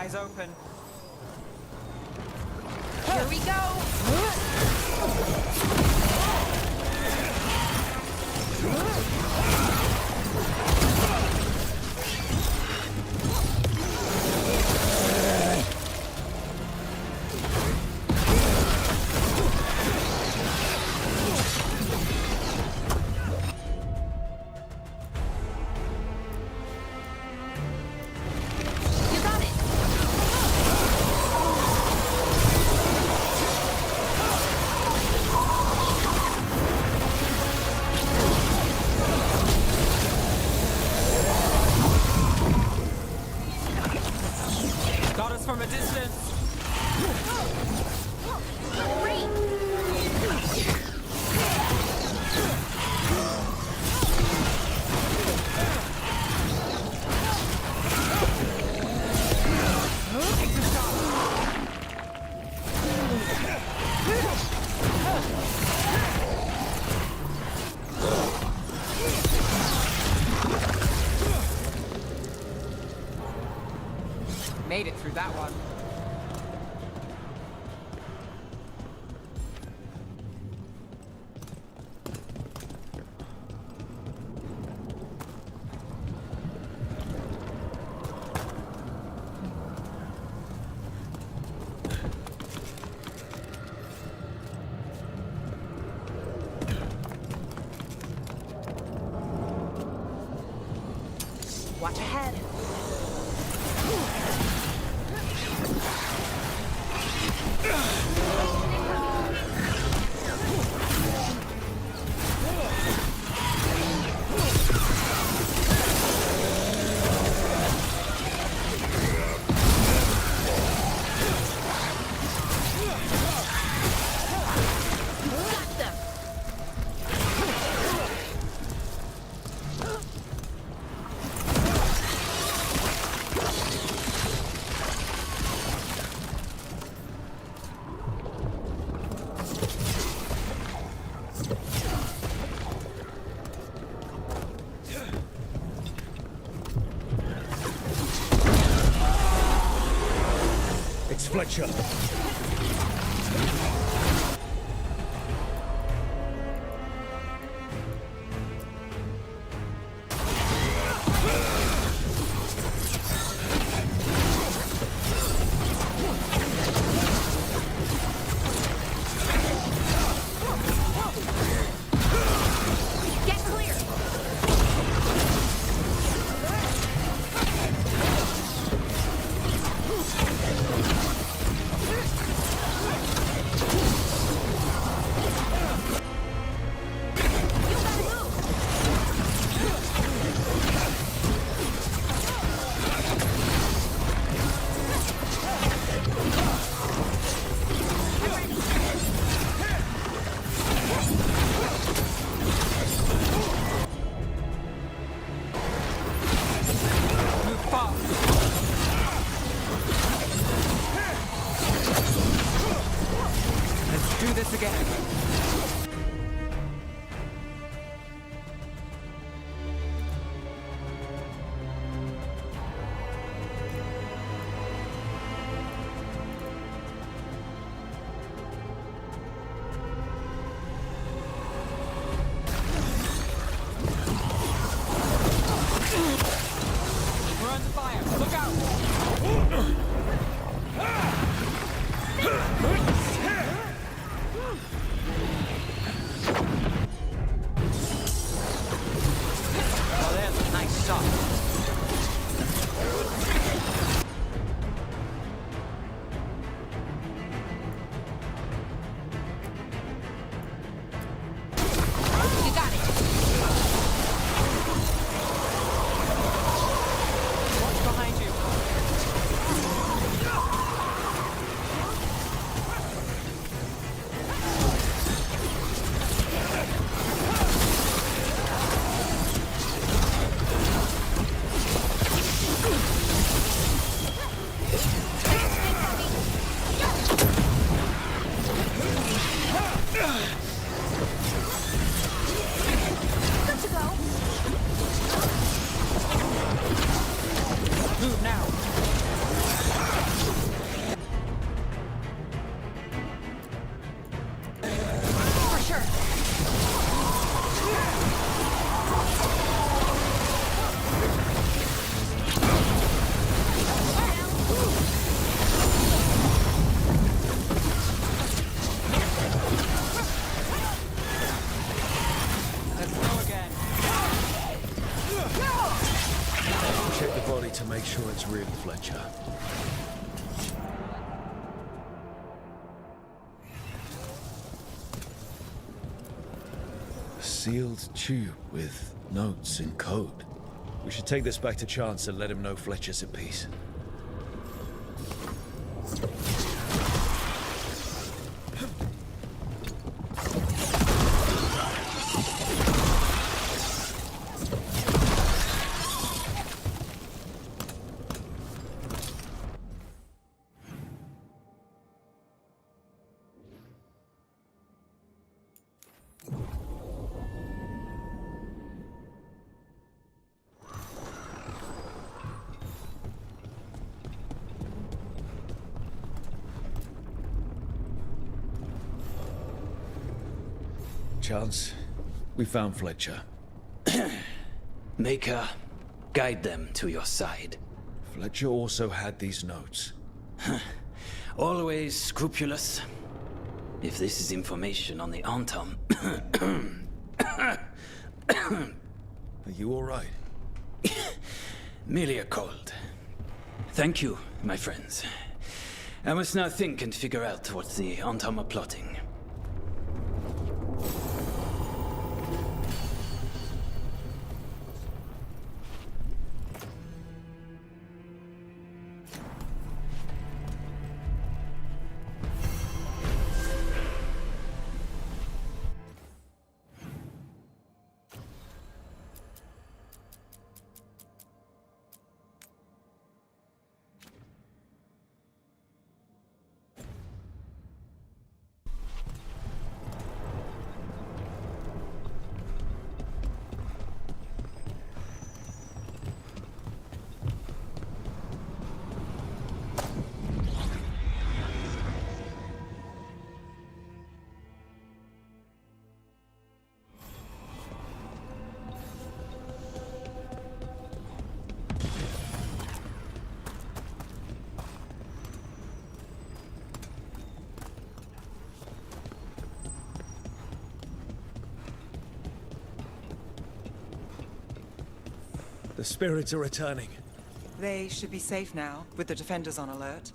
Speaker 8: Eyes open.
Speaker 7: Here we go! You got it!
Speaker 8: Got us from a distance. Made it through that one.
Speaker 7: Watch ahead. Got them.
Speaker 3: It's Fletcher.
Speaker 7: Get clear.
Speaker 3: to make sure it's really Fletcher. A sealed tube with notes and code. We should take this back to Chance and let him know Fletcher's at peace. Chance, we found Fletcher.
Speaker 15: Maker, guide them to your side.
Speaker 3: Fletcher also had these notes.
Speaker 15: Always scrupulous. If this is information on the Antam...
Speaker 3: Are you all right?
Speaker 15: Merely a cold. Thank you, my friends. I must now think and figure out what the Antam are plotting.
Speaker 3: The spirits are returning.
Speaker 8: They should be safe now, with the defenders on alert.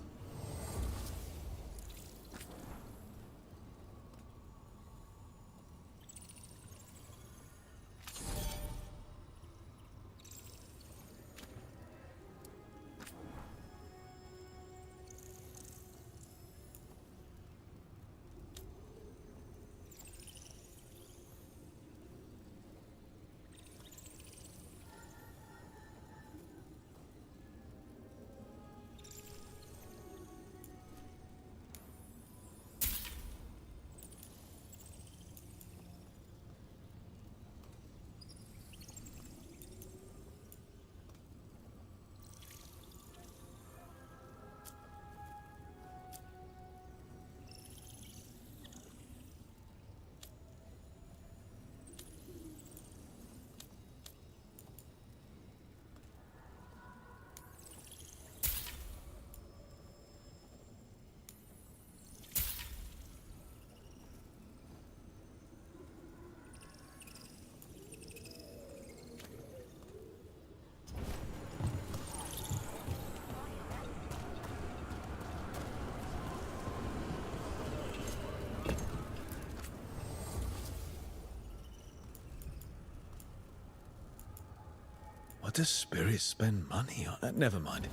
Speaker 3: What does spirits spend money on? Never mind.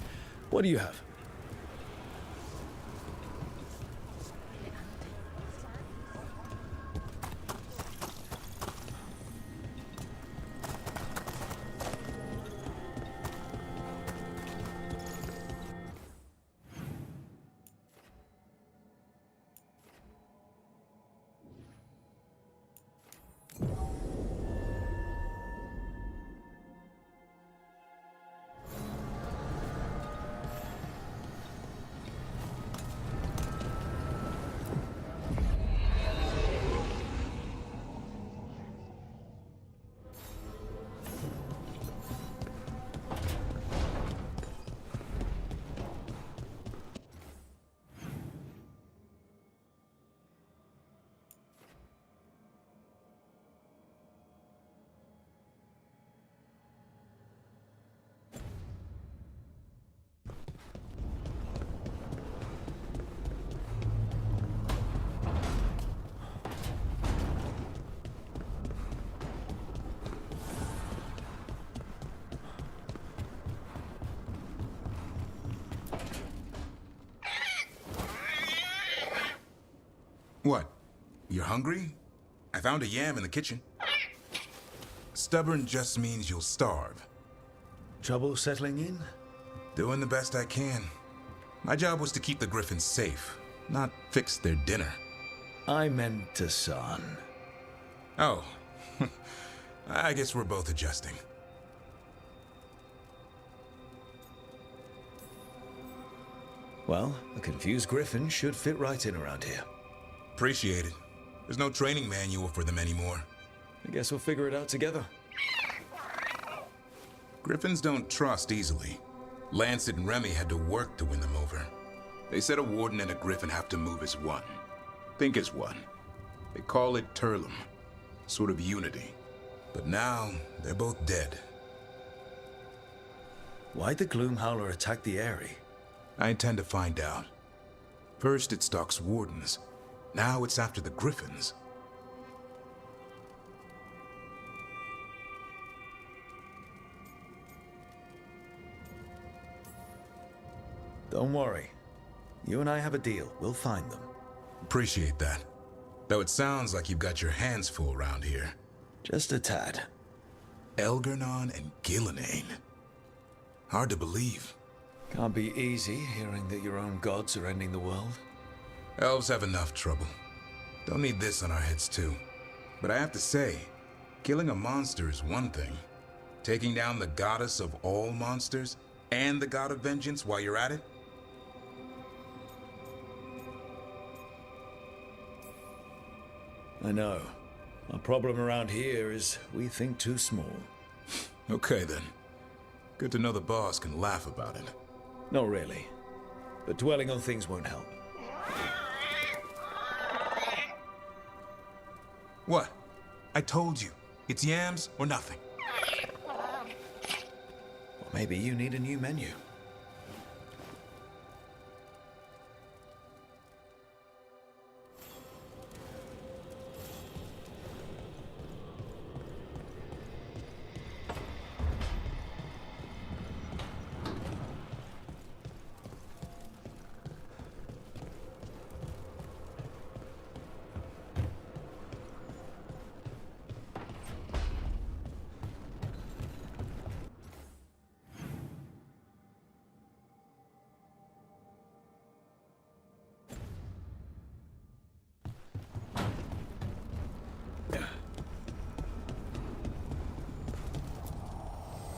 Speaker 3: What do you have?
Speaker 10: You're hungry? I found a yam in the kitchen. Stubborn just means you'll starve.
Speaker 3: Trouble settling in?
Speaker 10: Doing the best I can. My job was to keep the Griffins safe, not fix their dinner.
Speaker 3: I meant to son.
Speaker 10: Oh. I guess we're both adjusting.
Speaker 3: Well, a confused griffin should fit right in around here.
Speaker 10: Appreciate it. There's no training manual for them anymore.
Speaker 3: I guess we'll figure it out together.
Speaker 10: Griffins don't trust easily. Lancet and Remy had to work to win them over. They said a warden and a griffin have to move as one. Think as one. They call it Turlum. Sort of unity. But now, they're both dead.
Speaker 3: Why'd the Gloomhowler attack the Eyrie?
Speaker 10: I intend to find out. First it stalks wardens. Now it's after the Griffins.
Speaker 3: Don't worry. You and I have a deal. We'll find them.
Speaker 10: Appreciate that. Though it sounds like you've got your hands full around here.
Speaker 3: Just a tad.
Speaker 10: Elgernon and Gillenane. Hard to believe.
Speaker 3: Can't be easy hearing that your own gods are ending the world.
Speaker 10: Elves have enough trouble. Don't need this on our heads too. But I have to say, killing a monster is one thing. Taking down the goddess of all monsters and the god of vengeance while you're at it?
Speaker 3: I know. Our problem around here is we think too small.
Speaker 10: Okay then. Good to know the boss can laugh about it.
Speaker 3: Not really. But dwelling on things won't help.
Speaker 10: What? I told you. It's yams or nothing.
Speaker 3: Or maybe you need a new menu.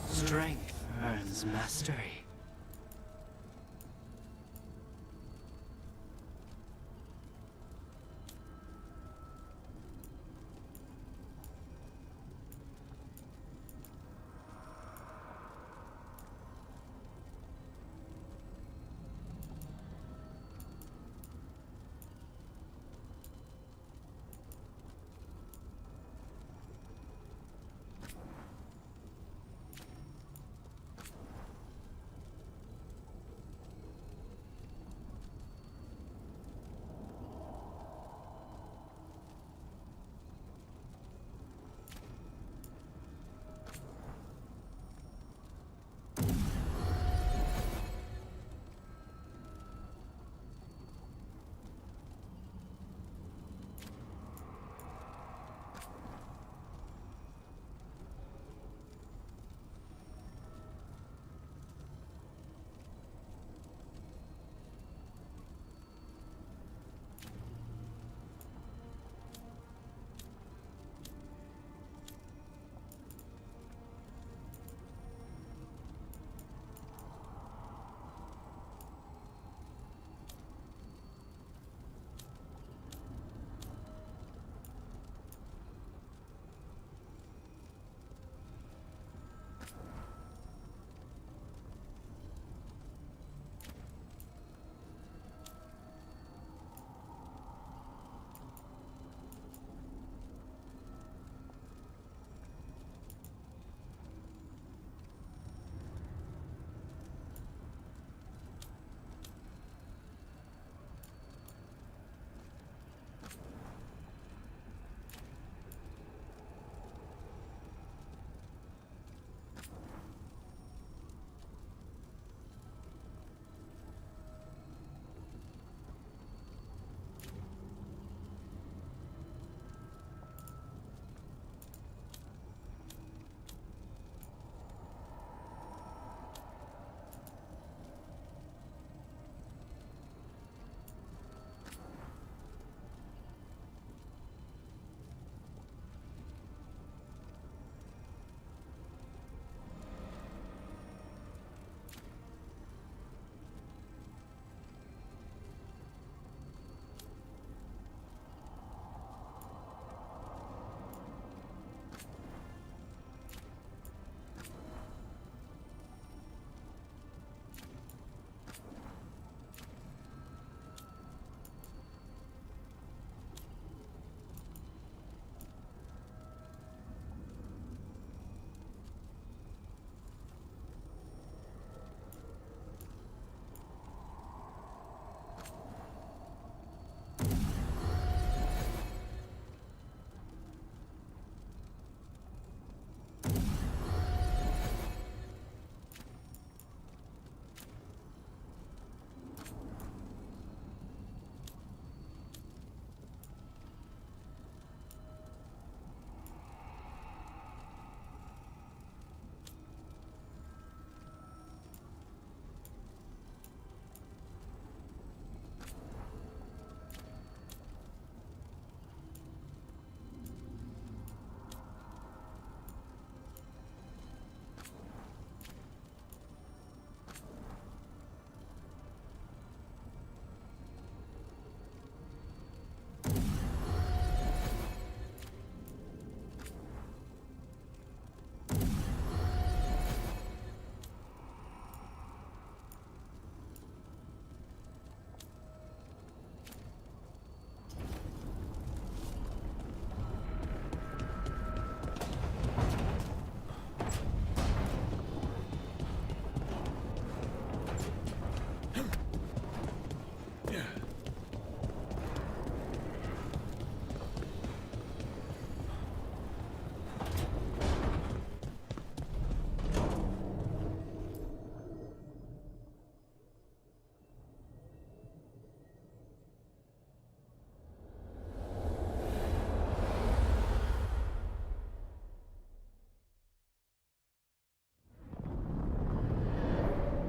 Speaker 12: Strength earns mastery.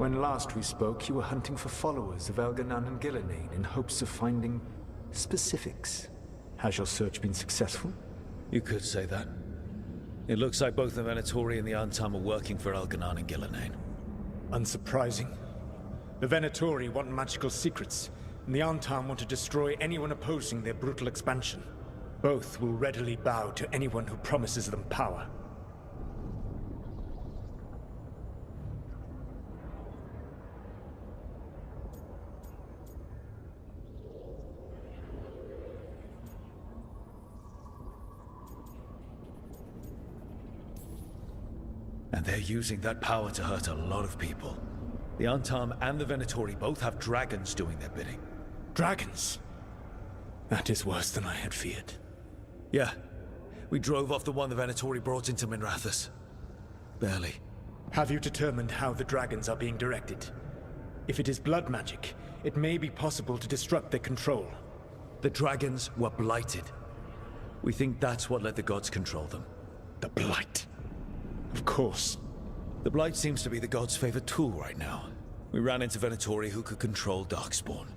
Speaker 9: When last we spoke, you were hunting for followers of Elganan and Gillenane in hopes of finding specifics. Has your search been successful?
Speaker 3: You could say that. It looks like both the Venatori and the Antam are working for Elganan and Gillenane.
Speaker 9: Unsurprising. The Venatori want magical secrets, and the Antam want to destroy anyone opposing their brutal expansion. Both will readily bow to anyone who promises them power.
Speaker 3: And they're using that power to hurt a lot of people. The Antam and the Venatori both have dragons doing their bidding.
Speaker 9: Dragons? That is worse than I had feared.
Speaker 3: Yeah. We drove off the one the Venatori brought into Minrathous. Barely.
Speaker 9: Have you determined how the dragons are being directed? If it is blood magic, it may be possible to disrupt their control.
Speaker 3: The dragons were blighted. We think that's what let the gods control them.
Speaker 9: The blight? Of course.
Speaker 3: The blight seems to be the gods' favorite tool right now. We ran into Venatori who could control Darkspawn.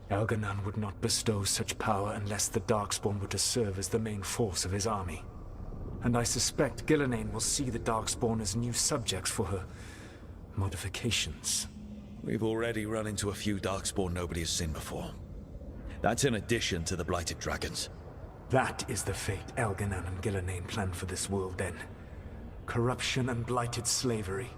Speaker 9: Elganan would not bestow such power unless the Darkspawn were to serve as the main force of his army. And I suspect Gillenane will see the Darkspawn as new subjects for her modifications.
Speaker 3: We've already run into a few Darkspawn nobody has seen before. That's in addition to the blighted dragons.
Speaker 9: That is the fate Elganan and Gillenane planned for this world then. Corruption and blighted slavery.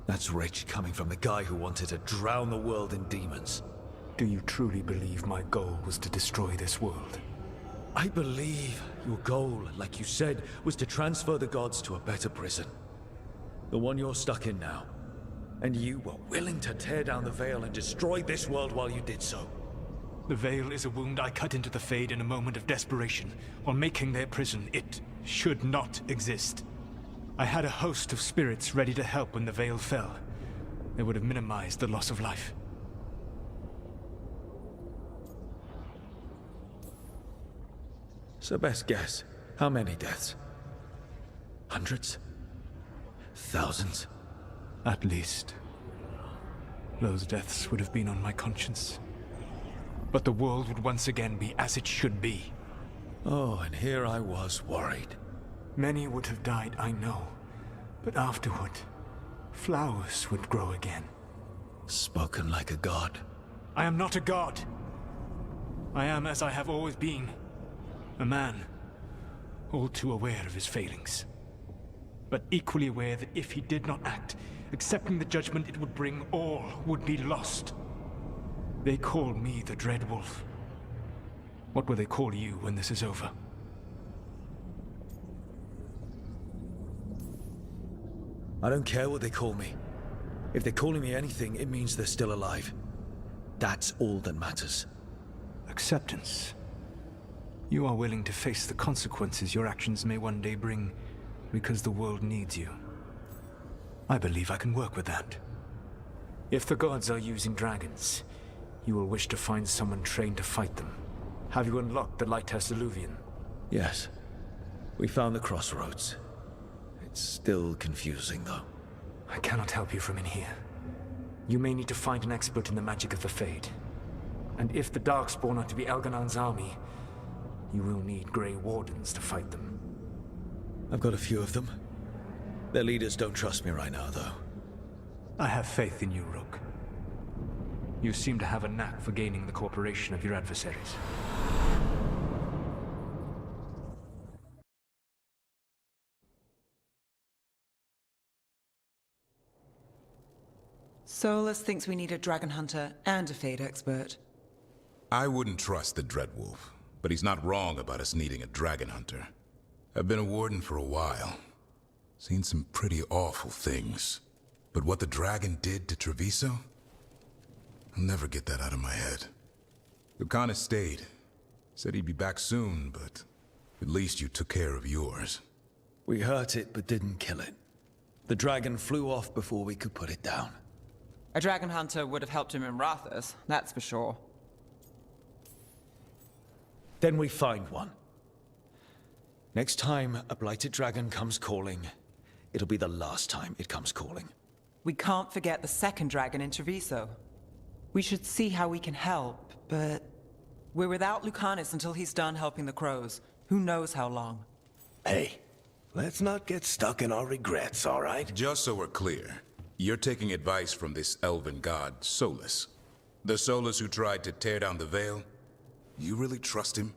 Speaker 3: That's rage coming from the guy who wanted to drown the world in demons.
Speaker 9: Do you truly believe my goal was to destroy this world?
Speaker 3: I believe your goal, like you said, was to transfer the gods to a better prison. The one you're stuck in now. And you were willing to tear down the veil and destroy this world while you did so.
Speaker 9: The veil is a wound I cut into the Fade in a moment of desperation, while making their prison. It should not exist. I had a host of spirits ready to help when the veil fell. They would have minimized the loss of life.
Speaker 3: So best guess, how many deaths? Hundreds? Thousands?
Speaker 9: At least. Those deaths would have been on my conscience. But the world would once again be as it should be.
Speaker 3: Oh, and here I was worried.
Speaker 9: Many would have died, I know. But afterward, flowers would grow again.
Speaker 3: Spoken like a god.
Speaker 9: I am not a god. I am as I have always been. A man, all too aware of his failings. But equally aware that if he did not act, accepting the judgment it would bring, all would be lost. They call me the Dread Wolf. What will they call you when this is over?
Speaker 3: I don't care what they call me. If they're calling me anything, it means they're still alive. That's all that matters.
Speaker 9: Acceptance. You are willing to face the consequences your actions may one day bring because the world needs you. I believe I can work with that. If the gods are using dragons, you will wish to find someone trained to fight them. Have you unlocked the Lighthouse Illuvian?
Speaker 3: Yes. We found the crossroads. It's still confusing, though.
Speaker 9: I cannot help you from in here. You may need to find an expert in the magic of the Fade. And if the Darkspawn are to be Elganan's army, you will need Grey Wardens to fight them.
Speaker 3: I've got a few of them. Their leaders don't trust me right now, though.
Speaker 9: I have faith in you, Rook. You seem to have a knack for gaining the cooperation of your adversaries.
Speaker 8: Solus thinks we need a dragon hunter and a Fade expert.
Speaker 10: I wouldn't trust the Dreadwolf, but he's not wrong about us needing a dragon hunter. I've been a warden for a while. Seen some pretty awful things. But what the dragon did to Treviso? I'll never get that out of my head. Lucanus stayed. Said he'd be back soon, but at least you took care of yours.
Speaker 3: We hurt it, but didn't kill it. The dragon flew off before we could put it down.
Speaker 8: A dragon hunter would have helped him in Rathas, that's for sure.
Speaker 3: Then we find one. Next time a blighted dragon comes calling, it'll be the last time it comes calling.
Speaker 8: We can't forget the second dragon in Treviso. We should see how we can help, but we're without Lucanus until he's done helping the crows. Who knows how long?
Speaker 5: Hey, let's not get stuck in our regrets, all right?
Speaker 10: Just so we're clear, you're taking advice from this elven god, Solus. The Solus who tried to tear down the veil? You really trust him?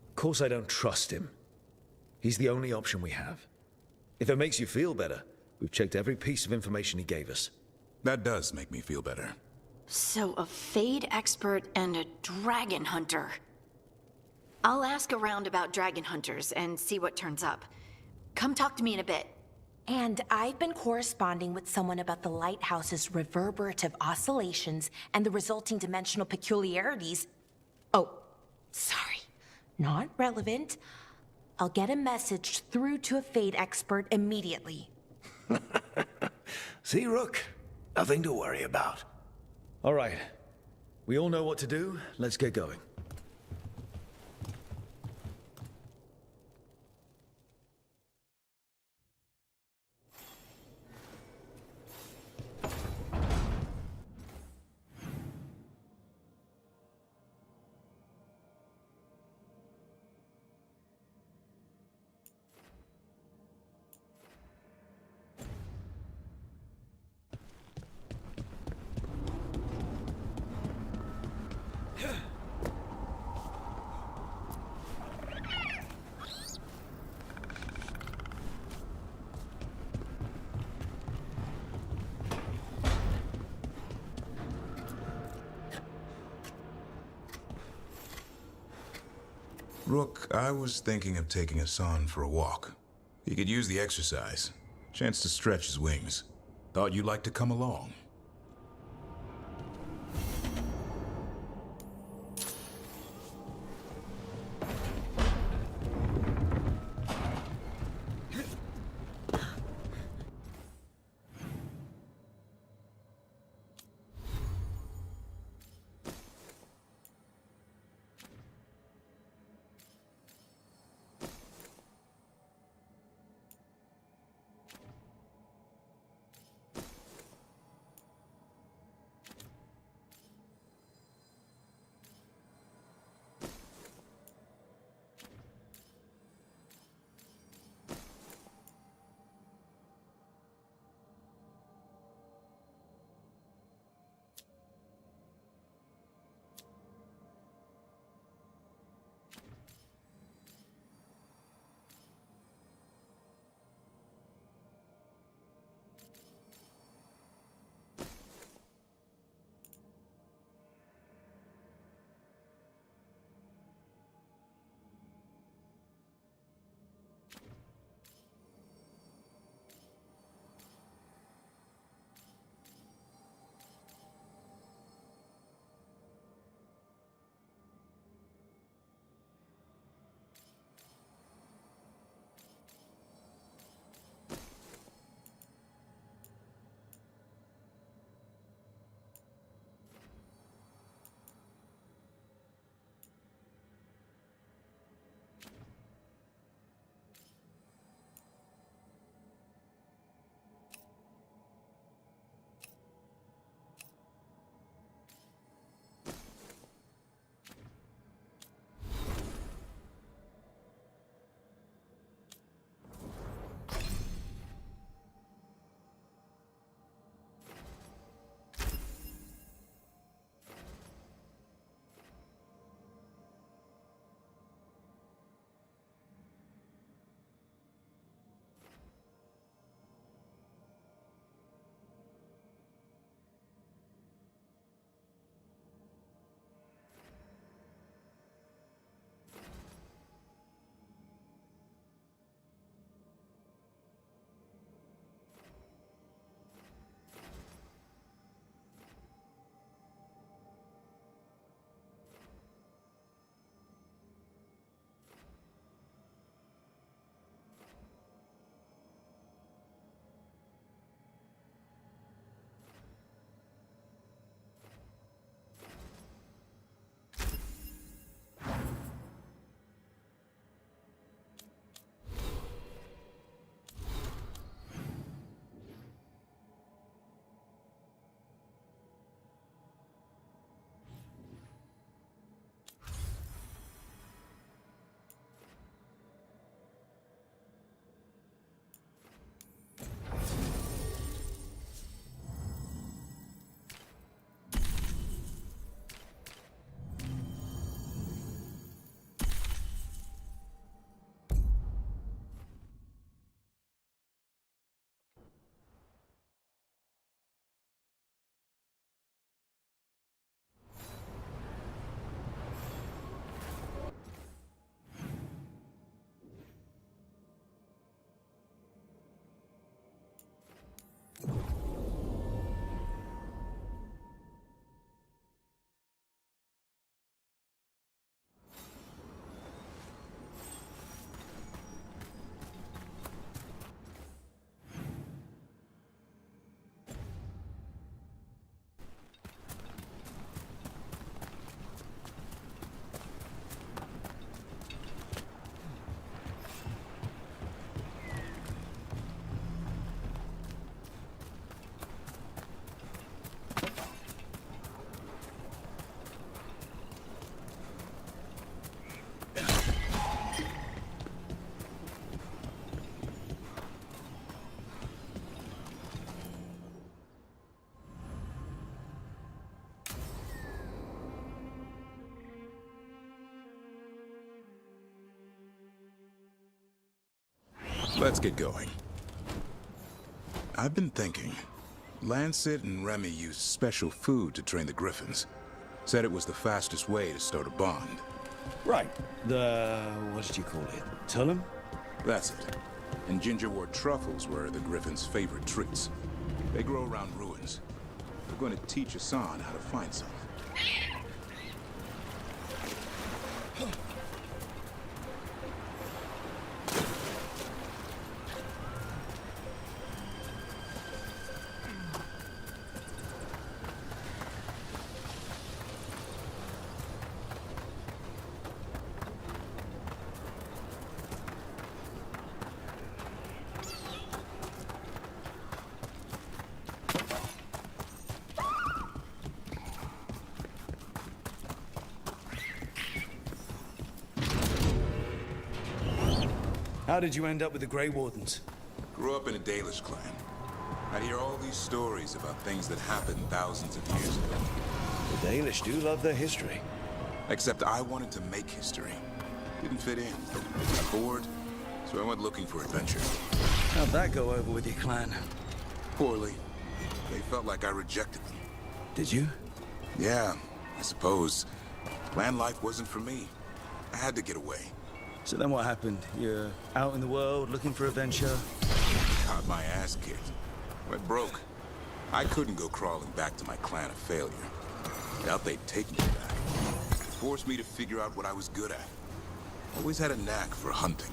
Speaker 3: Of course I don't trust him. He's the only option we have. If it makes you feel better, we've checked every piece of information he gave us.
Speaker 10: That does make me feel better.
Speaker 13: So, a Fade expert and a dragon hunter. I'll ask around about dragon hunters and see what turns up. Come talk to me in a bit.
Speaker 7: And I've been corresponding with someone about the lighthouse's reverberative oscillations and the resulting dimensional peculiarities. Oh, sorry. Not relevant. I'll get a message through to a Fade expert immediately.
Speaker 5: See, Rook? Nothing to worry about.
Speaker 3: All right. We all know what to do. Let's get going.
Speaker 10: Rook, I was thinking of taking Hassan for a walk. He could use the exercise. Chance to stretch his wings. Thought you'd like to come along. Let's get going. I've been thinking. Lancet and Remy used special food to train the Griffins. Said it was the fastest way to start a bond.
Speaker 6: Right. What did you call it? Tullum?
Speaker 10: That's it. And gingerwort truffles were the Griffins' favorite treats. They grow around ruins. We're going to teach Hassan how to find some.
Speaker 6: How did you end up with the Grey Wardens?
Speaker 10: Grew up in a Dalish clan. I'd hear all these stories about things that happened thousands of years ago.
Speaker 6: The Dalish do love their history.
Speaker 10: Except I wanted to make history. Didn't fit in. Got bored, so I went looking for adventure.
Speaker 6: How'd that go over with your clan?
Speaker 10: Poorly. They felt like I rejected them.
Speaker 6: Did you?
Speaker 10: Yeah, I suppose. Land life wasn't for me. I had to get away.
Speaker 6: So then what happened? You're out in the world looking for adventure?
Speaker 10: Got my ass kicked. Went broke. I couldn't go crawling back to my clan a failure. Doubt they'd take me back. It forced me to figure out what I was good at. Always had a knack for hunting.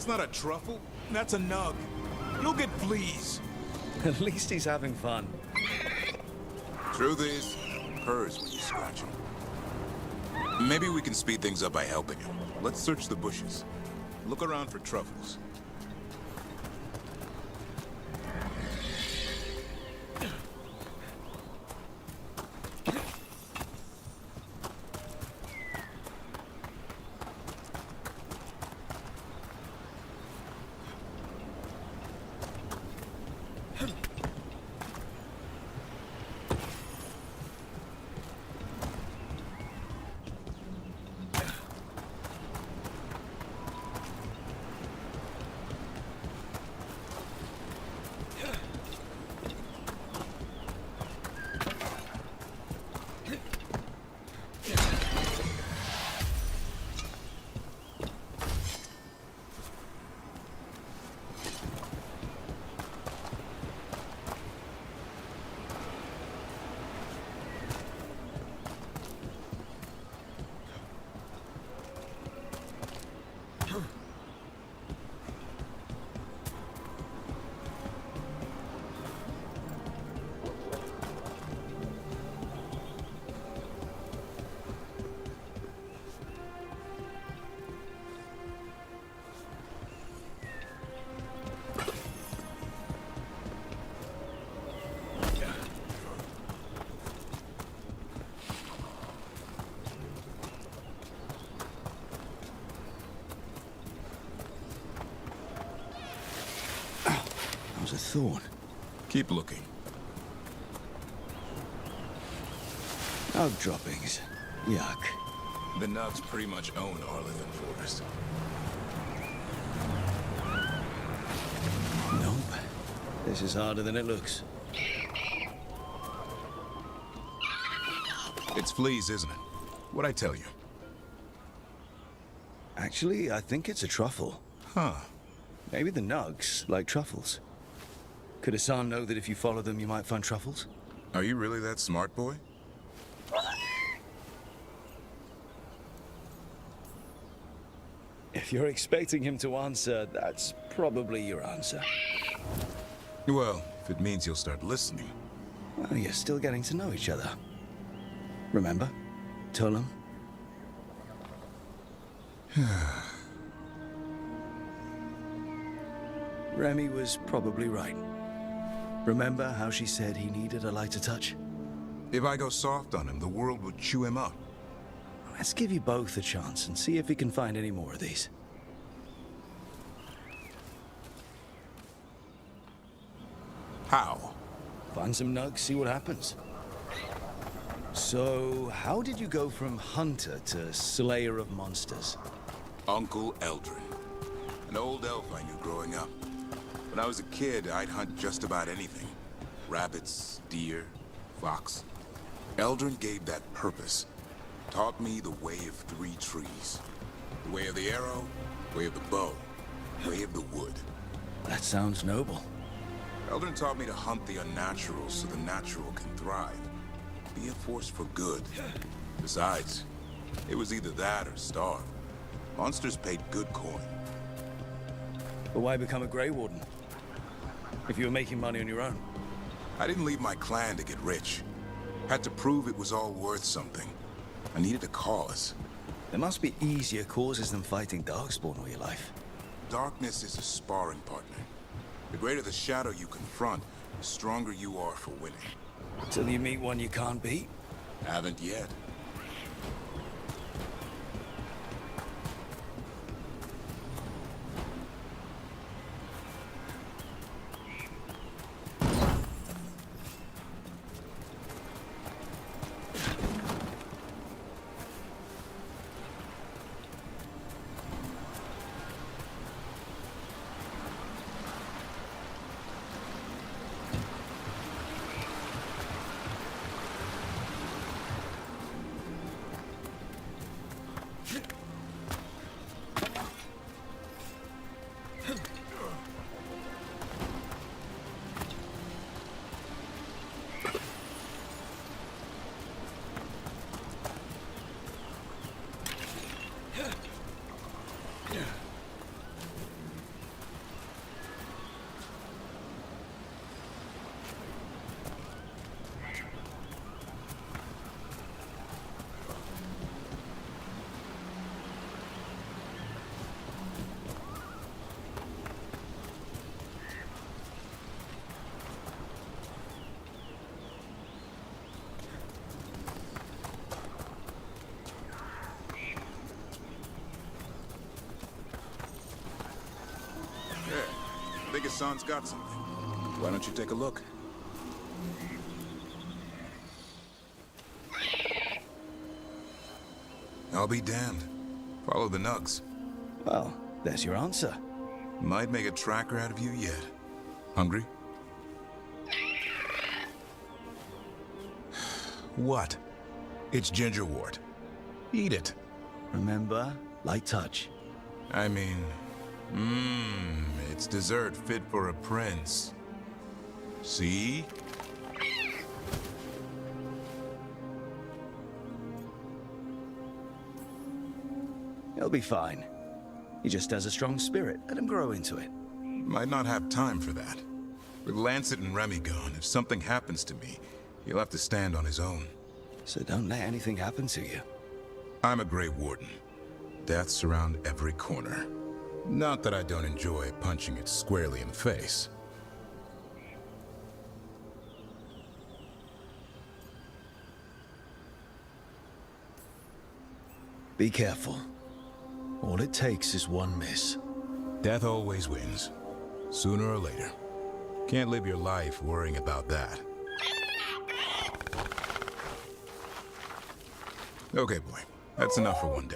Speaker 10: That's not a truffle.
Speaker 20: That's a nug. You'll get fleas.
Speaker 3: At least he's having fun.
Speaker 10: Truth is, hers when you scratch him. Maybe we can speed things up by helping him. Let's search the bushes. Look around for truffles.
Speaker 3: A thorn.
Speaker 10: Keep looking.
Speaker 3: Nug droppings. Yuck.
Speaker 10: The Nugs pretty much own Arlithan Forest.
Speaker 3: Nope. This is harder than it looks.
Speaker 10: It's fleas, isn't it? What'd I tell you?
Speaker 3: Actually, I think it's a truffle.
Speaker 10: Huh.
Speaker 3: Maybe the Nugs like truffles. Could Hassan know that if you follow them, you might find truffles?
Speaker 10: Are you really that smart, boy?
Speaker 3: If you're expecting him to answer, that's probably your answer.
Speaker 10: Well, if it means you'll start listening.
Speaker 3: Well, you're still getting to know each other. Remember? Tullum? Remy was probably right. Remember how she said he needed a lighter touch?
Speaker 10: If I go soft on him, the world would chew him up.
Speaker 3: Let's give you both a chance and see if we can find any more of these.
Speaker 10: How?
Speaker 3: Find some nugs, see what happens. So, how did you go from hunter to slayer of monsters?
Speaker 10: Uncle Eldrin. An old elf I knew growing up. When I was a kid, I'd hunt just about anything. Rabbits, deer, fox. Eldrin gave that purpose. Taught me the way of three trees. The way of the arrow, way of the bow, way of the wood.
Speaker 3: That sounds noble.
Speaker 10: Eldrin taught me to hunt the unnatural so the natural can thrive. Be a force for good. Besides, it was either that or starve. Monsters paid good coin.
Speaker 3: But why become a Grey Warden? If you were making money on your own?
Speaker 10: I didn't leave my clan to get rich. Had to prove it was all worth something. I needed a cause.
Speaker 3: There must be easier causes than fighting Darkspawn all your life.
Speaker 10: Darkness is a sparring partner. The greater the shadow you confront, the stronger you are for winning.
Speaker 3: Till you meet one you can't beat?
Speaker 10: Haven't yet. think Hassan's got something. Why don't you take a look? I'll be damned. Follow the nugs.
Speaker 5: Well, there's your answer.
Speaker 10: Might make a tracker out of you yet. Hungry? What? It's gingerwort. Eat it.
Speaker 5: Remember, light touch.
Speaker 10: I mean, it's dessert fit for a prince. See?
Speaker 5: He'll be fine. He just has a strong spirit. Let him grow into it.
Speaker 10: Might not have time for that. With Lancet and Remy gone, if something happens to me, he'll have to stand on his own.
Speaker 5: So don't let anything happen to you.
Speaker 10: I'm a Grey Warden. Death's around every corner. Not that I don't enjoy punching it squarely in the face.
Speaker 3: Be careful. All it takes is one miss.
Speaker 10: Death always wins. Sooner or later. Can't live your life worrying about that. Okay, boy. That's enough for one day.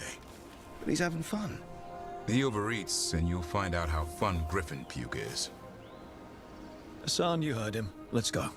Speaker 5: But he's having fun.
Speaker 10: He overeats, and you'll find out how fun Griffin puke is.
Speaker 3: Hassan, you heard him. Let's go.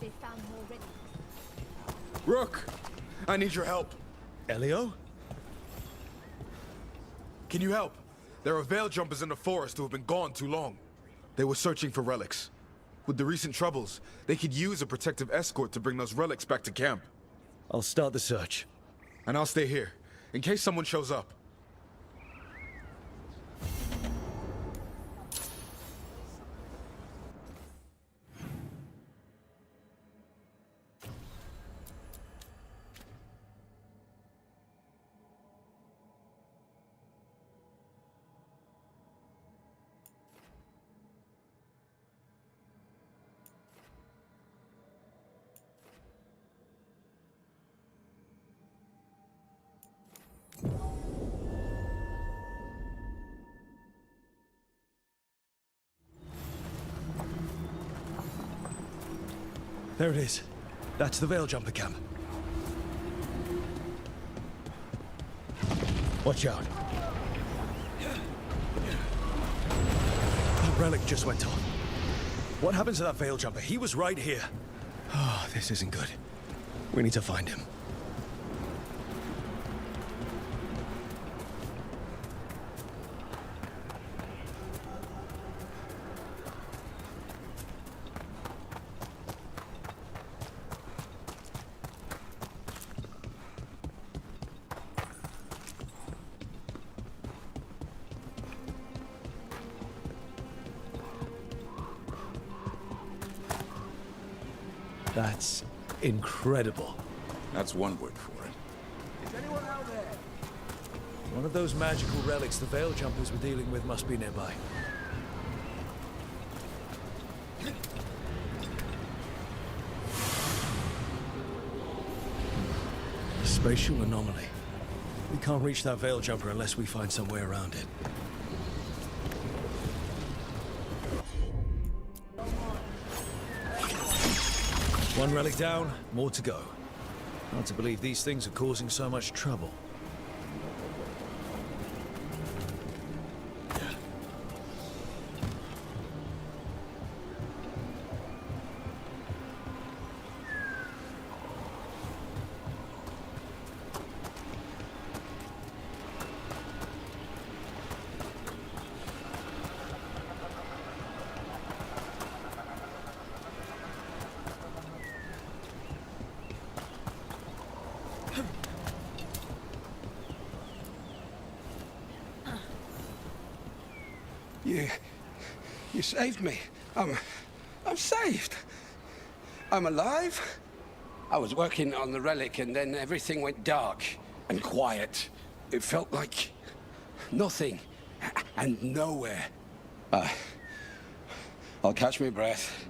Speaker 1: They found more relics.
Speaker 11: Rook, I need your help.
Speaker 3: Elio?
Speaker 11: Can you help? There are veil jumpers in the forest who have been gone too long. They were searching for relics. With the recent troubles, they could use a protective escort to bring those relics back to camp.
Speaker 3: I'll start the search.
Speaker 11: And I'll stay here, in case someone shows up.
Speaker 3: There it is. That's the Veil Jumper camp. Watch out. That relic just went off. What happened to that Veil Jumper? He was right here. Oh, this isn't good. We need to find him. That's incredible.
Speaker 10: That's one word for it.
Speaker 14: Is anyone out there?
Speaker 3: One of those magical relics the Veil Jumpers were dealing with must be nearby. Spatial anomaly. We can't reach that Veil Jumper unless we find some way around it. One relic down, more to go. Hard to believe these things are causing so much trouble.
Speaker 23: You saved me. I'm saved. I'm alive. I was working on the relic and then everything went dark and quiet. It felt like nothing and nowhere. I'll catch my breath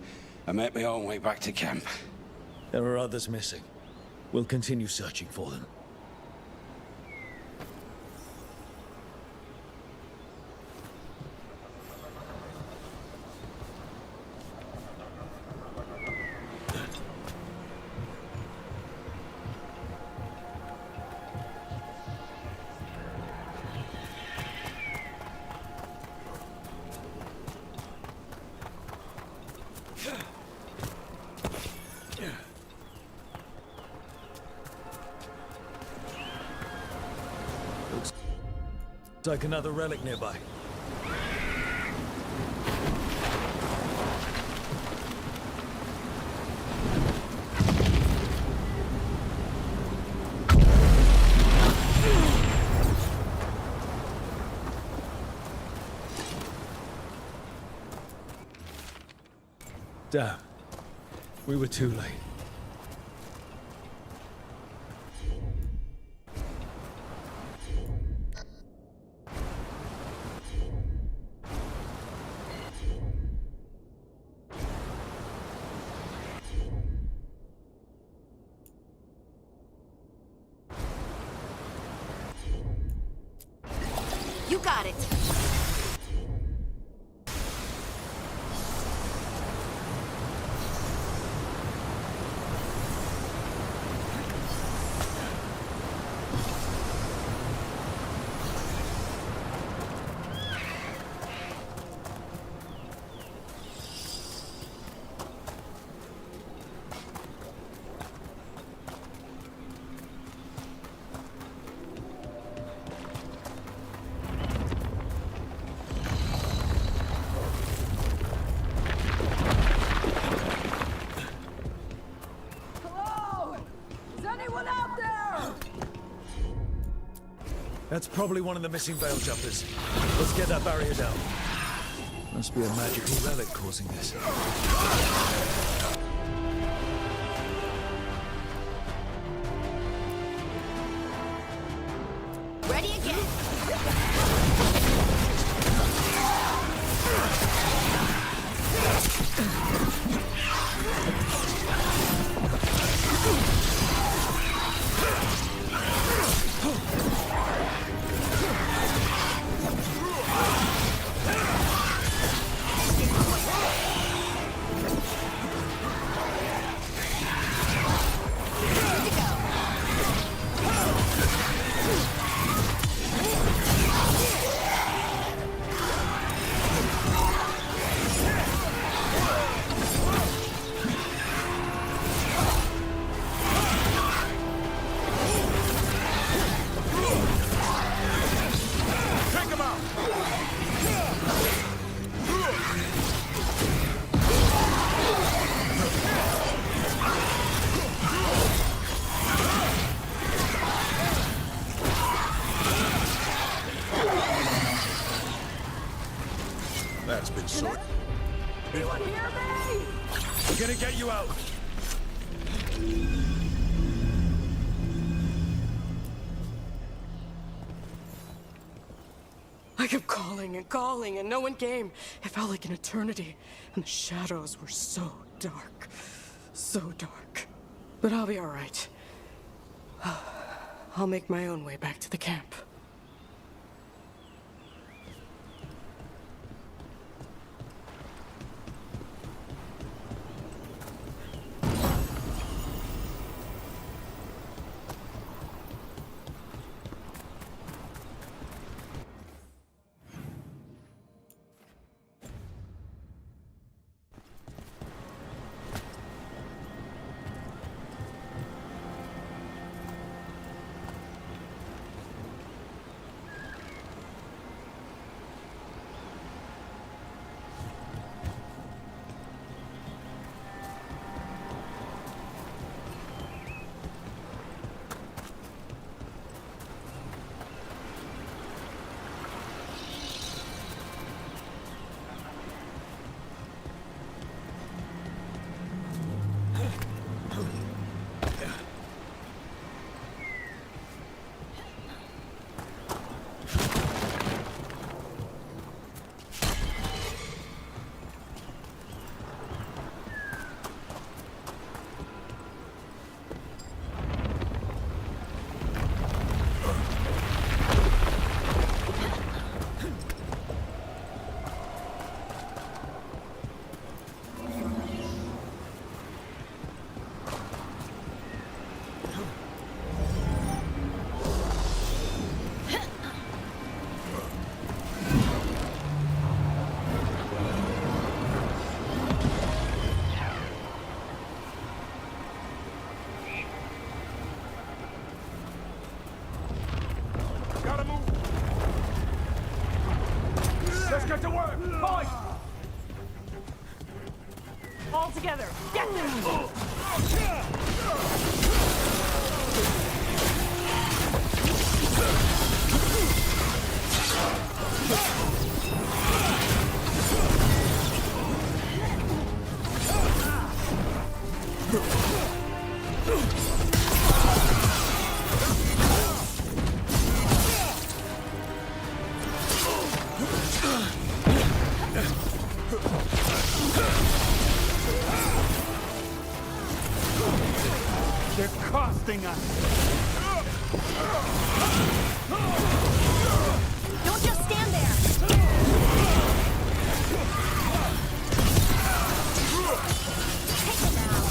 Speaker 23: and make my own way back to camp.
Speaker 3: There are others missing. We'll continue searching for them. Looks like another relic nearby. Damn. We were too late.
Speaker 2: You got it.
Speaker 3: That's probably one of the missing veil jumpers. Let's get that barrier down. Must be a magical relic causing this.
Speaker 2: Ready again.
Speaker 3: That's been sorted.
Speaker 2: Anyone hear me?
Speaker 3: We're gonna get you out.
Speaker 1: I kept calling and calling, and no one came. It felt like an eternity, and the shadows were so dark. So dark. But I'll be all right. I'll make my own way back to the camp.
Speaker 21: Let's get to work! Fight!
Speaker 1: All together, get them!
Speaker 21: They're costing us!
Speaker 2: Don't just stand there! Take them out!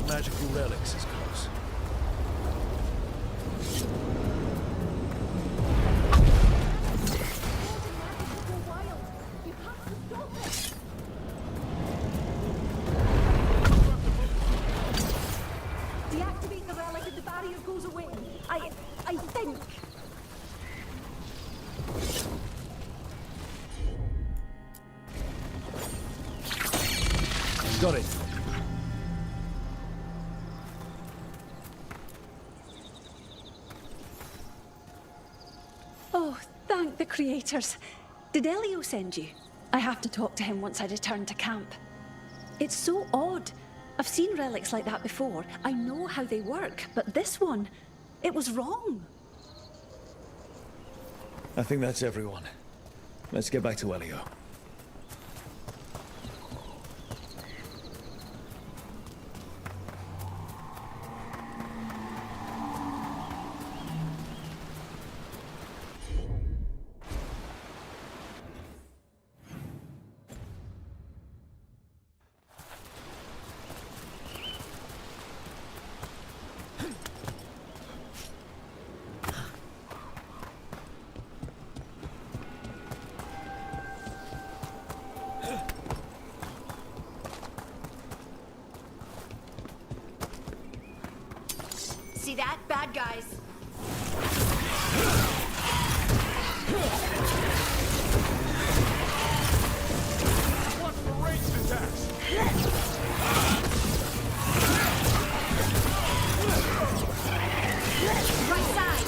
Speaker 3: Magical relics is close.
Speaker 18: Deactivate the relic and the barrier goes away. I think.
Speaker 3: Got it.
Speaker 18: Oh, thank the creators. Did Elio send you? I have to talk to him once I return to camp. It's so odd. I've seen relics like that before. I know how they work, but this one, it was wrong.
Speaker 3: I think that's everyone. Let's get back to Elio.
Speaker 16: See that? Bad guys.
Speaker 21: Watch for ranged attacks!
Speaker 16: Right side.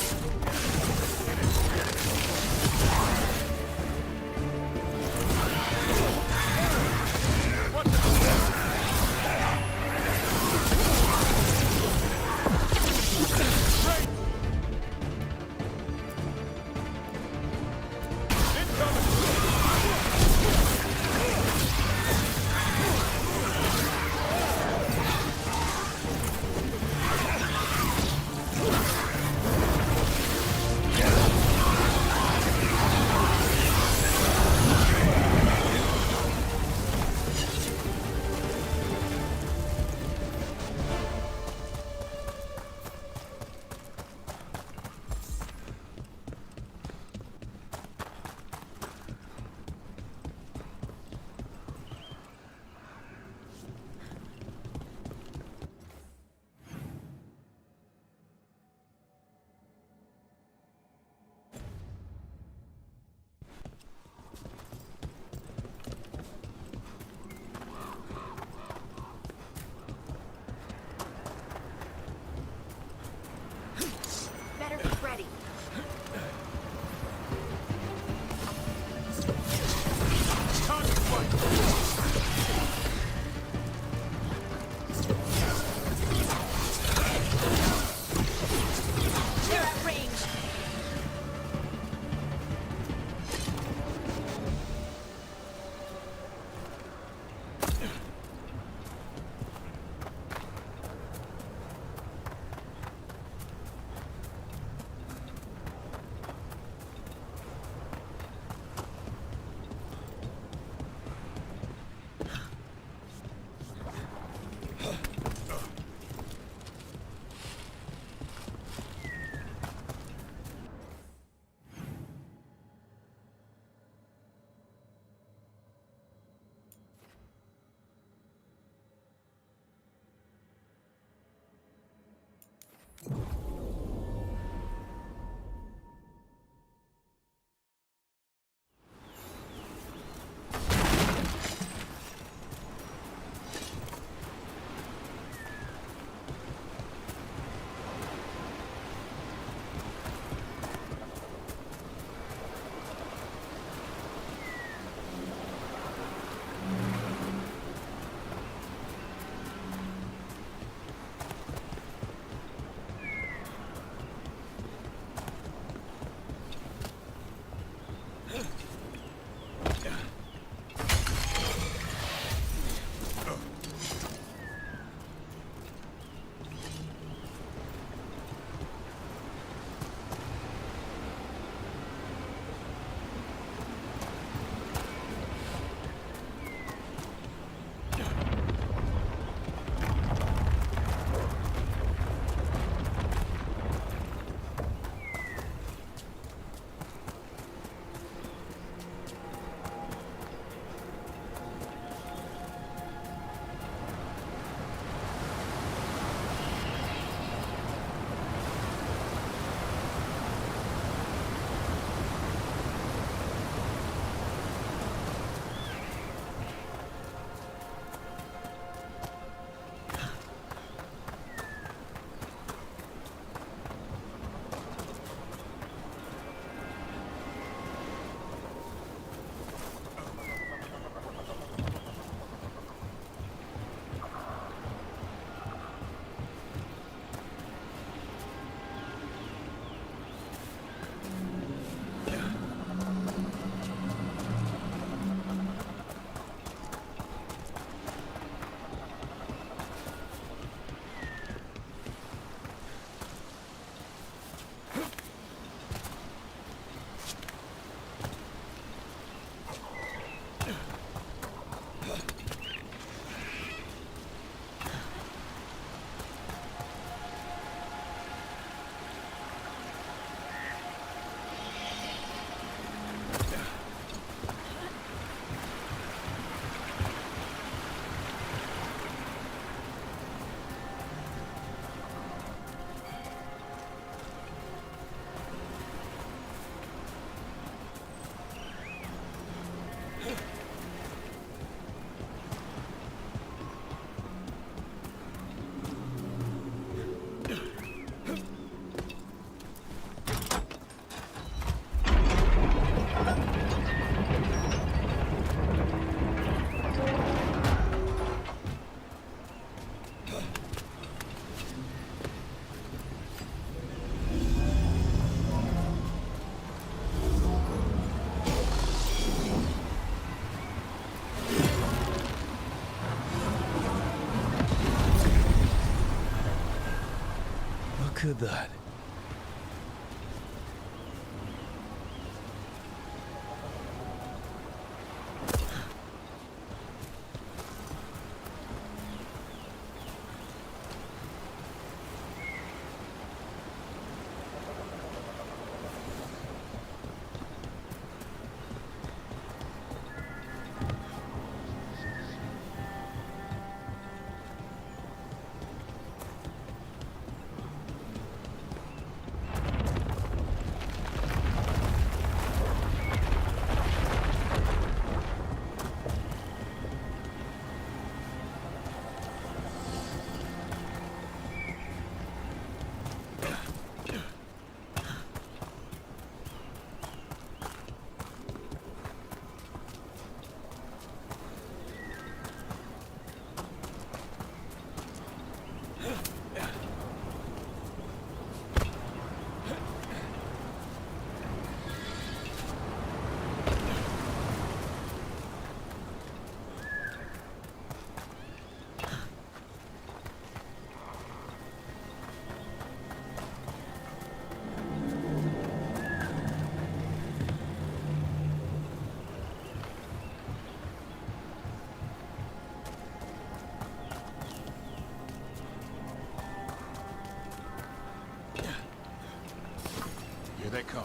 Speaker 3: Look at that.
Speaker 10: Here they come.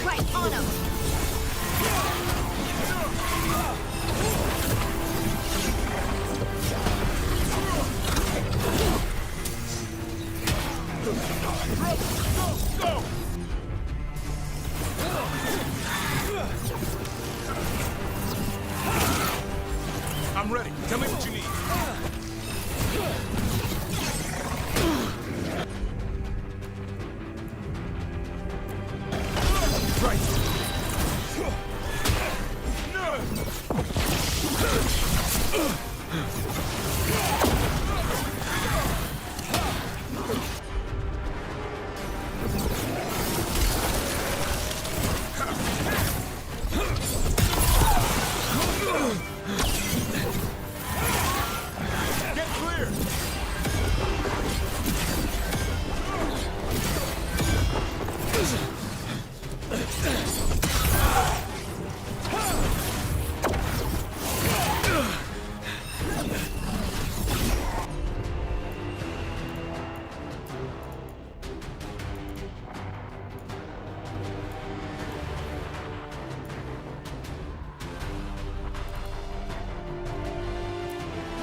Speaker 16: Right on him!
Speaker 10: I'm ready. Tell me what you need. Get clear!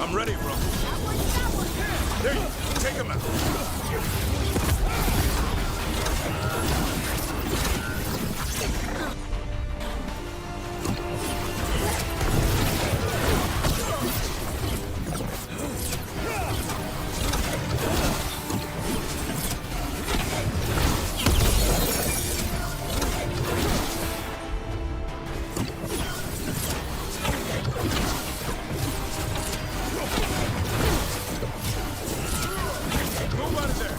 Speaker 10: I'm ready, bro. There you go. Take him out. Move out of there.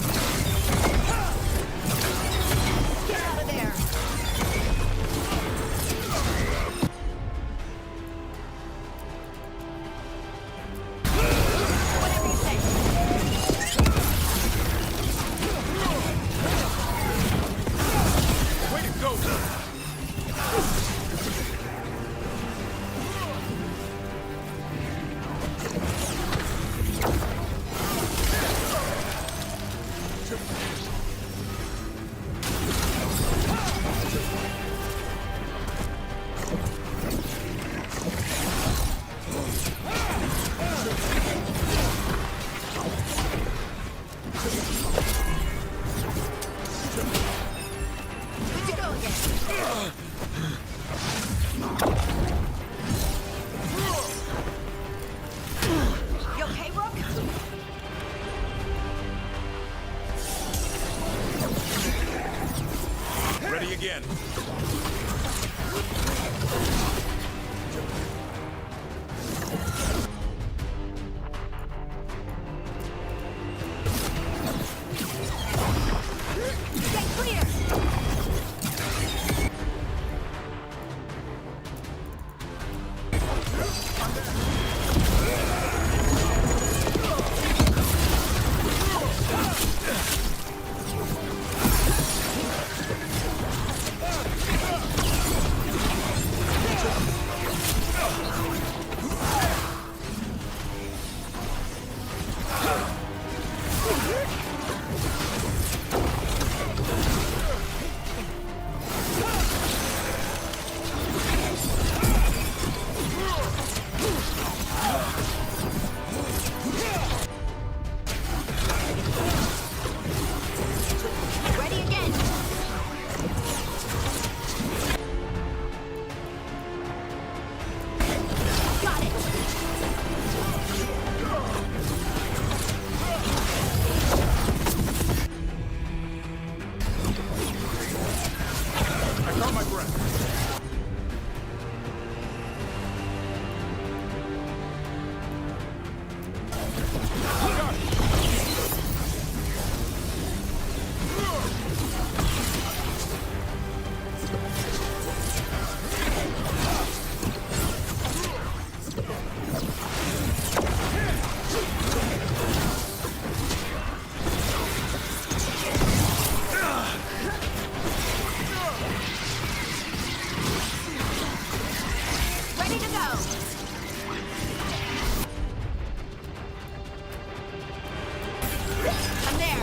Speaker 7: I'm there.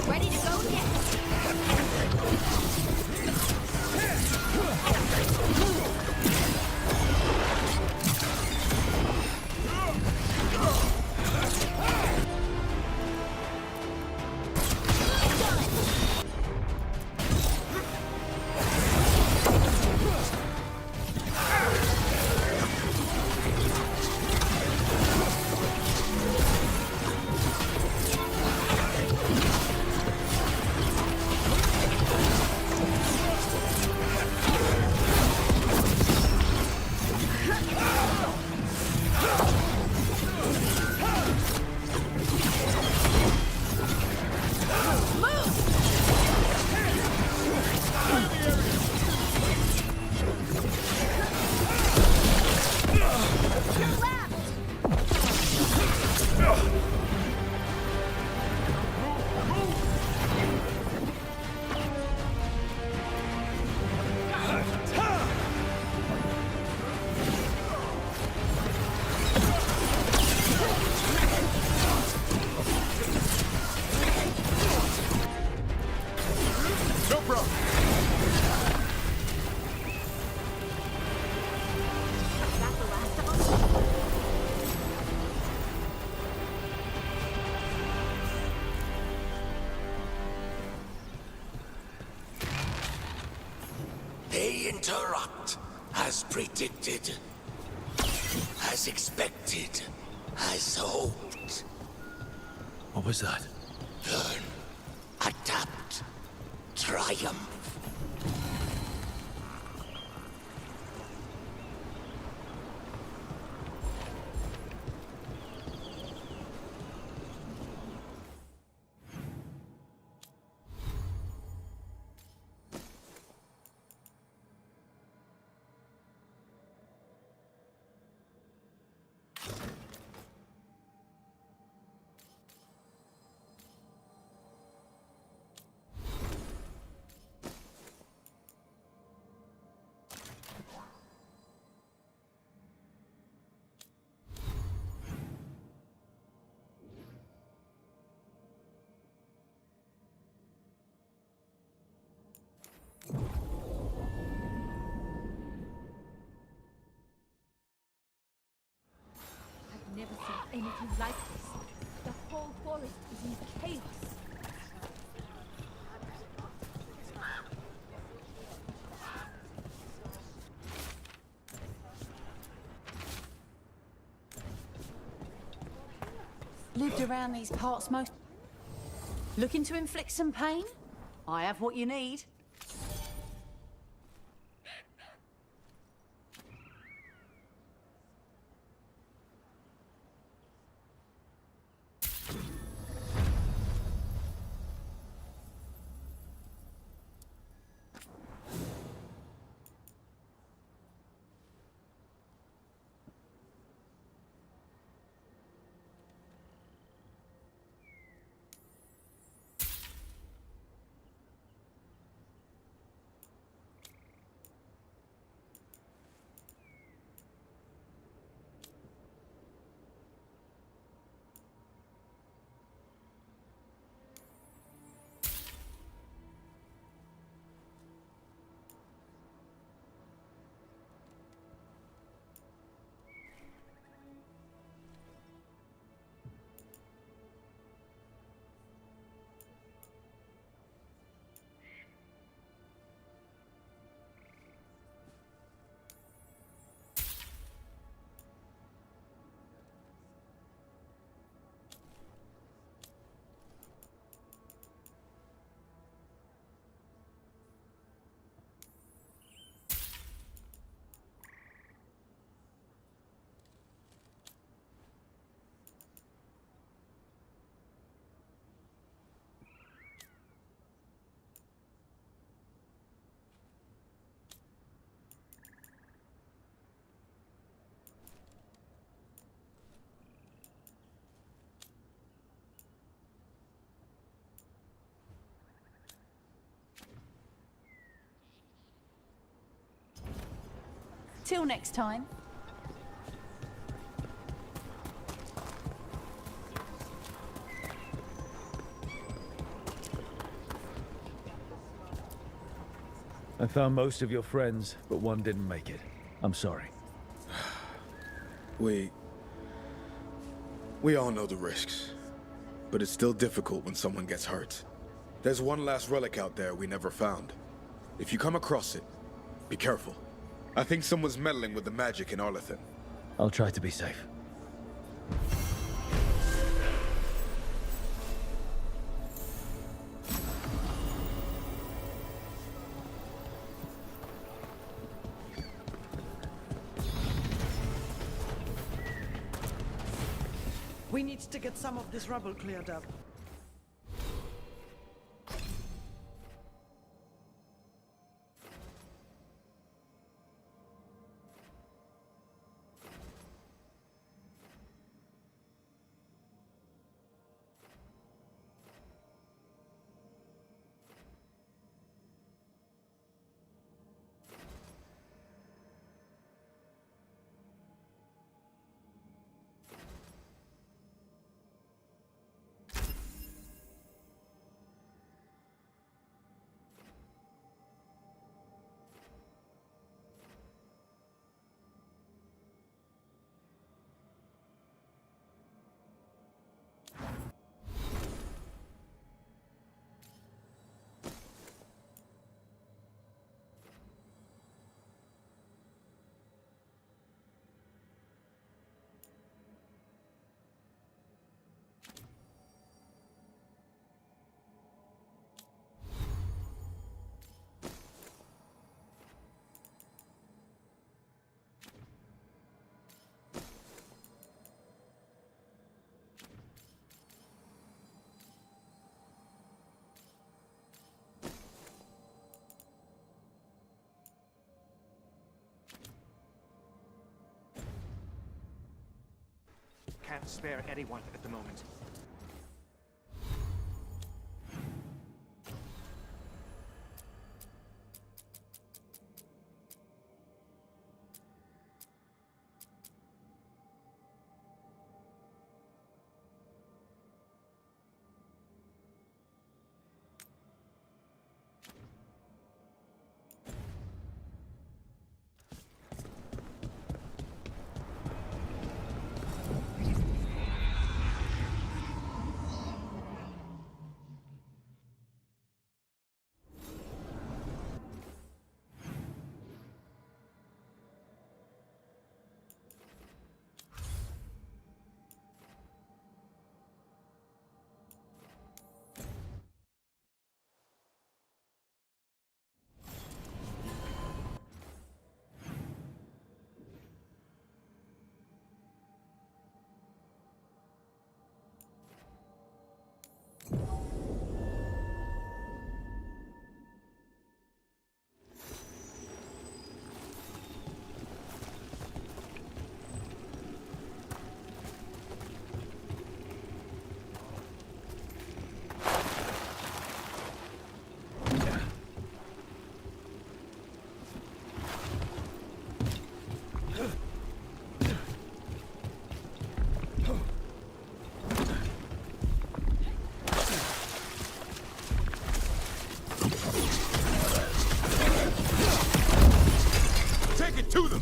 Speaker 7: Ready to go yet?
Speaker 5: They interrupt, as predicted, as expected, as hoped.
Speaker 3: What was that?
Speaker 5: Learn, adapt, triumph.
Speaker 4: I've never seen anything like this. The whole forest is in chaos.
Speaker 2: Lived around these parts most... Looking to inflict some pain? I have what you need.
Speaker 17: Till next time.
Speaker 3: I found most of your friends, but one didn't make it. I'm sorry.
Speaker 11: We all know the risks, but it's still difficult when someone gets hurt. There's one last relic out there we never found. If you come across it, be careful. I think someone's meddling with the magic in Arlethan.
Speaker 3: I'll try to be safe.
Speaker 19: We need to get some of this rubble cleared up.
Speaker 22: Can't spare anyone at the moment.
Speaker 21: To them!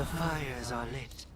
Speaker 12: The fires are lit.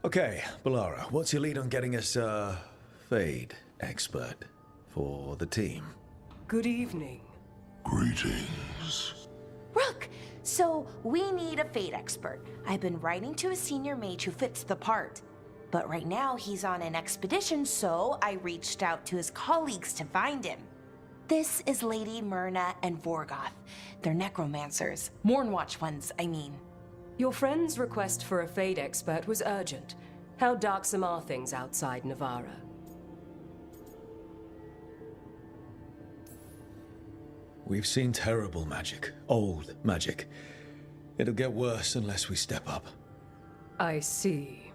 Speaker 3: Okay, Balara, what's your lead on getting us a Fade expert for the team?
Speaker 15: Good evening.
Speaker 5: Greetings.
Speaker 7: Rook, so we need a Fate expert. I've been writing to a senior mage who fits the part. But right now he's on an expedition, so I reached out to his colleagues to find him. This is Lady Myrna and Vorgoth. They're necromancers. Mournwatch ones, I mean.
Speaker 15: Your friend's request for a Fade expert was urgent. How darksome are things outside Navarra?
Speaker 3: We've seen terrible magic. Old magic. It'll get worse unless we step up.
Speaker 15: I see.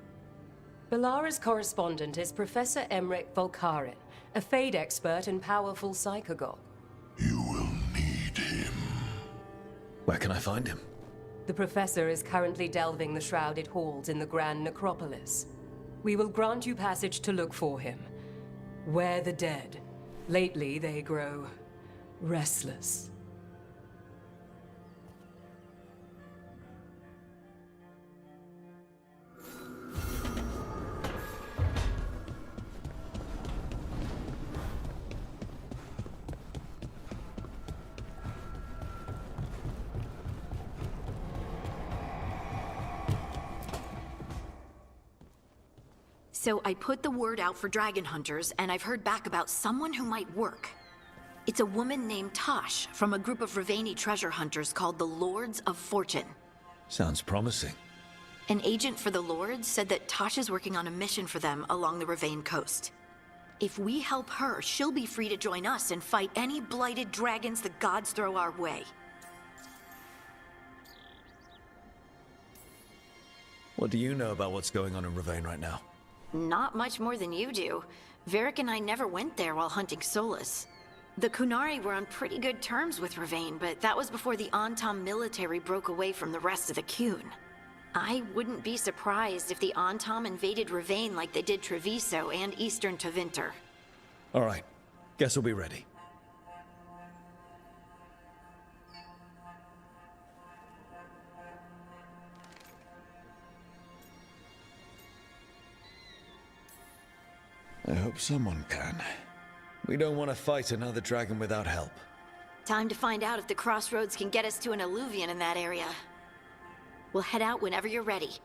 Speaker 15: Balara's correspondent is Professor Emmerich Volkarin, a Fade expert and powerful psychagogue.
Speaker 5: You will need him.
Speaker 3: Where can I find him?
Speaker 15: The Professor is currently delving the shrouded halls in the Grand Necropolis. We will grant you passage to look for him. Where the dead. Lately, they grow restless.
Speaker 13: So I put the word out for dragon hunters, and I've heard back about someone who might work. It's a woman named Tosh from a group of Ravani treasure hunters called the Lords of Fortune.
Speaker 3: Sounds promising.
Speaker 13: An agent for the Lords said that Tosh is working on a mission for them along the Ravane coast. If we help her, she'll be free to join us and fight any blighted dragons the gods throw our way.
Speaker 3: What do you know about what's going on in Ravane right now?
Speaker 13: Not much more than you do. Varric and I never went there while hunting Solus. The Kunari were on pretty good terms with Ravane, but that was before the Antam military broke away from the rest of the Kun. I wouldn't be surprised if the Antam invaded Ravane like they did Treviso and Eastern Tevinter.
Speaker 3: All right. Guess we'll be ready. I hope someone can. We don't want to fight another dragon without help.
Speaker 13: Time to find out if the crossroads can get us to an alluvion in that area. We'll head out whenever you're ready.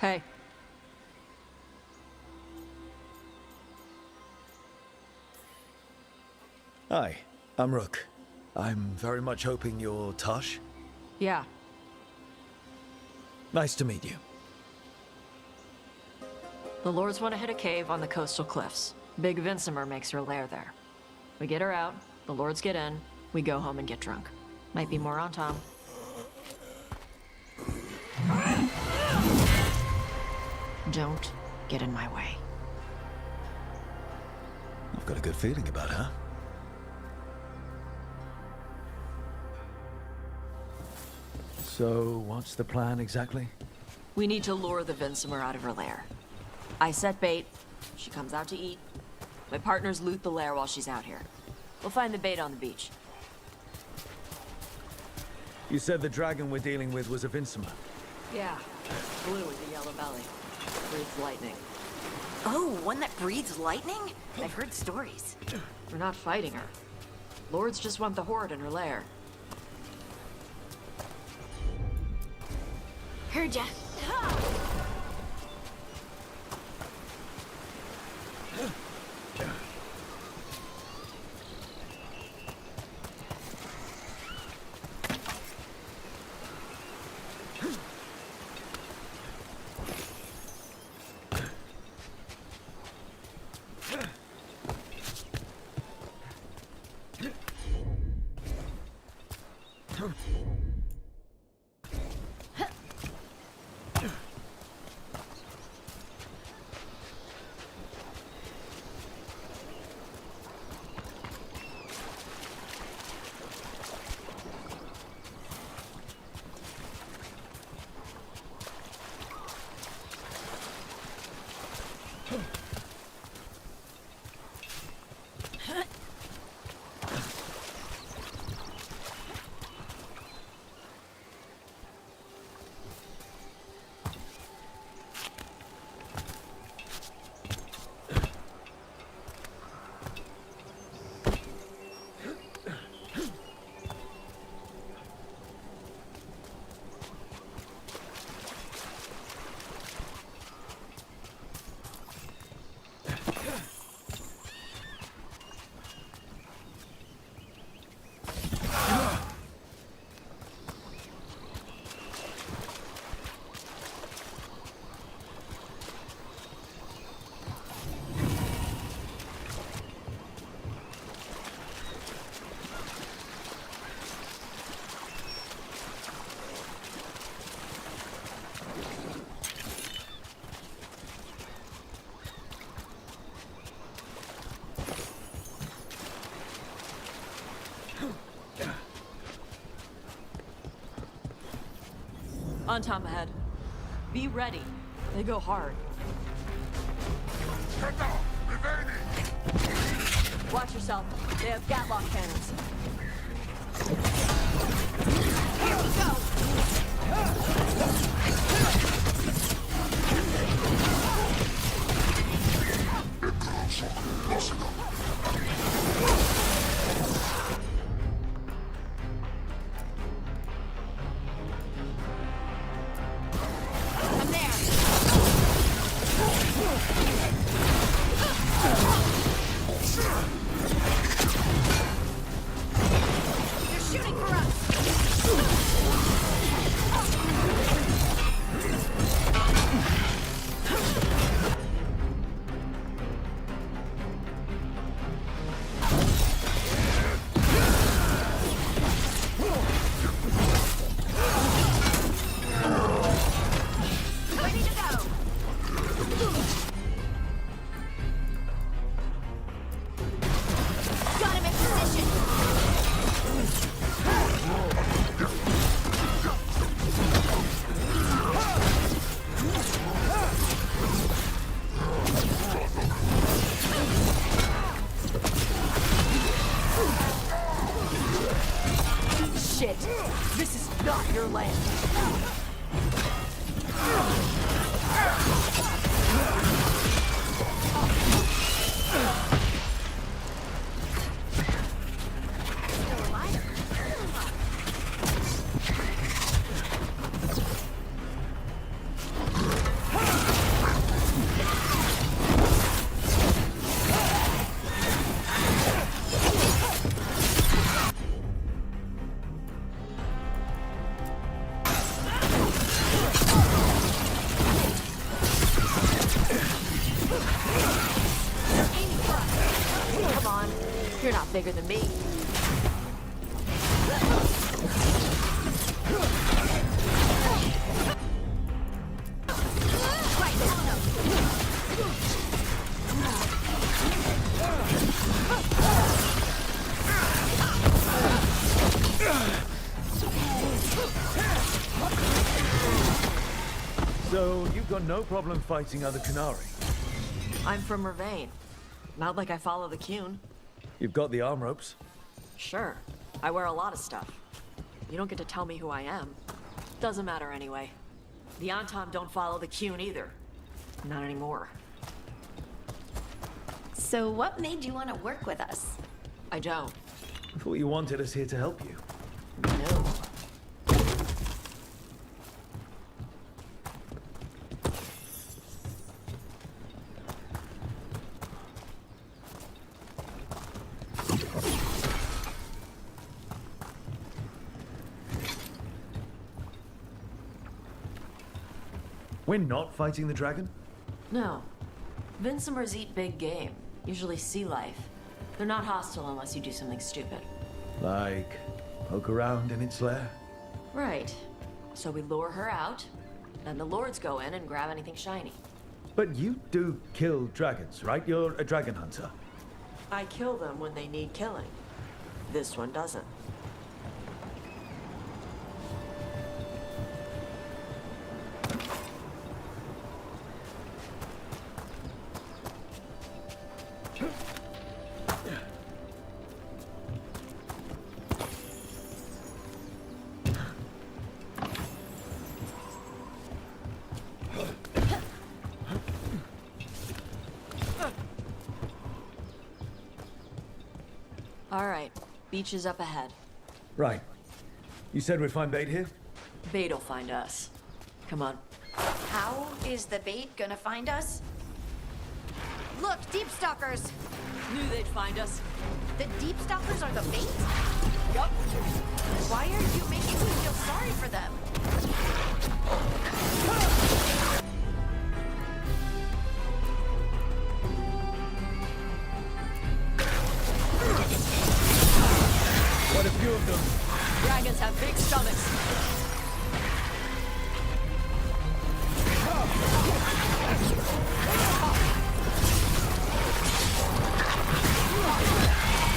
Speaker 15: Hey.
Speaker 3: Hi, I'm Rook. I'm very much hoping you're Tosh.
Speaker 15: Yeah.
Speaker 3: Nice to meet you.
Speaker 9: The Lords want to hit a cave on the coastal cliffs. Big Vinsimer makes her lair there. We get her out, the Lords get in, we go home and get drunk. Might be more on Tom. Don't get in my way.
Speaker 3: I've got a good feeling about her. So, what's the plan exactly?
Speaker 9: We need to lure the Vinsimer out of her lair. I set bait, she comes out to eat. My partners loot the lair while she's out here. We'll find the bait on the beach.
Speaker 3: You said the dragon we're dealing with was a Vinsimer.
Speaker 9: Yeah, blue with a yellow belly. Breathes lightning.
Speaker 13: Oh, one that breathes lightning? I've heard stories.
Speaker 9: We're not fighting her. Lords just want the horde in her lair.
Speaker 13: Heard ya.
Speaker 9: On Tom ahead. Be ready. They go hard. Watch yourself. They have Gatlock cannons.
Speaker 13: Here we go! I'm there. They're shooting for us. Ready to go. Got him in position.
Speaker 9: Shit. This is not your land. Come on. You're not bigger than me.
Speaker 3: So, you've got no problem fighting other Qunari?
Speaker 9: I'm from Ravane. Not like I follow the Qun.
Speaker 3: You've got the arm ropes.
Speaker 9: Sure. I wear a lot of stuff. You don't get to tell me who I am. Doesn't matter anyway. The Antam don't follow the Qun either. Not anymore.
Speaker 13: So what made you want to work with us?
Speaker 9: I don't.
Speaker 3: I thought you wanted us here to help you.
Speaker 9: No.
Speaker 3: We're not fighting the dragon?
Speaker 9: No. Vincimers eat big game, usually sea life. They're not hostile unless you do something stupid.
Speaker 3: Like, poke around in its lair?
Speaker 9: Right. So we lure her out, then the lords go in and grab anything shiny.
Speaker 3: But you do kill dragons, right? You're a dragon hunter.
Speaker 9: I kill them when they need killing. This one doesn't. All right, beach is up ahead.
Speaker 3: Right. You said we'd find bait here?
Speaker 9: Bait'll find us. Come on.
Speaker 13: How is the bait gonna find us? Look, deep stalkers!
Speaker 9: Knew they'd find us.
Speaker 13: The deep stalkers are the bait?
Speaker 9: Yup.
Speaker 13: Why are you making me feel sorry for them?
Speaker 3: Quite a few of them.
Speaker 9: Dragons have big stomachs.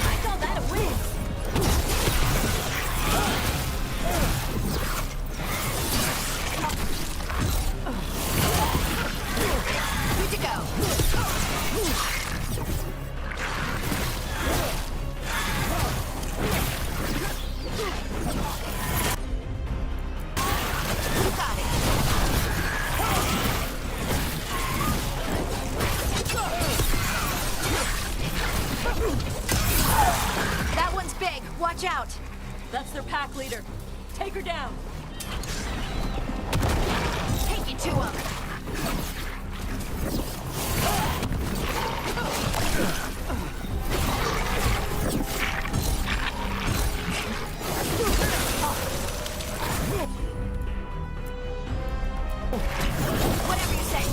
Speaker 13: I call that a win! Watch out!
Speaker 9: That's their pack leader. Take her down.
Speaker 13: Take you to him! Whatever you say.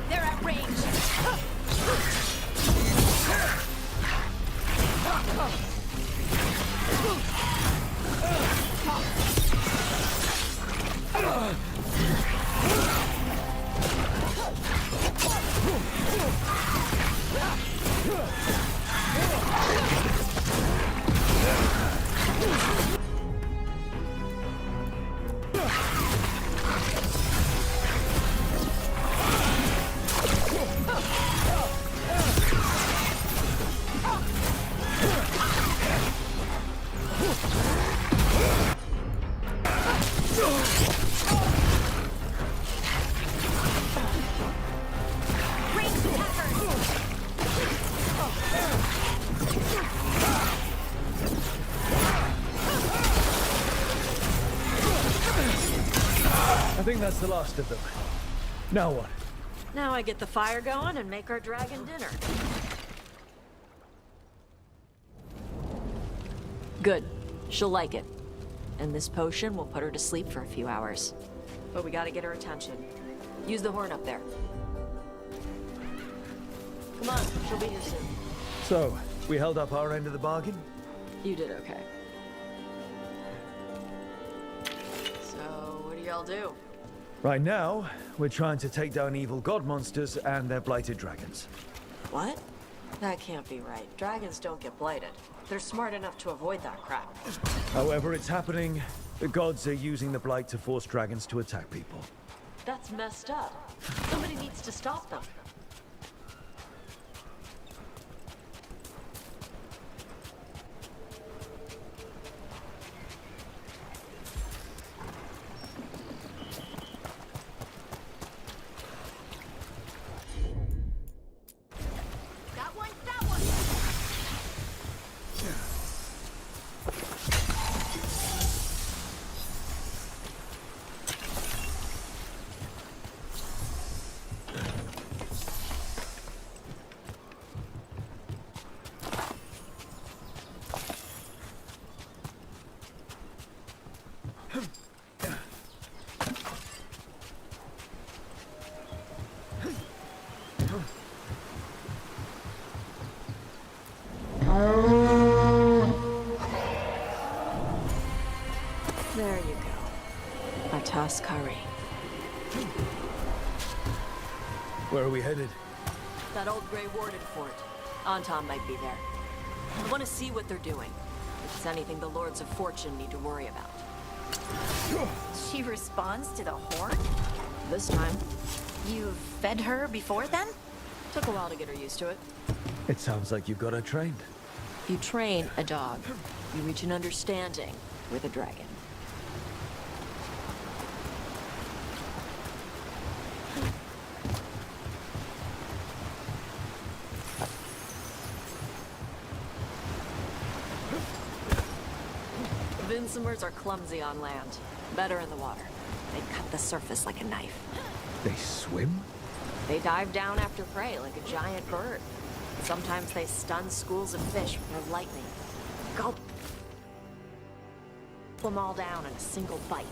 Speaker 13: They're at range.
Speaker 3: I think that's the last of them. Now what?
Speaker 9: Now I get the fire going and make our dragon dinner. Good. She'll like it. And this potion will put her to sleep for a few hours. But we gotta get her attention. Use the horn up there. Come on, she'll be here soon.
Speaker 3: So, we held up our end of the bargain?
Speaker 9: You did okay. So, what do y'all do?
Speaker 3: Right now, we're trying to take down evil god monsters and their blighted dragons.
Speaker 9: What? That can't be right. Dragons don't get blighted. They're smart enough to avoid that crap.
Speaker 3: However it's happening, the gods are using the blight to force dragons to attack people.
Speaker 9: That's messed up. Somebody needs to stop them. There you go. A toss curry.
Speaker 3: Where are we headed?
Speaker 9: That old Grey Warden fort. Anton might be there. I want to see what they're doing. If it's anything the Lords of Fortune need to worry about.
Speaker 13: She responds to the horn?
Speaker 9: This time.
Speaker 13: You've fed her before then?
Speaker 9: Took a while to get her used to it.
Speaker 3: It sounds like you've got her trained.
Speaker 9: You train a dog. You reach an understanding. with a dragon. Vinsomers are clumsy on land, better in the water. They cut the surface like a knife.
Speaker 3: They swim?
Speaker 9: They dive down after prey like a giant bird. Sometimes they stun schools of fish with their lightning. Gulp them all down in a single bite.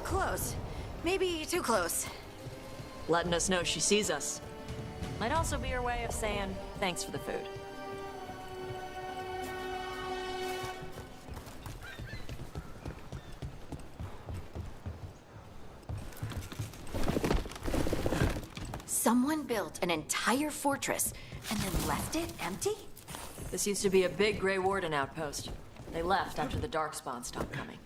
Speaker 13: Close. Maybe too close.
Speaker 9: Letting us know she sees us. Might also be her way of saying thanks for the food.
Speaker 13: Someone built an entire fortress and then left it empty?
Speaker 9: This used to be a big Grey Warden outpost. They left after the Darkspawn stopped coming.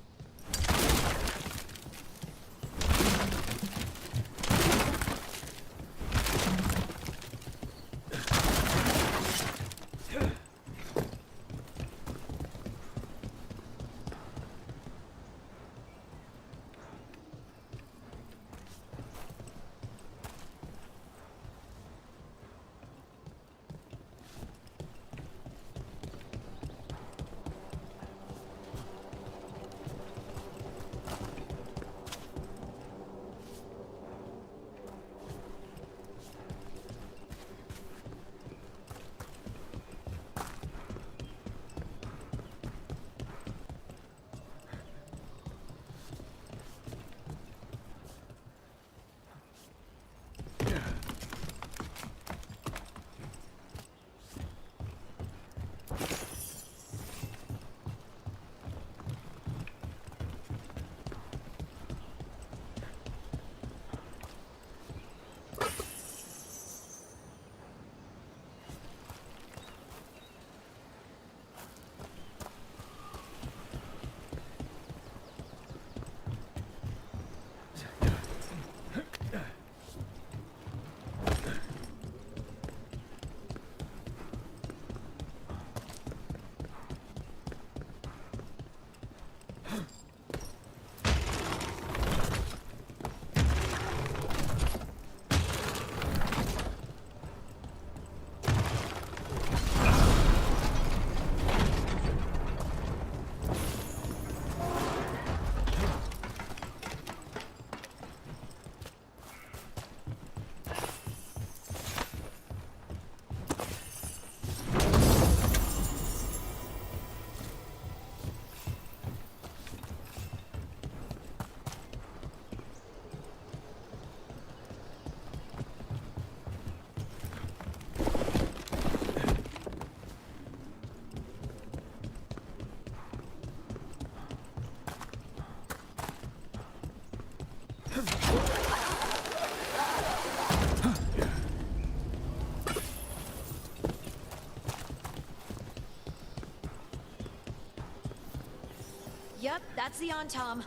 Speaker 13: That's the Antom.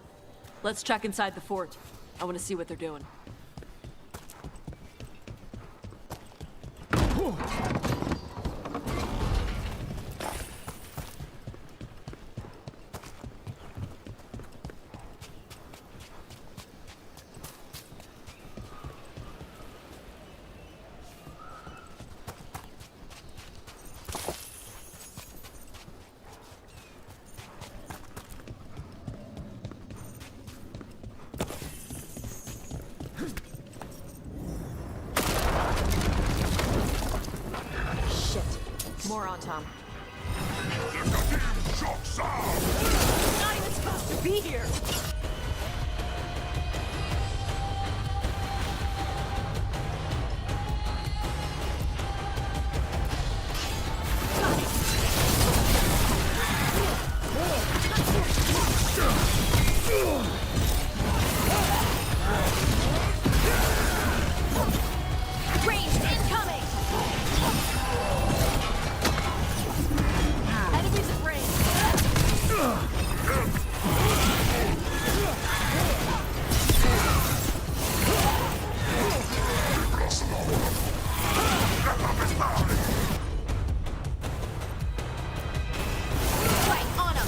Speaker 9: Let's check inside the fort. I want to see what they're doing. More on Tom. Not even supposed to be here! Range incoming! Enemies at range! Right on him!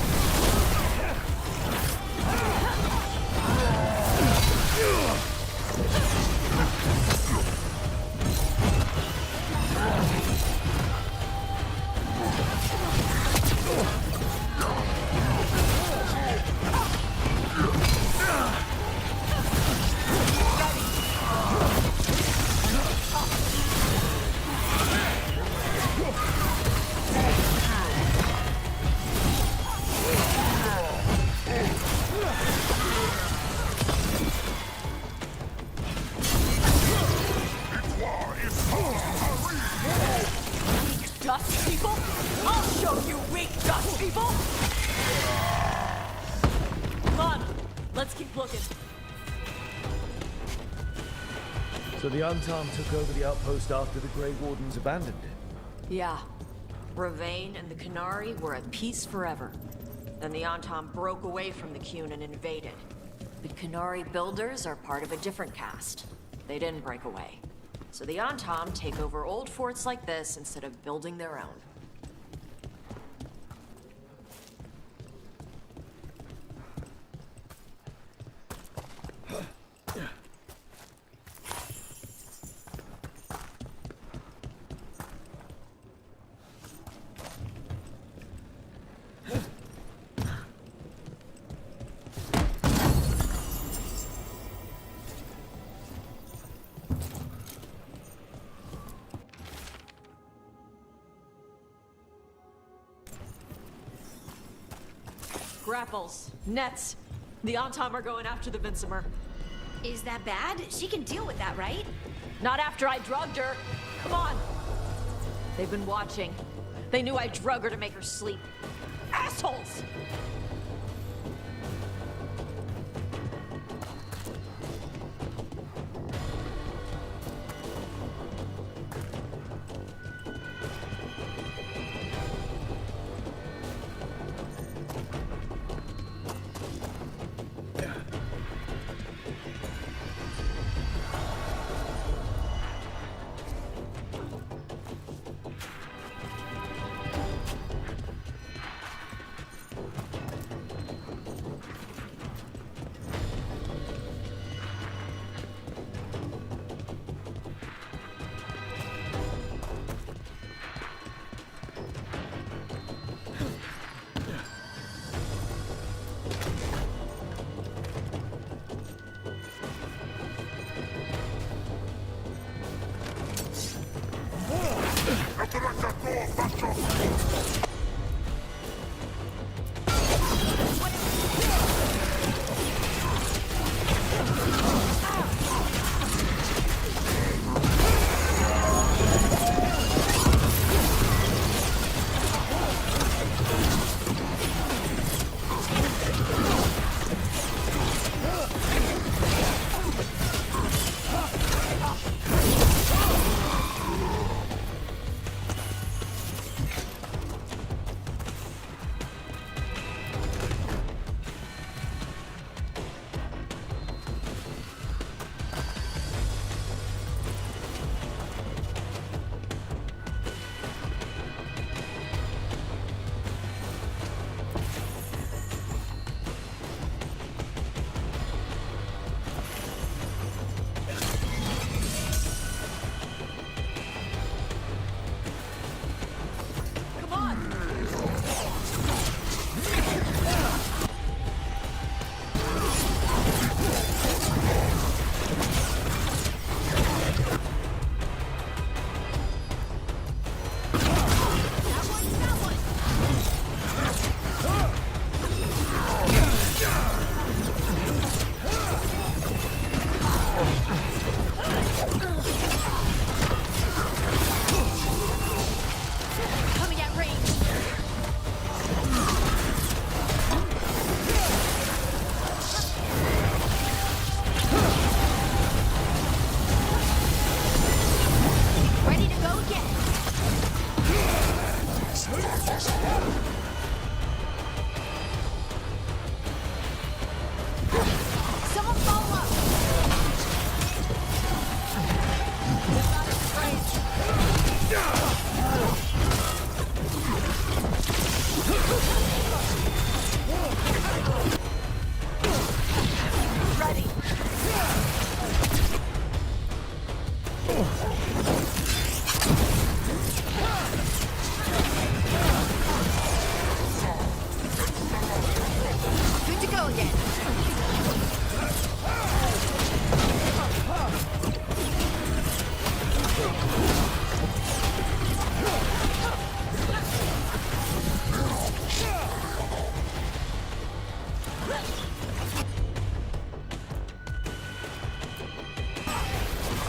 Speaker 9: Dust people? I'll show you weak dust people! Come on, let's keep looking.
Speaker 6: So the Antom took over the outpost after the Grey Wardens abandoned it?
Speaker 9: Yeah. Ravane and the Qunari were at peace forever. Then the Antom broke away from the Qun and invaded. The Qunari builders are part of a different caste. They didn't break away. So the Antom take over old forts like this instead of building their own. Grapples, nets. The Antom are going after the Vinsimer.
Speaker 13: Is that bad? She can deal with that, right?
Speaker 9: Not after I drugged her. Come on. They've been watching. They knew I drug her to make her sleep. Assholes!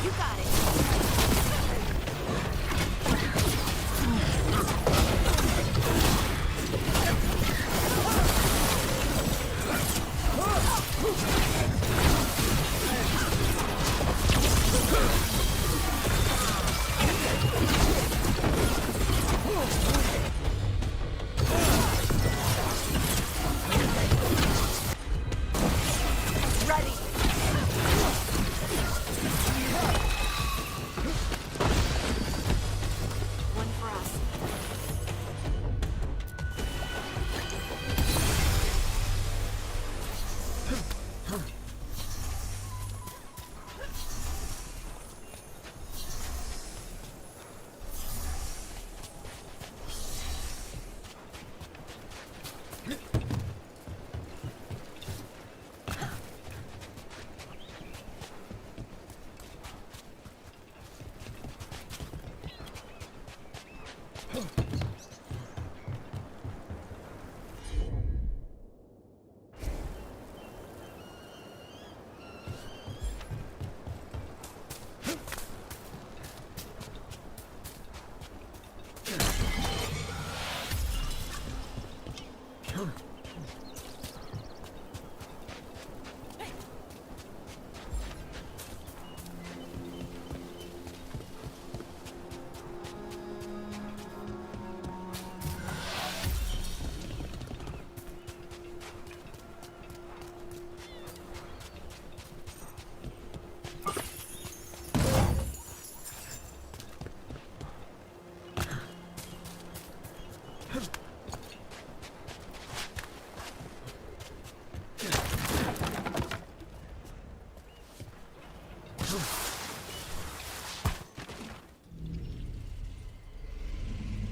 Speaker 16: You got it.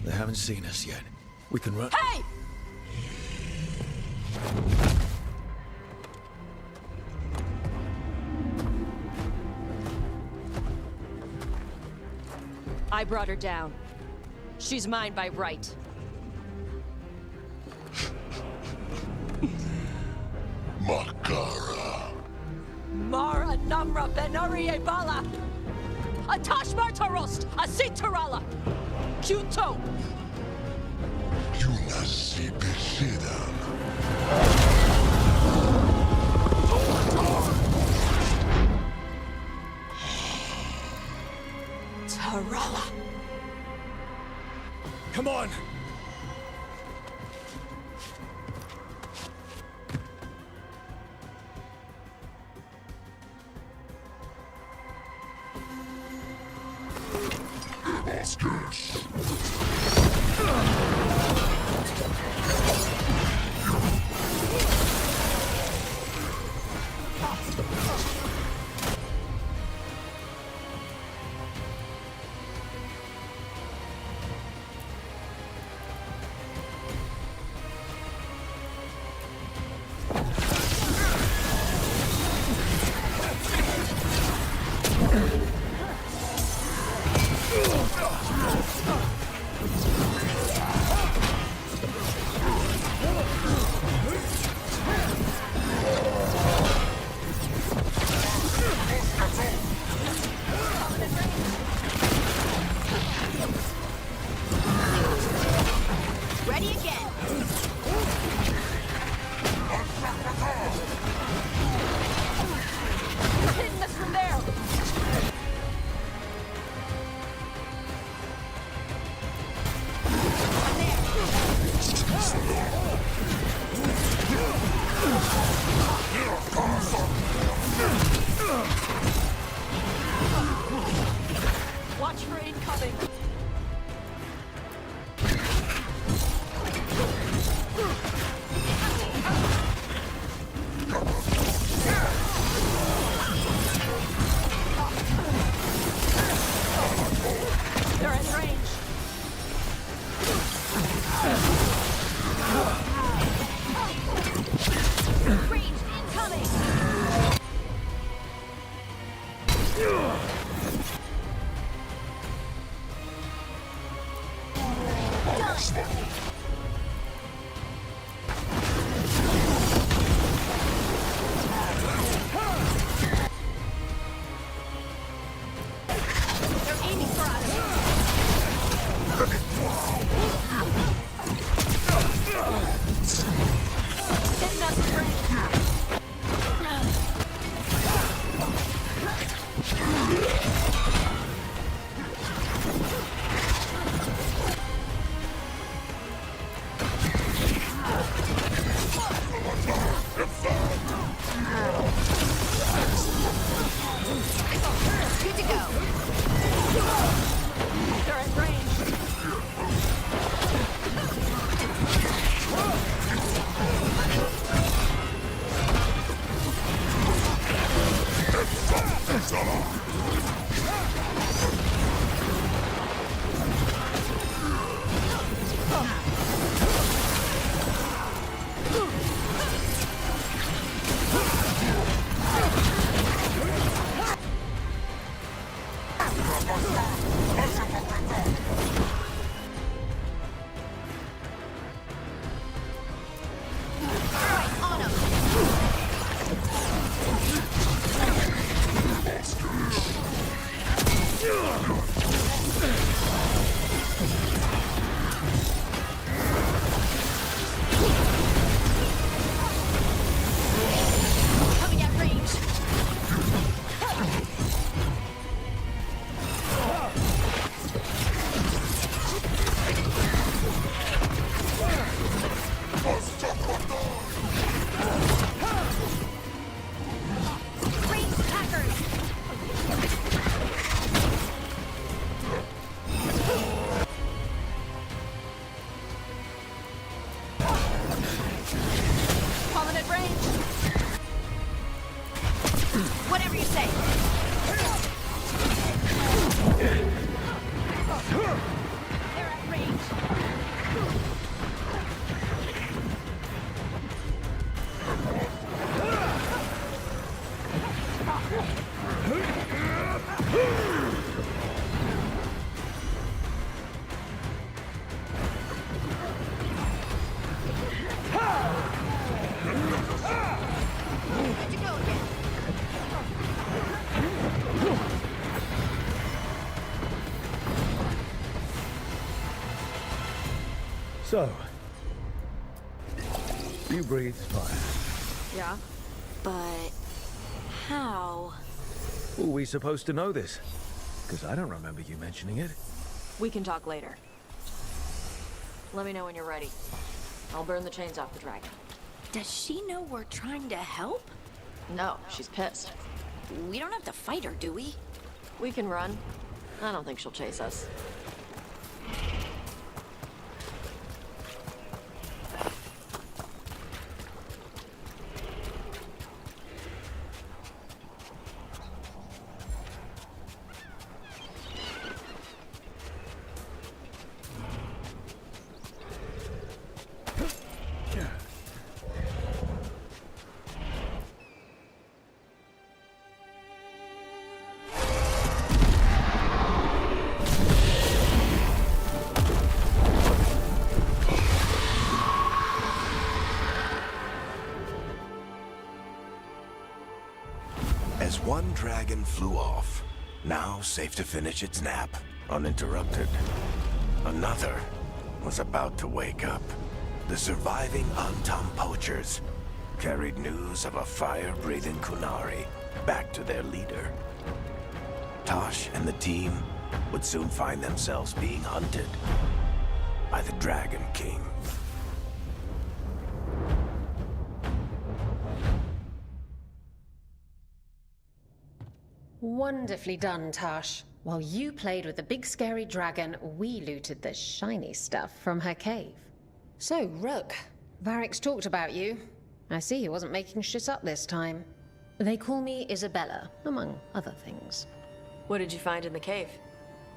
Speaker 3: They haven't seen us yet. We can run.
Speaker 2: Hey!
Speaker 9: I brought her down. She's mine by right.
Speaker 21: Makara.
Speaker 2: Mara Namra Benarie Bala! Atash Martarost! Asitarala! Kyuto!
Speaker 21: Yunasi Beshidam.
Speaker 2: Tarala!
Speaker 3: Come on!
Speaker 16: Ready again.
Speaker 2: You're hitting us from there! Watch for incoming! They're in range.
Speaker 16: Range incoming.
Speaker 13: Good to go. They're at range. Coming at range. Range attackers. Falling at range. Whatever you say. They're at range. Good to go again.
Speaker 6: So, you breathe fire.
Speaker 13: Yeah. But how?
Speaker 6: Were we supposed to know this? Because I don't remember you mentioning it.
Speaker 9: We can talk later. Let me know when you're ready. I'll burn the chains off the dragon.
Speaker 13: Does she know we're trying to help?
Speaker 9: No, she's pissed.
Speaker 13: We don't have to fight her, do we?
Speaker 9: We can run. I don't think she'll chase us.
Speaker 5: As one dragon flew off, now safe to finish its nap, uninterrupted, another was about to wake up. The surviving Antam poachers carried news of a fire-breathing Kunari back to their leader. Tosh and the team would soon find themselves being hunted by the Dragon King.
Speaker 8: Wonderfully done, Tash. While you played with the big scary dragon, we looted the shiny stuff from her cave. So, Rook, Varric's talked about you. I see he wasn't making shit up this time. They call me Isabella, among other things.
Speaker 9: What did you find in the cave?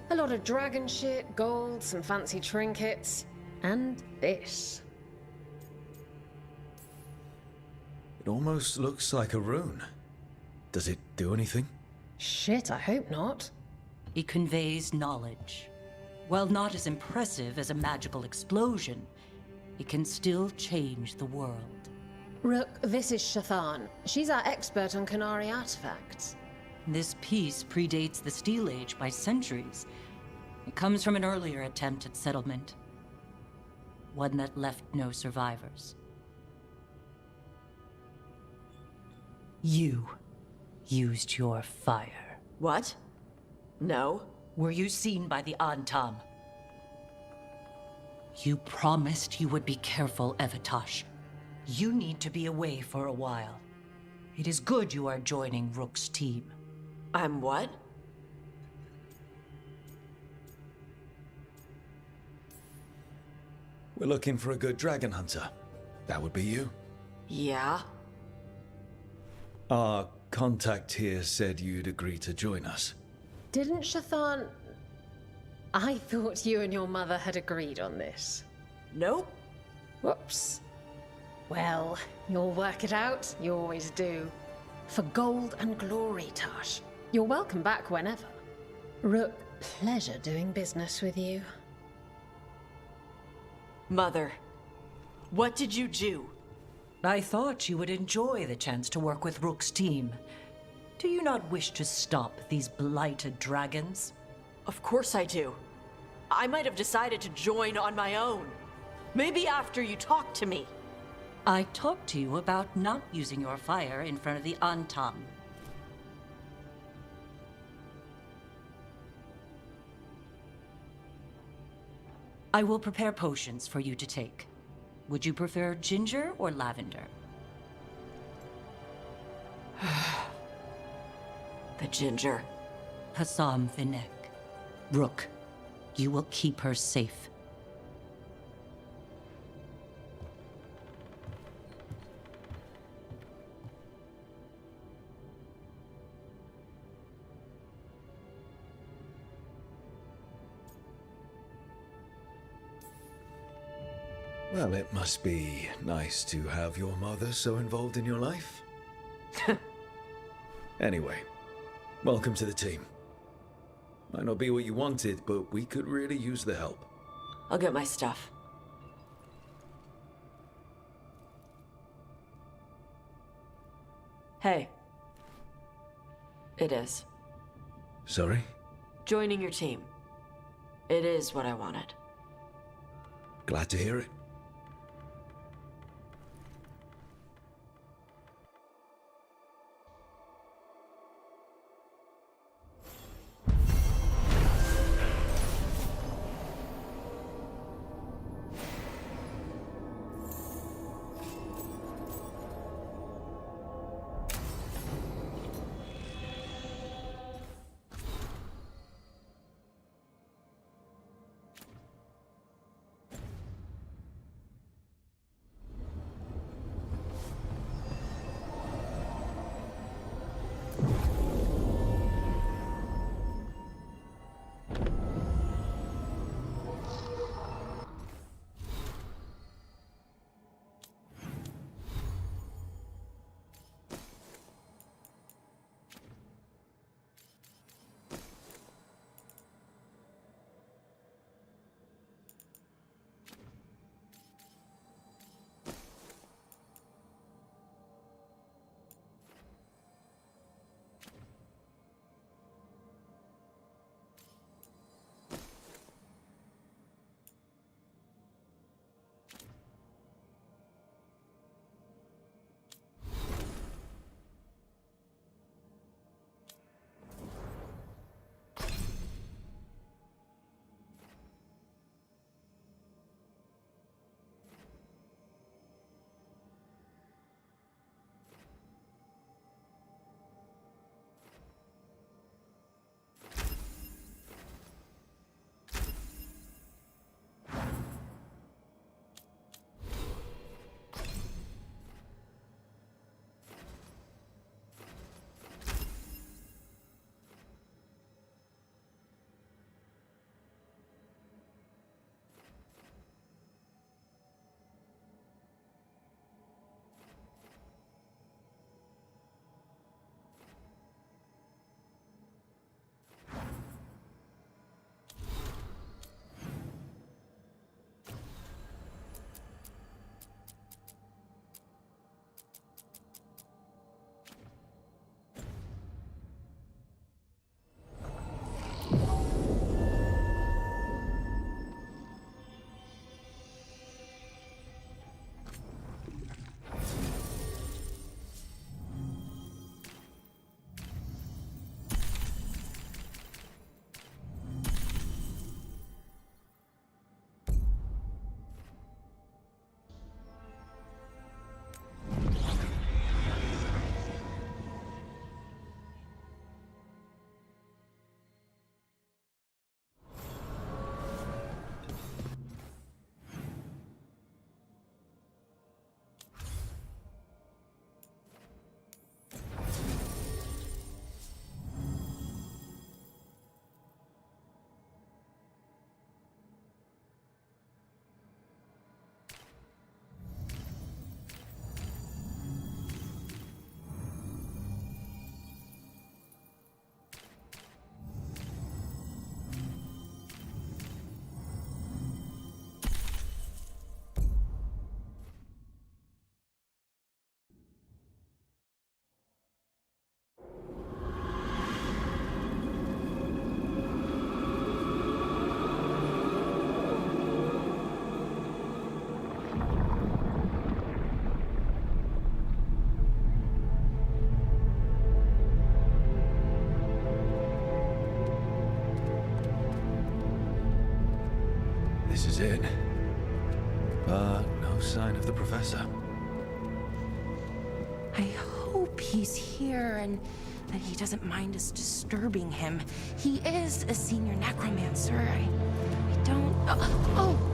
Speaker 8: A lot of dragon shit, gold, some fancy trinkets, and this.
Speaker 3: It almost looks like a rune. Does it do anything?
Speaker 8: Shit, I hope not.
Speaker 12: It conveys knowledge. While not as impressive as a magical explosion, it can still change the world.
Speaker 8: Rook, this is Shathan. She's our expert on Kunari artifacts.
Speaker 12: This piece predates the Steel Age by centuries. It comes from an earlier attempt at settlement. One that left no survivors. You used your fire.
Speaker 9: What? No.
Speaker 12: Were you seen by the Antam? You promised you would be careful, Evatosh. You need to be away for a while. It is good you are joining Rook's team.
Speaker 9: I'm what?
Speaker 3: We're looking for a good dragon hunter. That would be you.
Speaker 9: Yeah?
Speaker 3: Our contact here said you'd agree to join us.
Speaker 8: Didn't Shathan... I thought you and your mother had agreed on this.
Speaker 9: Nope.
Speaker 8: Whoops. Well, you'll work it out. You always do. For gold and glory, Tash. You're welcome back whenever. Rook, pleasure doing business with you.
Speaker 9: Mother, what did you do?
Speaker 12: I thought you would enjoy the chance to work with Rook's team. Do you not wish to stop these blighted dragons?
Speaker 9: Of course I do. I might have decided to join on my own. Maybe after you talked to me.
Speaker 12: I talked to you about not using your fire in front of the Antam. I will prepare potions for you to take. Would you prefer ginger or lavender?
Speaker 9: The ginger.
Speaker 12: Hassam Vinek. Rook, you will keep her safe.
Speaker 3: Well, it must be nice to have your mother so involved in your life. Anyway, welcome to the team. Might not be what you wanted, but we could really use the help.
Speaker 9: I'll get my stuff. Hey. It is.
Speaker 3: Sorry?
Speaker 9: Joining your team. It is what I wanted.
Speaker 3: Glad to hear it. is it. But no sign of the professor.
Speaker 7: I hope he's here and that he doesn't mind us disturbing him. He is a senior necromancer. I don't... Oh!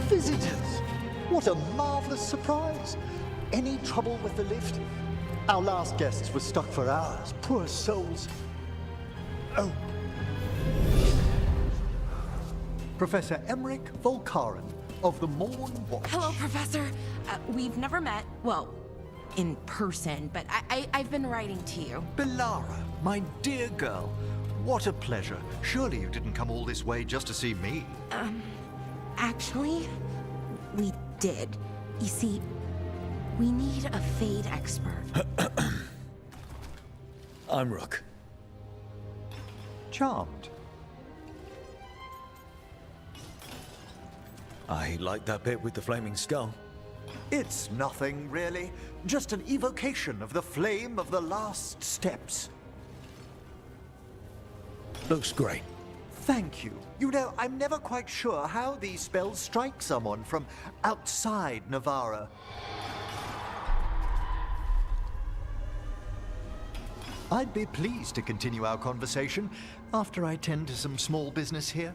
Speaker 14: Visitors! What a marvelous surprise! Any trouble with the lift? Our last guests were stuck for hours. Poor souls. Oh. Professor Emmerich Volkaren of the Morn Watch.
Speaker 7: Hello, Professor. We've never met, well, in person, but I've been writing to you.
Speaker 14: Belara, my dear girl. What a pleasure. Surely you didn't come all this way just to see me.
Speaker 7: Actually, we did. You see, we need a Fade expert.
Speaker 3: I'm Rook.
Speaker 14: Charmed.
Speaker 3: I like that bit with the flaming skull.
Speaker 14: It's nothing, really. Just an evocation of the flame of the last steps.
Speaker 3: Looks great.
Speaker 14: Thank you. You know, I'm never quite sure how these spells strike someone from outside Navarra. I'd be pleased to continue our conversation after I tend to some small business here.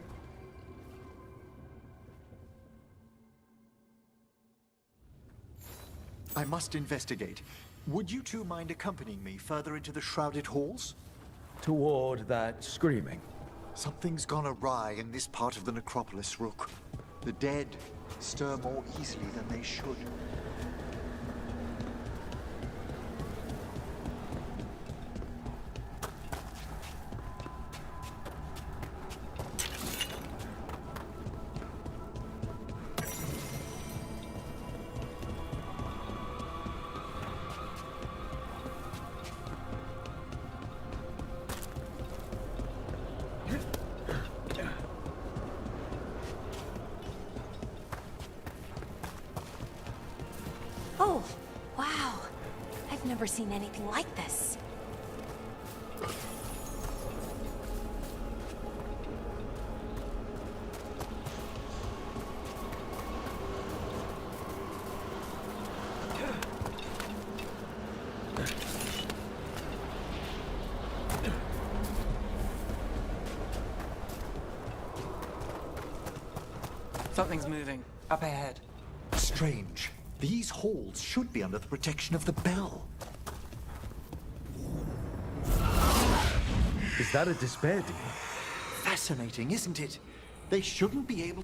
Speaker 14: I must investigate. Would you two mind accompanying me further into the shrouded halls?
Speaker 3: Toward that screaming.
Speaker 14: Something's gone awry in this part of the necropolis, Rook. The dead stir more easily than they should.
Speaker 7: Oh, wow. I've never seen anything like this.
Speaker 17: Something's moving. Up ahead.
Speaker 14: Strange. These halls should be under the protection of the bell.
Speaker 3: Is that a despair demon?
Speaker 14: Fascinating, isn't it? They shouldn't be able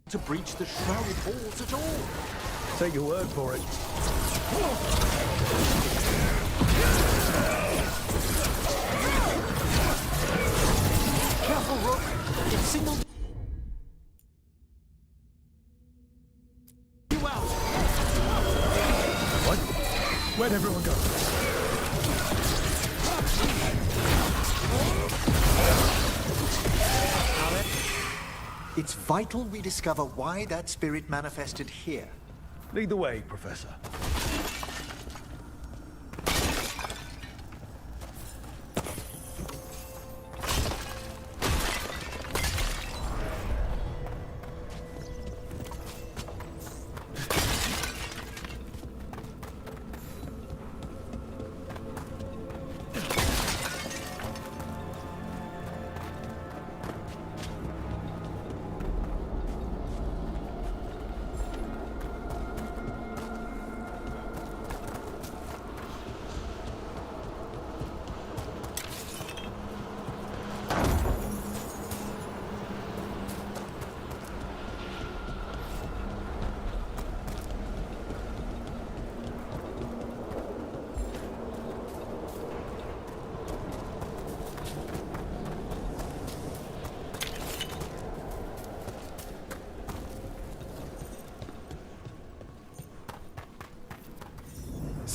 Speaker 14: to breach the shrouded halls at all.
Speaker 3: Take your word for it.
Speaker 14: Careful, Rook. It's signaled you out.
Speaker 3: What? Where'd everyone go?
Speaker 14: It's vital we discover why that spirit manifested here.
Speaker 3: Lead the way, Professor.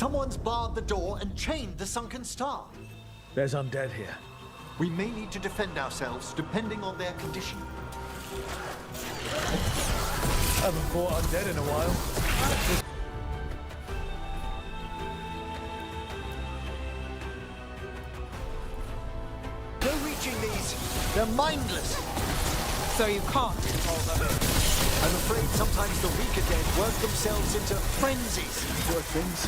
Speaker 14: Someone's barred the door and chained the sunken star.
Speaker 6: There's undead here.
Speaker 14: We may need to defend ourselves depending on their condition.
Speaker 6: Haven't fought undead in a while.
Speaker 14: No reaching these. They're mindless.
Speaker 19: So you can't control them.
Speaker 14: I'm afraid sometimes the weaker dead work themselves into frenzies.
Speaker 6: Poor things.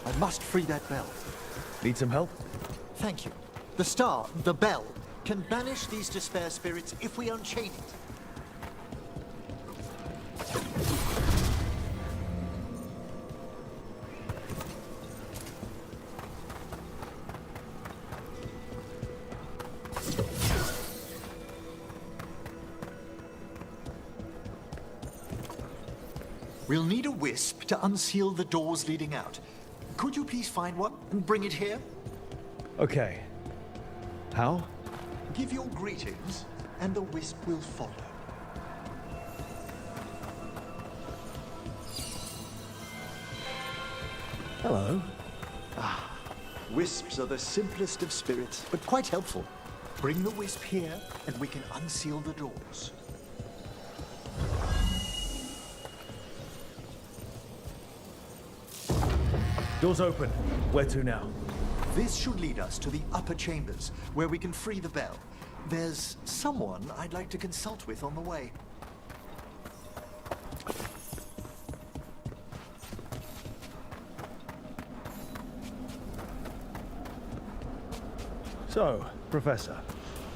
Speaker 14: I must free that bell.
Speaker 6: Need some help?
Speaker 14: Thank you. The star, the bell, can banish these despair spirits if we unchain it. We'll need a wisp to unseal the doors leading out. Could you please find one and bring it here?
Speaker 6: Okay. How?
Speaker 14: Give your greetings, and the wisp will follow.
Speaker 6: Hello.
Speaker 14: Wisps are the simplest of spirits, but quite helpful. Bring the wisp here, and we can unseal the doors.
Speaker 6: Door's open. Where to now?
Speaker 14: This should lead us to the upper chambers, where we can free the bell. There's someone I'd like to consult with on the way.
Speaker 6: So, Professor.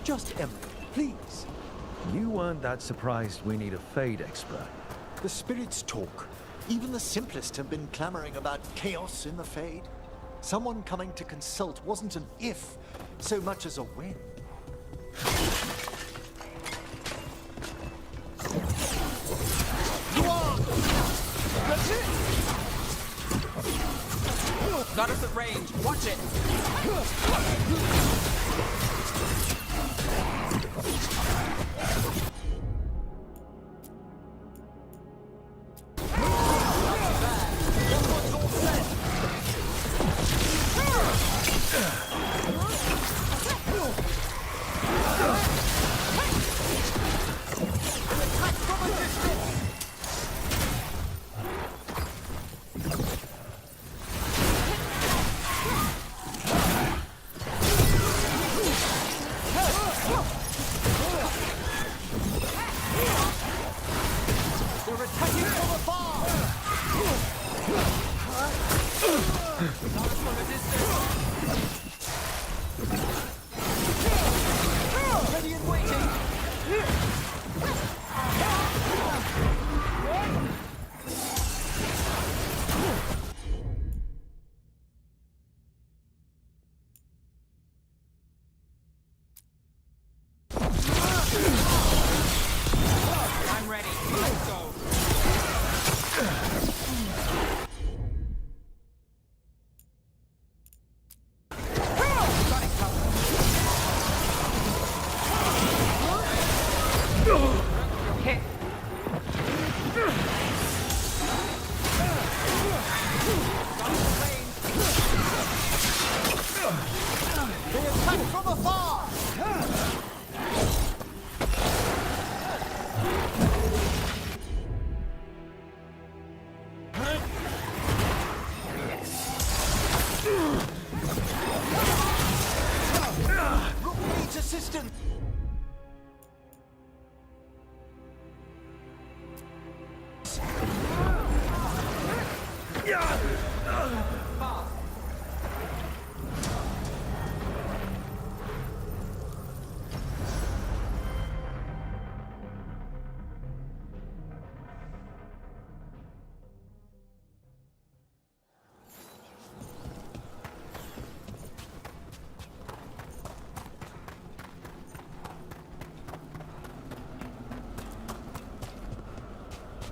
Speaker 14: Just Emily, please.
Speaker 6: You weren't that surprised we need a Fade expert.
Speaker 14: The spirits talk. Even the simplest have been clamoring about chaos in the Fade. Someone coming to consult wasn't an if, so much as a when.
Speaker 19: That's it! Got us at range. Watch it!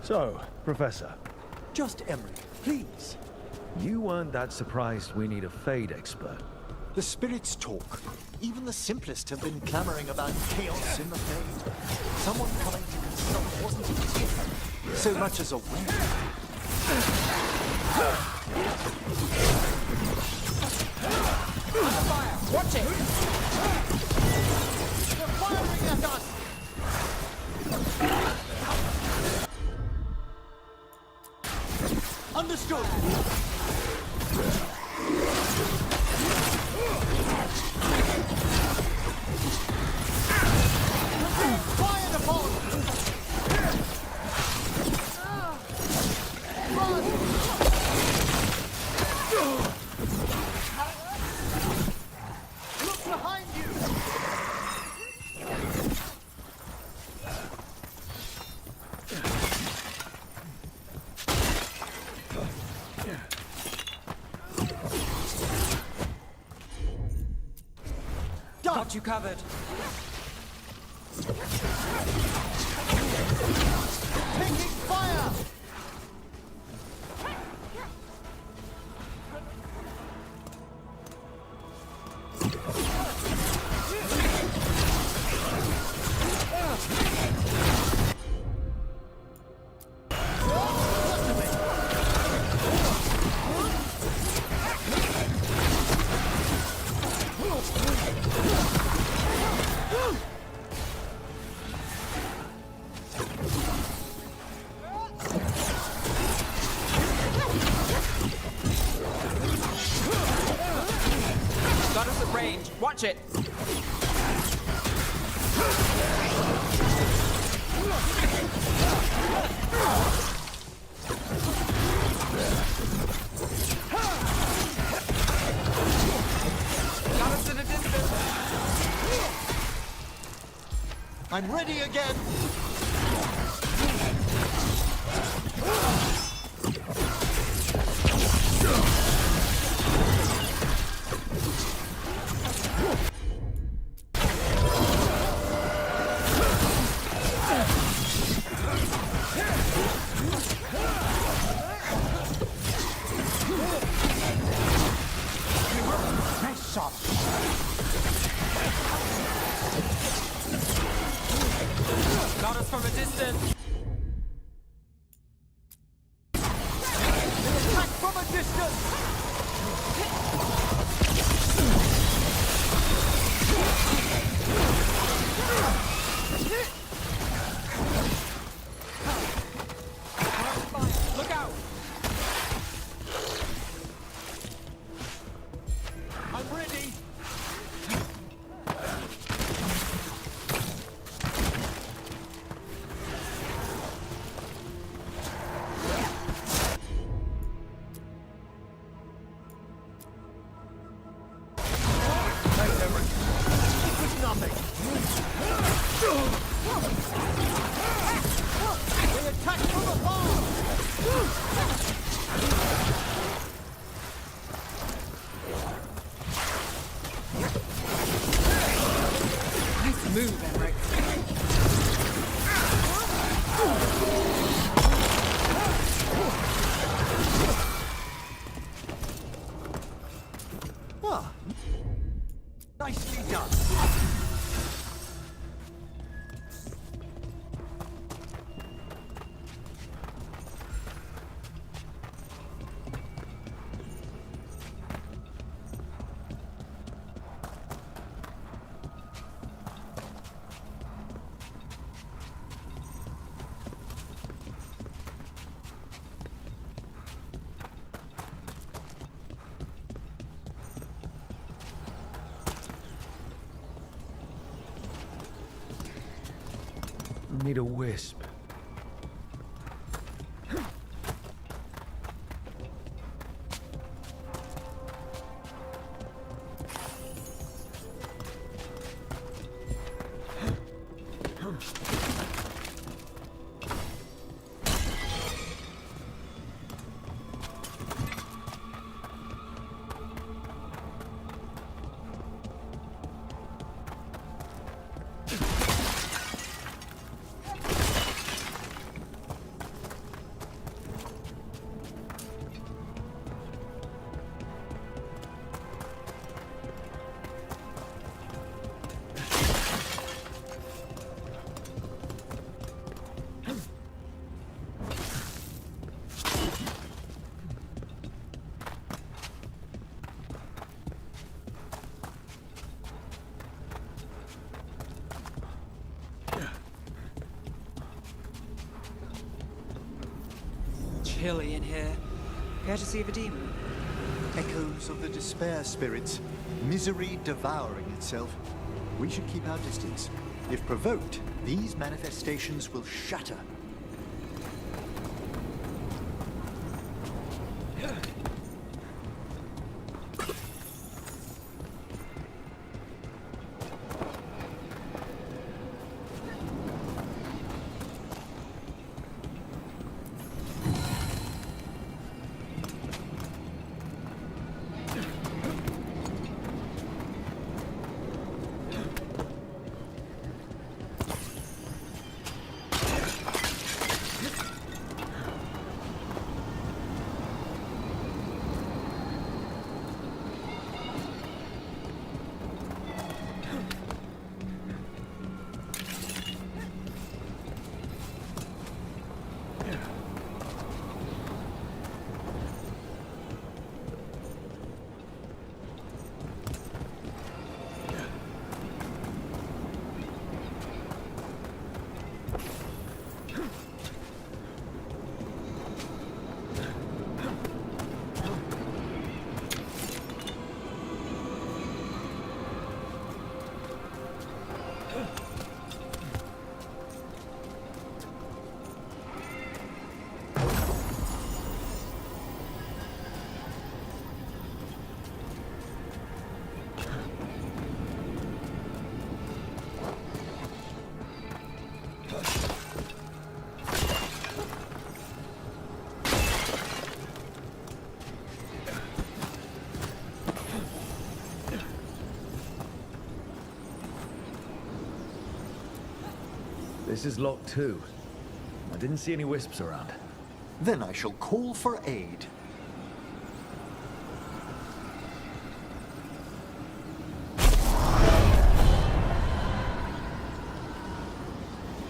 Speaker 6: So, Professor,
Speaker 14: Just Emery, please.
Speaker 6: you weren't that surprised we need a Fade expert.
Speaker 14: The spirits talk. Even the simplest have been clamoring about chaos in the Fade. Someone coming to consult wasn't even so much as a whim.
Speaker 19: Under fire! Watch it! They're firing at us!
Speaker 14: Understood.
Speaker 19: Fire the ball! Look behind you!
Speaker 17: Got you covered.
Speaker 19: Taking fire! Got us at range. Watch it! Got us at a distance.
Speaker 14: I'm ready again.
Speaker 19: Nice shot. Got us from a distance. Attack from a distance. Look out! I'm ready.
Speaker 14: It was nothing.
Speaker 19: They attack from afar. Nice move, Emmerich.
Speaker 14: Ah, nicely done.
Speaker 6: Need a wisp.
Speaker 17: chilly in here. Care to see the demon?
Speaker 14: Echoes of the despair spirits, misery devouring itself. We should keep our distance. If provoked, these manifestations will shatter.
Speaker 6: This is locked too. I didn't see any wisps around.
Speaker 14: Then I shall call for aid.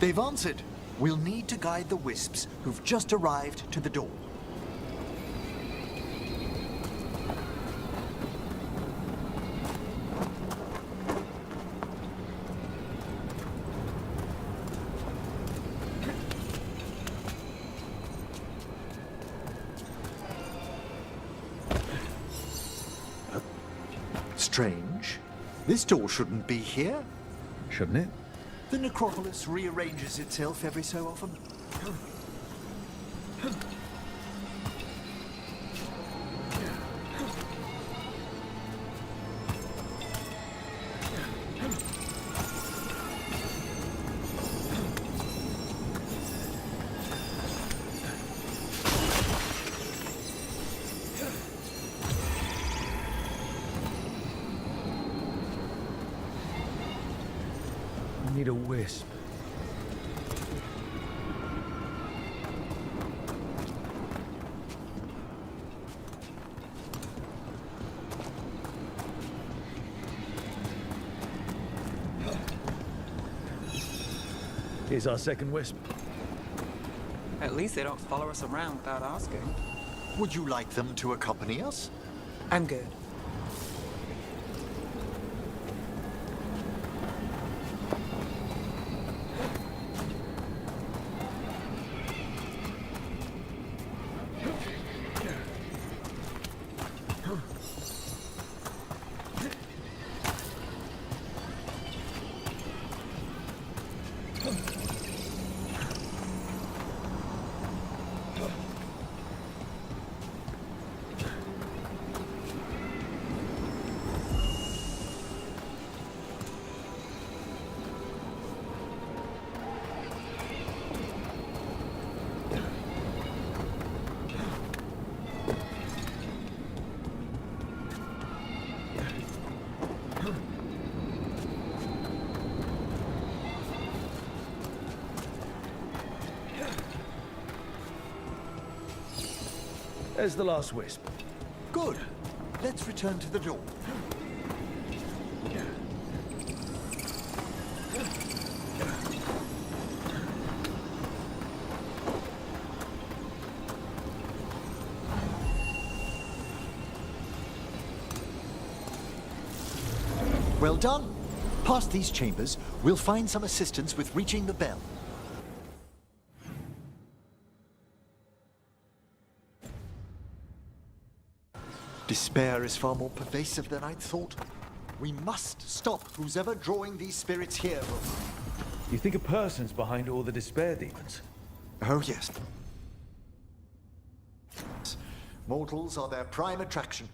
Speaker 14: They've answered. We'll need to guide the wisps who've just arrived to the door. Strange. This door shouldn't be here.
Speaker 6: Shouldn't it?
Speaker 14: The necropolis rearranges itself every so often.
Speaker 6: I need a wisp. Here's our second wisp.
Speaker 17: At least they don't follow us around without asking.
Speaker 14: Would you like them to accompany us?
Speaker 17: I'm good.
Speaker 6: There's the last wisp.
Speaker 14: Good. Let's return to the door. Well done. Past these chambers, we'll find some assistance with reaching the bell. Despair is far more pervasive than I'd thought. We must stop who's ever drawing these spirits here, Rook.
Speaker 6: You think a person's behind all the despair demons?
Speaker 14: Oh, yes. Mortals are their prime attraction.